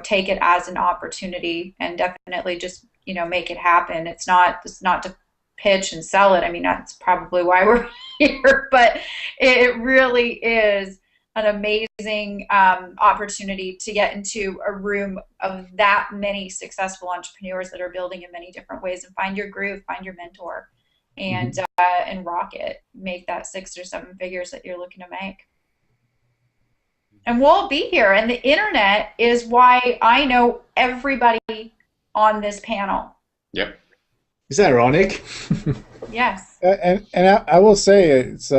Speaker 3: Take it as an opportunity and definitely just make it happen. It's not to pitch and sell it. I mean, that's probably why we're here, but it really is an amazing opportunity to get into a room of that many successful entrepreneurs that are building in many different ways, and find your groove, find your mentor, and rock it. Make that 6 or 7 figures that you're looking to make. And we'll be here. And the internet is why I know everybody on this panel.
Speaker 2: Yep.
Speaker 5: Is that ironic?
Speaker 3: Yes.
Speaker 1: And I will say it's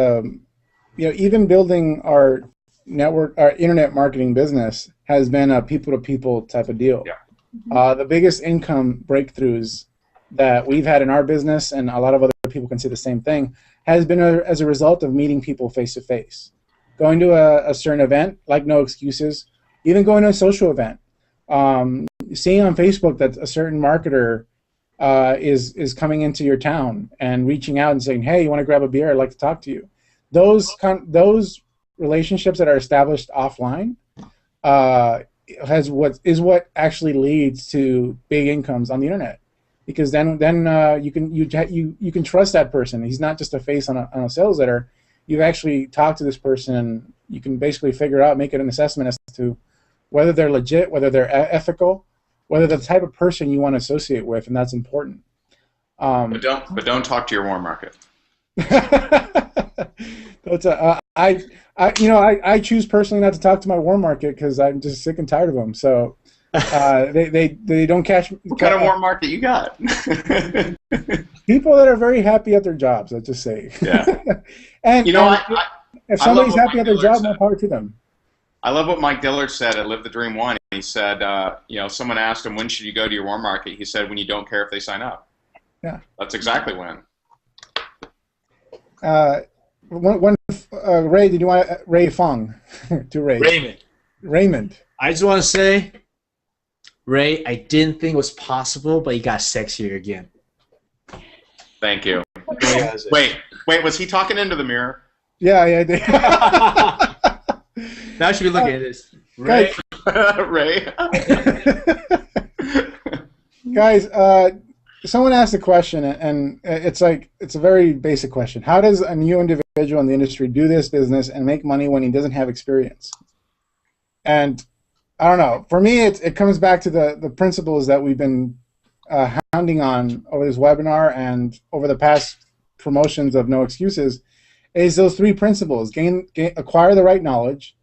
Speaker 1: even building our network, our internet marketing business has been a people-to-people type of deal.
Speaker 2: Yeah.
Speaker 1: The biggest income breakthroughs that we've had in our business, and a lot of other people can say the same thing, has been as a result of meeting people face-to-face. Going to a certain event, like No Excuses, even going to a social event, seeing on Facebook that a certain marketer is coming into your town and reaching out and saying, hey, you want to grab a beer? I'd like to talk to you. Those relationships that are established offline is what actually leads to big incomes on the internet, because then you can trust that person. He's not just a face on a sales letter. You actually talk to this person, and you can basically figure out, make it an assessment as to whether they're legit, whether they're ethical, whether they're the type of person you want to associate with, and that's important.
Speaker 2: But don't talk to your warm market.
Speaker 1: I choose personally not to talk to my warm market because I'm just sick and tired of them. So they don't catch.
Speaker 2: What kind of warm market you got?
Speaker 1: People that are very happy at their jobs, let's just say.
Speaker 2: Yeah.
Speaker 1: And if somebody's happy at their job, more power to them.
Speaker 2: I love what Mike Dillard said at Live the Dream One. He said, someone asked him, when should you go to your warm market? He said, when you don't care if they sign up.
Speaker 1: Yeah.
Speaker 2: That's exactly when.
Speaker 1: Ray, did you want Ray Fong to Ray? Raymond.
Speaker 5: I just want to say, Ray, I didn't think it was possible, but you got sexier again.
Speaker 2: Thank you. Wait, was he talking into the mirror?
Speaker 1: Yeah, I did.
Speaker 5: Now I should be looking at this. Ray.
Speaker 2: Ray.
Speaker 1: Guys, someone asked a question, and it's a very basic question. How does a new individual in the industry do this business and make money when he doesn't have experience? And I don't know. For me, it comes back to the principles that we've been hounding on over this webinar and over the past promotions of No Excuses, is those 3 principles: acquire the right knowledge,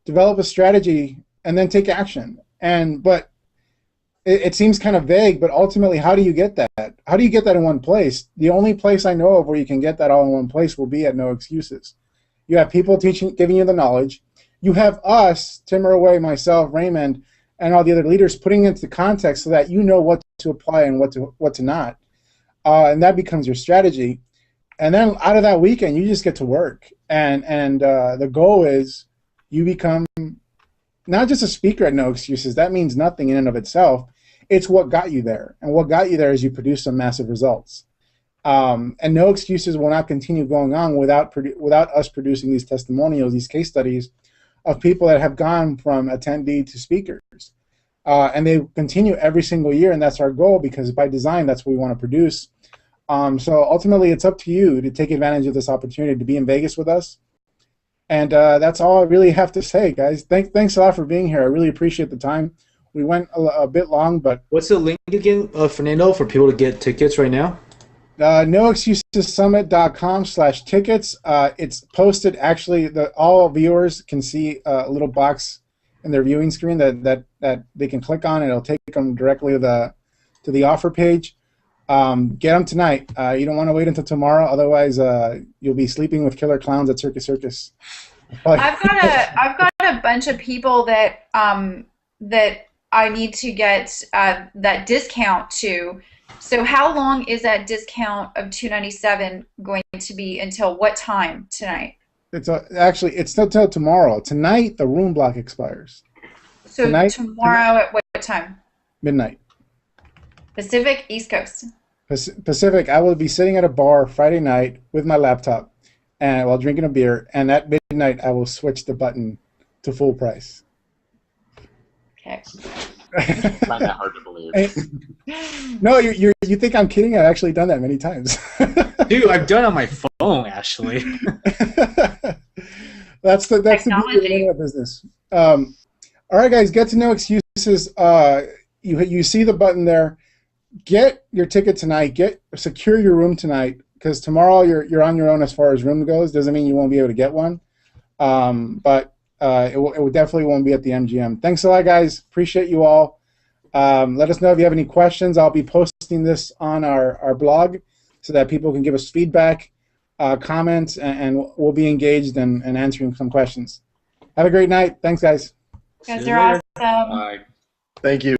Speaker 1: develop a strategy, and then take action. But it seems kind of vague, but ultimately, how do you get that? How do you get that in one place? The only place I know of where you can get that all in one place will be at No Excuses. You have people giving you the knowledge. You have us, Tim Irway, myself, Raymond, and all the other leaders, putting it into context so that you know what to apply and what to not, and that becomes your strategy. And then out of that weekend, you just get to work, and the goal is you become not just a speaker at No Excuses. That means nothing in and of itself. It's what got you there, and what got you there is you produce some massive results. And No Excuses will not continue going on without us producing these testimonials, these case studies of people that have gone from attendee to speakers. And they continue every single year, and that's our goal, because by design, that's what we want to produce. So ultimately, it's up to you to take advantage of this opportunity to be in Vegas with us. And that's all I really have to say, guys. Thanks a lot for being here. I really appreciate the time. We went a bit long, but...
Speaker 5: What's the link again, Fernando, for people to get tickets right now?
Speaker 1: NoExcusesSummit.com/tickets. It's posted, actually, all viewers can see a little box in their viewing screen that they can click on, and it'll take them directly to the offer page. Get them tonight. You don't want to wait until tomorrow, otherwise you'll be sleeping with killer clowns at Circus Circus.
Speaker 3: I've got a bunch of people that that I need to get that discount to. So how long is that discount of $297 going to be until what time tonight?
Speaker 1: Actually, it's not till tomorrow. Tonight, the room block expires.
Speaker 3: So tomorrow at what time?
Speaker 1: Midnight.
Speaker 3: Pacific, East Coast.
Speaker 1: Pacific. I will be sitting at a bar Friday night with my laptop, and while drinking a beer. And at midnight, I will switch the button to full price.
Speaker 3: Okay.
Speaker 6: I find that hard to believe.
Speaker 1: No, you think I'm kidding? I've actually done that many times.
Speaker 5: Dude, I've done it on my phone, actually.
Speaker 1: That's the beauty of the internet business. All right, guys, get to No Excuses. You see the button there. Get your ticket tonight. Secure your room tonight, because tomorrow you're on your own as far as room goes. Doesn't mean you won't be able to get one, but it definitely won't be at the MGM. Thanks a lot, guys. Appreciate you all. Let us know if you have any questions. I'll be posting this on our blog so that people can give us feedback, comments, and we'll be engaged and answering some questions. Have a great night. Thanks, guys.
Speaker 3: You guys are awesome.
Speaker 2: Bye.
Speaker 4: Thank you.